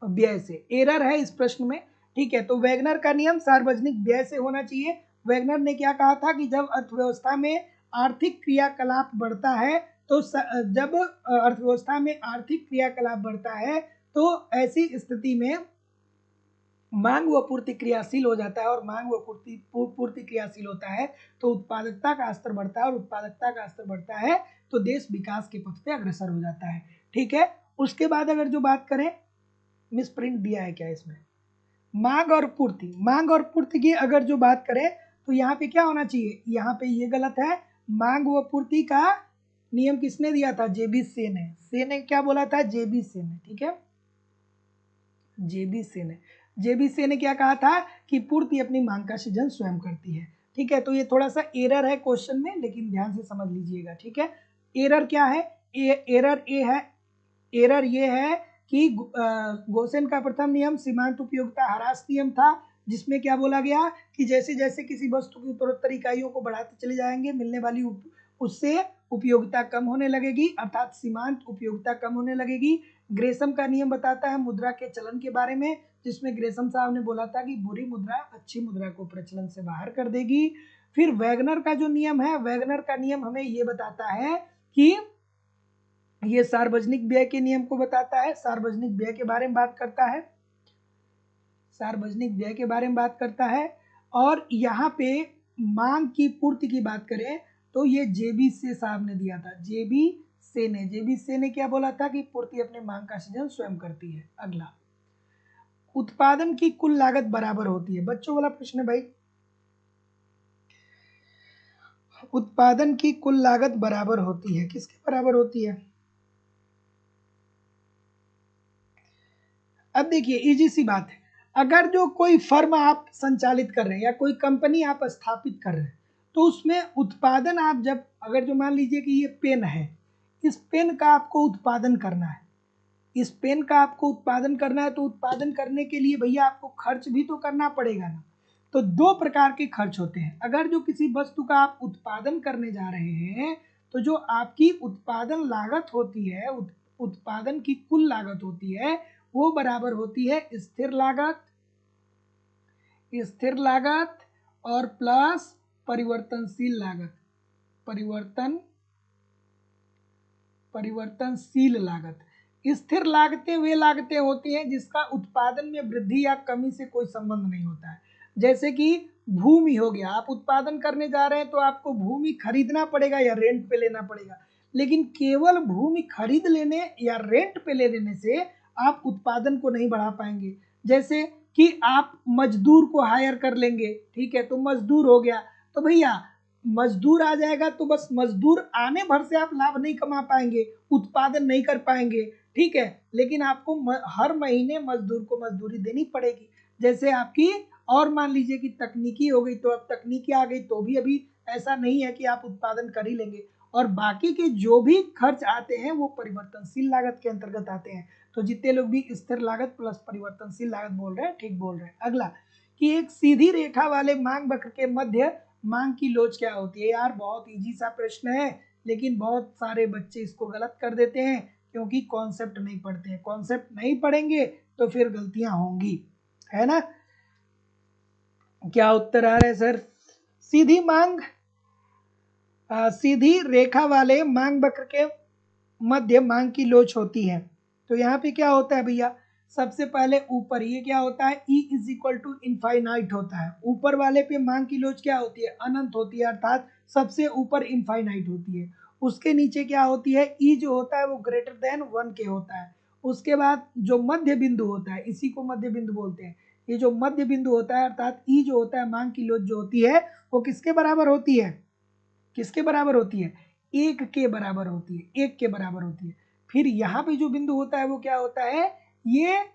व्यय से। एरर है इस प्रश्न में, ठीक है। तो वैगनर का नियम सार्वजनिक व्यय से होना चाहिए। वैगनर ने क्या कहा था कि जब अर्थव्यवस्था में आर्थिक क्रियाकलाप बढ़ता है तो जब अर्थव्यवस्था में आर्थिक क्रियाकलाप बढ़ता है तो ऐसी स्थिति में मांग व पूर्ति क्रियाशील हो जाता है, और मांग व पूर्ति क्रियाशील होता है तो उत्पादकता का स्तर बढ़ता है, और उत्पादकता का स्तर बढ़ता है तो देश विकास के पथ पे अग्रसर हो जाता है, ठीक है। उसके बाद अगर जो बात करें, मिस प्रिंट दिया है क्या इसमें? मांग और पूर्ति, मांग और पूर्ति की अगर जो बात करें तो यहाँ पे क्या होना चाहिए? यहाँ पे ये गलत है। मांग व पूर्ति का नियम किसने दिया था? जेबी सेन ने। सेन ने क्या बोला था? जेबी सेन ने, ठीक है, जेबी सेन ने। जेबी सेन ने क्या कहा था कि पूर्ति अपनी मांग का सृजन स्वयं करती है, ठीक है। तो ये थोड़ा सा एरर है क्वेश्चन में, लेकिन ध्यान से समझ लीजिएगा, ठीक है। एरर क्या है? एरर ए है, एरर ये है कि गोसेन का प्रथम नियम सीमांत उपयोगिता ह्रास नियम था, जिसमें क्या बोला गया कि जैसे जैसे किसी वस्तु की उत्तरोत्तर इकाइयों को बढ़ाते चले जाएंगे मिलने वाली उससे उपयोगिता कम होने लगेगी, अर्थात सीमांत उपयोगिता कम होने लगेगी। ग्रेसम का नियम बताता है मुद्रा के चलन के बारे में, जिसमें ग्रेसम साहब ने बोला था कि बुरी मुद्रा अच्छी मुद्रा को प्रचलन से बाहर कर देगी। फिर वैगनर का जो नियम है, वैगनर का नियम हमें ये बताता है कि ये सार्वजनिक व्यय के नियम को बताता है, सार्वजनिक व्यय के बारे में बात करता है, सार्वजनिक व्यय के बारे में बात करता है। और यहाँ पे मांग की पूर्ति की बात करें तो ये जेबी से साहब ने दिया था, जेबी से ने क्या बोला था कि पूर्ति अपने मांग का सृजन स्वयं करती है। अगला, उत्पादन की कुल लागत बराबर होती है। बच्चों वाला प्रश्न है भाई, उत्पादन की कुल लागत बराबर होती है, किसके बराबर होती है? अब देखिए इजी सी बात है, अगर जो कोई फर्म आप संचालित कर रहे हैं या कोई कंपनी आप स्थापित कर रहे हैं तो उसमें उत्पादन आप जब, अगर जो मान लीजिए कि ये पेन है, इस पेन का आपको उत्पादन करना है, इस पेन का आपको उत्पादन करना है, तो उत्पादन करने के लिए भैया आपको खर्च भी तो करना पड़ेगा ना। तो दो प्रकार के खर्च होते हैं। अगर जो किसी वस्तु का आप उत्पादन करने जा रहे हैं तो जो आपकी उत्पादन लागत होती है, उत्पादन की कुल लागत होती है, वो बराबर होती है स्थिर लागत और प्लस परिवर्तनशील लागत, परिवर्तनशील लागत। स्थिर लागतें वे लागतें होती हैं जिसका उत्पादन में वृद्धि या कमी से कोई संबंध नहीं होता है। जैसे कि भूमि हो गया, आप उत्पादन करने जा रहे हैं तो आपको भूमि खरीदना पड़ेगा या रेंट पे लेना पड़ेगा, लेकिन केवल भूमि खरीद लेने या रेंट पे ले लेने से आप उत्पादन को नहीं बढ़ा पाएंगे। जैसे कि आप मजदूर को हायर कर लेंगे, ठीक है, तो मजदूर हो गया, तो भैया मजदूर आ जाएगा तो बस मजदूर आने भर से आप लाभ नहीं कमा पाएंगे, उत्पादन नहीं कर पाएंगे, ठीक है, लेकिन आपको हर महीने मजदूर को मजदूरी देनी पड़ेगी। जैसे आपकी, और मान लीजिए कि तकनीकी हो गई, तो अब तकनीकी आ गई तो भी अभी ऐसा नहीं है कि आप उत्पादन कर ही लेंगे, और बाकी के जो भी खर्च आते हैं वो परिवर्तनशील लागत के अंतर्गत आते हैं। तो जितने लोग भी स्थिर लागत प्लस परिवर्तनशील लागत बोल रहे हैं, ठीक बोल रहे हैं। अगला, कि एक सीधी रेखा वाले मांग वक्र के मध्य मांग की लोच क्या होती है? यार बहुत इजी सा प्रश्न है, लेकिन बहुत सारे बच्चे इसको गलत कर देते हैं क्योंकि कॉन्सेप्ट नहीं पढ़ते हैं। कॉन्सेप्ट नहीं पढ़ेंगे तो फिर गलतियां होंगी, है ना। क्या उत्तर आ रहा है सर? सीधी मांग सीधी रेखा वाले मांग वक्र के मध्य मांग की लोच होती है। तो यहाँ पे क्या होता है भैया, सबसे पहले ऊपर ये क्या होता है, E is equal to infinite होता है। ऊपर वाले पे मांग की लोच क्या होती है, अनंत होती है, अर्थात सबसे ऊपर इनफाइनाइट होती है। उसके नीचे क्या होती है, E जो होता है वो ग्रेटर देन 1 के होता है। उसके बाद जो मध्य बिंदु होता है, इसी को मध्य बिंदु बोलते हैं। ये जो मध्य बिंदु होता है अर्थात E जो होता है, मांग की लोच जो होती है वो किसके बराबर होती है, किसके बराबर होती है, 1 के बराबर होती है, 1 के बराबर होती है। फिर यहाँ पे जो बिंदु होता है वो क्या होता है, ये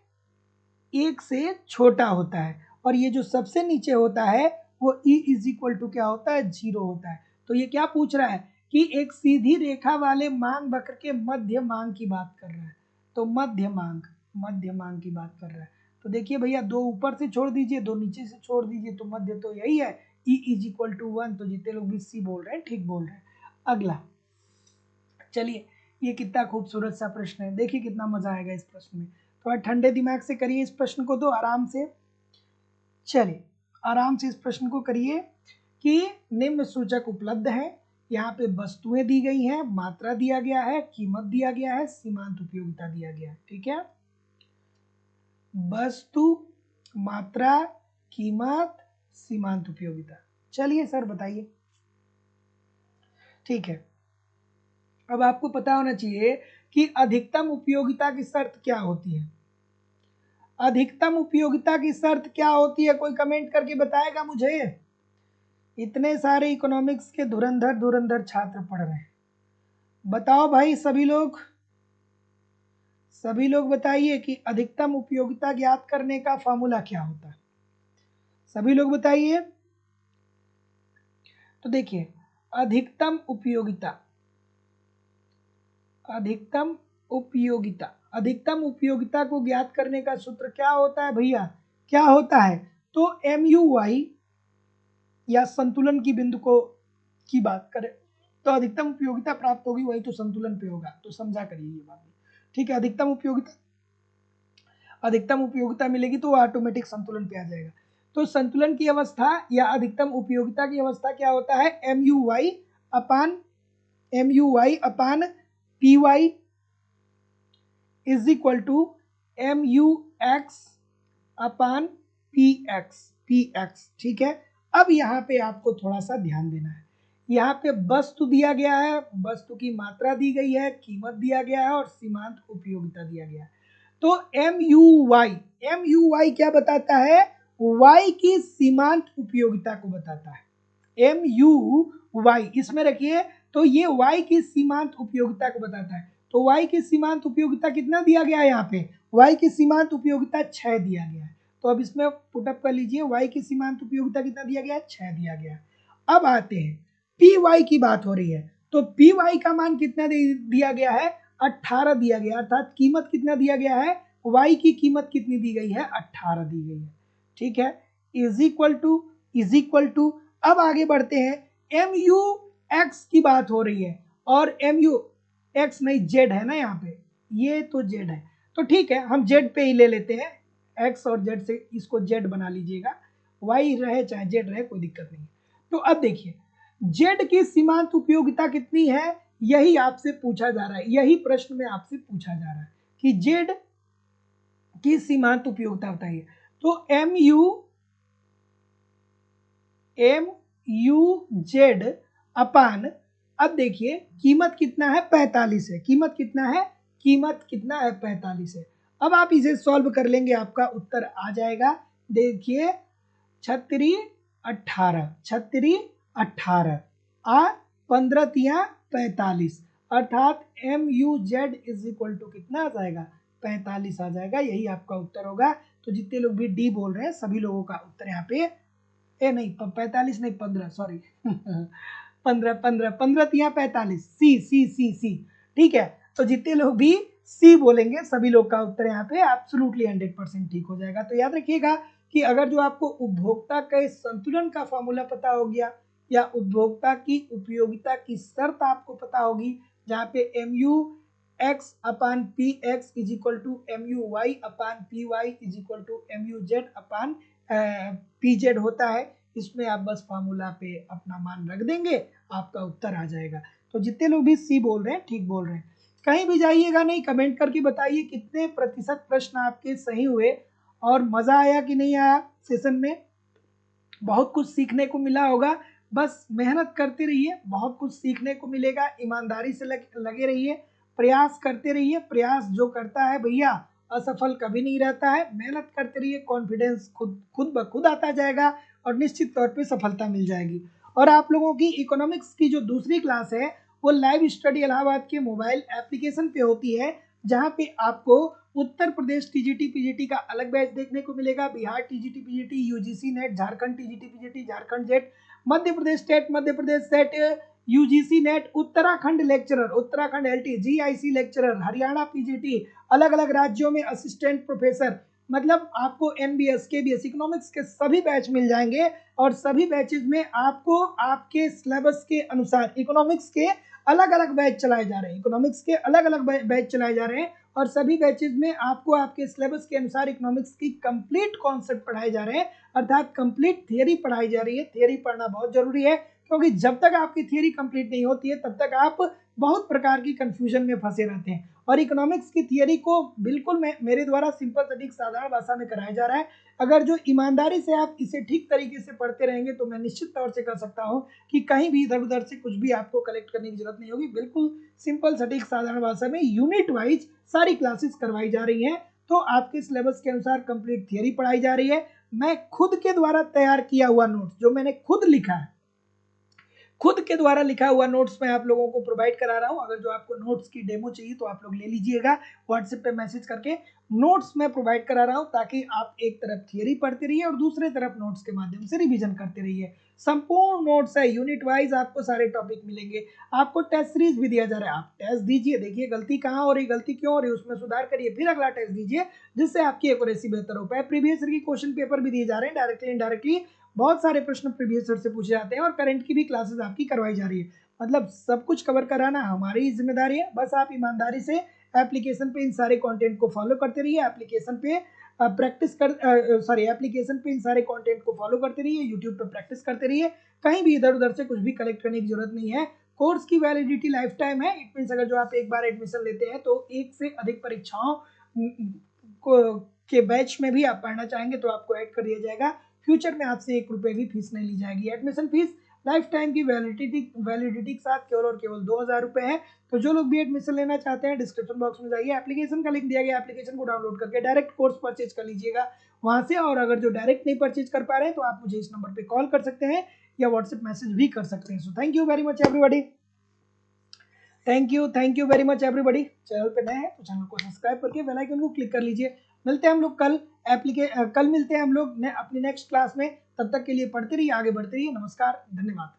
1 से छोटा होता है। और ये जो सबसे नीचे होता है वो E इज इक्वल टू क्या होता है, 0 होता है। तो ये क्या पूछ रहा है कि एक सीधी रेखा वाले मांग वक्र के मध्य मांग की बात कर रहा है। तो मध्य मांग की बात कर रहा है। तो देखिए भैया, 2 ऊपर से छोड़ दीजिए, 2 नीचे से छोड़ दीजिए, तो मध्य तो यही है, E इज इक्वल टू 1। तो जितने लोग भी सी बोल रहे हैं ठीक बोल रहे हैं। अगला चलिए, ये कितना खूबसूरत सा प्रश्न है, देखिए कितना मजा आएगा इस प्रश्न में। थोड़ा ठंडे दिमाग से करिए इस प्रश्न को, तो आराम से, चलिए आराम से इस प्रश्न को करिए कि निम्न सूचक उपलब्ध है। यहाँ पे वस्तुएं दी गई हैं, मात्रा दिया गया है, कीमत दिया गया है, सीमांत उपयोगिता दिया गया है। ठीक है, वस्तु, मात्रा, कीमत, सीमांत उपयोगिता। चलिए सर बताइए। ठीक है, अब आपको पता होना चाहिए कि अधिकतम उपयोगिता की शर्त क्या होती है। अधिकतम उपयोगिता की शर्त क्या होती है, कोई कमेंट करके बताएगा मुझे। इतने सारे इकोनॉमिक्स के धुरंधर धुरंधर छात्र पढ़ रहे हैं, बताओ भाई सभी लोग बताइए कि अधिकतम उपयोगिता ज्ञात करने का फॉर्मूला क्या होता है, सभी लोग बताइए। तो देखिए, अधिकतम उपयोगिता, अधिकतम उपयोगिता, अधिकतम उपयोगिता को ज्ञात करने का सूत्र क्या होता है भैया, क्या होता है, तो MUY या संतुलन की बिंदु को की बात करें तो अधिकतम उपयोगिता प्राप्त होगी, वही तो संतुलन पे होगा, तो समझा करिए ये बात। ठीक है, अधिकतम उपयोगिता मिलेगी तो ऑटोमेटिक संतुलन पे आ जाएगा। तो संतुलन की अवस्था या अधिकतम उपयोगिता की अवस्था क्या होता है, MUY upon PY is equal to MUX upon PX। ठीक है, अब यहाँ पे आपको थोड़ा सा ध्यान देना है। यहाँ पे वस्तु दिया गया है, वस्तु की मात्रा दी गई है, कीमत दिया गया है और सीमांत उपयोगिता दिया गया है। तो MUY क्या बताता है, Y की सीमांत उपयोगिता को बताता है। MUY इसमें रखिए, तो ये Y की सीमांत उपयोगिता को बताता है। तो Y की सीमांत उपयोगिता कितना दिया गया है, यहाँ पे Y की सीमांत उपयोगिता 6 दिया गया है। तो अब इसमें पुटअप कर लीजिए, Y की सीमांत उपयोगिता कितना दिया गया है, 6 दिया गया है। अब आते हैं PY की बात हो रही है, तो PY का मान कितना दिया गया है, 18 दिया गया, अर्थात कीमत कितना दिया गया है, Y की कीमत कितनी दी गई है, 18 दी गई है। ठीक है, इज इक्वल टू अब आगे बढ़ते हैं, MUX की बात हो रही है और MUX नहीं, Z है ना यहाँ पे, ये तो Z है, तो ठीक है हम Z पे ही ले लेते हैं, X और Z से इसको Z बना लीजिएगा, Y रहे चाहे Z रहे कोई दिक्कत नहीं। तो अब देखिए, Z की सीमांत उपयोगिता कितनी है, यही आपसे पूछा जा रहा है, यही प्रश्न में आपसे पूछा जा रहा है कि Z की सीमांत उपयोगिता बताइए। तो MUZ अपान, अब देखिए कीमत कितना है, 45 है, कीमत कितना है, 45 है। अब आप इसे सॉल्व कर लेंगे, आपका उत्तर आ जाएगा। देखिए 36 18 आ 15 तिया 45, अर्थात MUZ इज इक्वल टू कितना आ जाएगा, 45 आ जाएगा, यही आपका उत्तर होगा। तो जितने लोग भी डी बोल रहे हैं सभी लोगों का उत्तर यहाँ पे, नहीं 45 नहीं 15, सॉरी 15 तिया 45, सी। ठीक है, तो जितने लोग भी सी बोलेंगे सभी लोग का उत्तर यहाँ पे एब्सोल्युटली 100% ठीक हो जाएगा। तो याद रखिएगा कि अगर जो आपको उपभोक्ता के संतुलन का फॉर्मूला पता हो गया या उपभोक्ता की उपयोगिता की शर्त आपको पता होगी, जहाँ पे MUX upon PX is equal to MUY upon PY is equal to MUZ upon PZ होता है, इसमें आप बस फार्मूला पे अपना मान रख देंगे, आपका उत्तर आ जाएगा। तो जितने लोग भी सी बोल रहे हैं ठीक बोल रहे हैं। कहीं भी जाइएगा नहीं, कमेंट करके बताइए कितने प्रतिशत प्रश्न आपके सही हुए और मजा आया कि नहीं आया सेशन में। बहुत कुछ सीखने को मिला होगा। बस मेहनत करते रहिए, बहुत कुछ सीखने को मिलेगा। ईमानदारी से लगे रहिए, प्रयास करते रहिए। प्रयास जो करता है भैया असफल कभी नहीं रहता है। मेहनत करते रहिए, कॉन्फिडेंस खुद खुद ब खुद आता जाएगा और निश्चित तौर पे सफलता मिल जाएगी। और आप लोगों की इकोनॉमिक्स की जो दूसरी क्लास है वो लाइव स्टडी इलाहाबाद के मोबाइल एप्लीकेशन पे होती है, जहाँ पे आपको उत्तर प्रदेश टीजीटी पीजीटी का अलग बैच देखने को मिलेगा, Bihar TGT PGT, UGC NET, Jharkhand TGT PGT, Jharkhand JET, Madhya Pradesh state, Madhya Pradesh SET, UGC NET, Uttarakhand lecturer, Uttarakhand LT, GIC lecturer, Haryana PGT, अलग अलग राज्यों में असिस्टेंट प्रोफेसर, मतलब आपको एनबीएस केबीएस इकोनॉमिक्स के सभी बैच मिल जाएंगे। और सभी बैचेज में आपको आपके सिलेबस के अनुसार इकोनॉमिक्स के अलग अलग बैच चलाए जा रहे हैं, इकोनॉमिक्स के अलग अलग बैच चलाए जा रहे हैं। और सभी बैचेज में आपको आपके सिलेबस के अनुसार इकोनॉमिक्स की कंप्लीट कॉन्सेप्ट पढ़ाए जा रहे हैं, अर्थात कंप्लीट थियरी पढ़ाई जा रही है। थियरी पढ़ना बहुत जरूरी है, क्योंकि जब तक आपकी थियरी कंप्लीट नहीं होती है तब तक आप बहुत प्रकार की कंफ्यूजन में फंसे रहते हैं। और इकोनॉमिक्स की थियरी को बिल्कुल मेरे द्वारा सिंपल सटीक साधारण भाषा में कराया जा रहा है। अगर जो ईमानदारी से आप इसे ठीक तरीके से पढ़ते रहेंगे तो मैं निश्चित तौर से कर सकता हूँ कि कहीं भी इधर उधर से कुछ भी आपको कलेक्ट करने की जरूरत नहीं होगी। बिल्कुल सिंपल सटीक साधारण भाषा में यूनिट वाइज सारी क्लासेस करवाई जा रही हैं। तो आपके सिलेबस के अनुसार कंप्लीट थियरी पढ़ाई जा रही है। मैं खुद के द्वारा तैयार किया हुआ नोट्स जो मैंने खुद लिखा है, खुद के द्वारा लिखा हुआ नोट्स मैं आप लोगों को प्रोवाइड करा रहा हूं। अगर जो आपको नोट्स की डेमो चाहिए तो आप लोग ले लीजिएगा व्हाट्सएप पे मैसेज करके। नोट्स मैं प्रोवाइड करा रहा हूं ताकि आप एक तरफ थियरी पढ़ते रहिए और दूसरे तरफ नोट्स के माध्यम से रिवीजन करते रहिए। संपूर्ण नोट्स है, यूनिट वाइज आपको सारे टॉपिक मिलेंगे। आपको टेस्ट सीरीज भी दिया जा रहा है, आप टेस्ट दीजिए, देखिए गलती कहाँ हो रही, गलती क्यों हो रही, उसमें सुधार करिए, फिर अगला टेस्ट दीजिए जिससे आपकी एक्यूरेसी बेहतर हो पाए। प्रीवियस ईयर की क्वेश्चन पेपर भी दिए जा रहे हैं डायरेक्टली इनडायरेक्टली। बहुत सारे प्रश्न प्रीवियस ईयर से पूछे जाते हैं और करंट की भी क्लासेस आपकी करवाई जा रही है। मतलब सब कुछ कवर कराना हमारी जिम्मेदारी है। बस आप ईमानदारी से एप्लीकेशन पे इन सारे कंटेंट को फॉलो करते रहिए, एप्लीकेशन पे एप्लीकेशन पे इन सारे कंटेंट को फॉलो करते रहिए, यूट्यूब पे प्रैक्टिस करते रहिए। कहीं भी इधर उधर से कुछ भी कलेक्ट करने की जरूरत नहीं है। कोर्स की वैलिडिटी लाइफ टाइम है। इट मीन्स अगर जो आप एक बार एडमिशन लेते हैं तो एक से अधिक परीक्षाओं के बैच में भी आप पढ़ना चाहेंगे तो आपको ऐड कर दिया जाएगा। फ्यूचर में आपसे 1 रुपए भी फीस नहीं ली जाएगी। एडमिशन फीस लाइफ टाइम की वैलिडिटी के साथ केवल और केवल 2000 रुपए है। तो जो लोग भी एडमिशन लेना चाहते हैं डिस्क्रिप्शन बॉक्स में जाइए, एप्लीकेशन का लिंक दिया गया, एप्लीकेशन को डाउनलोड करके डायरेक्ट कोर्स परचेज कर लीजिएगा वहां से। और अगर जो डायरेक्ट नहीं परचेज कर पा रहे हैं तो आप मुझे इस नंबर पे कॉल कर सकते हैं या व्हाट्सएप मैसेज भी कर सकते हैं। So thank you very much everybody, thank you very much everybody. Channel पे नए हैं तो चैनल को सब्सक्राइब करके बेल आइकन को क्लिक कर लीजिए। मिलते हैं हम लोग कल मिलते हैं हम लोग अपनी नेक्स्ट क्लास में। तब तक के लिए पढ़ते रहिए, आगे बढ़ते रहिए। नमस्कार, धन्यवाद।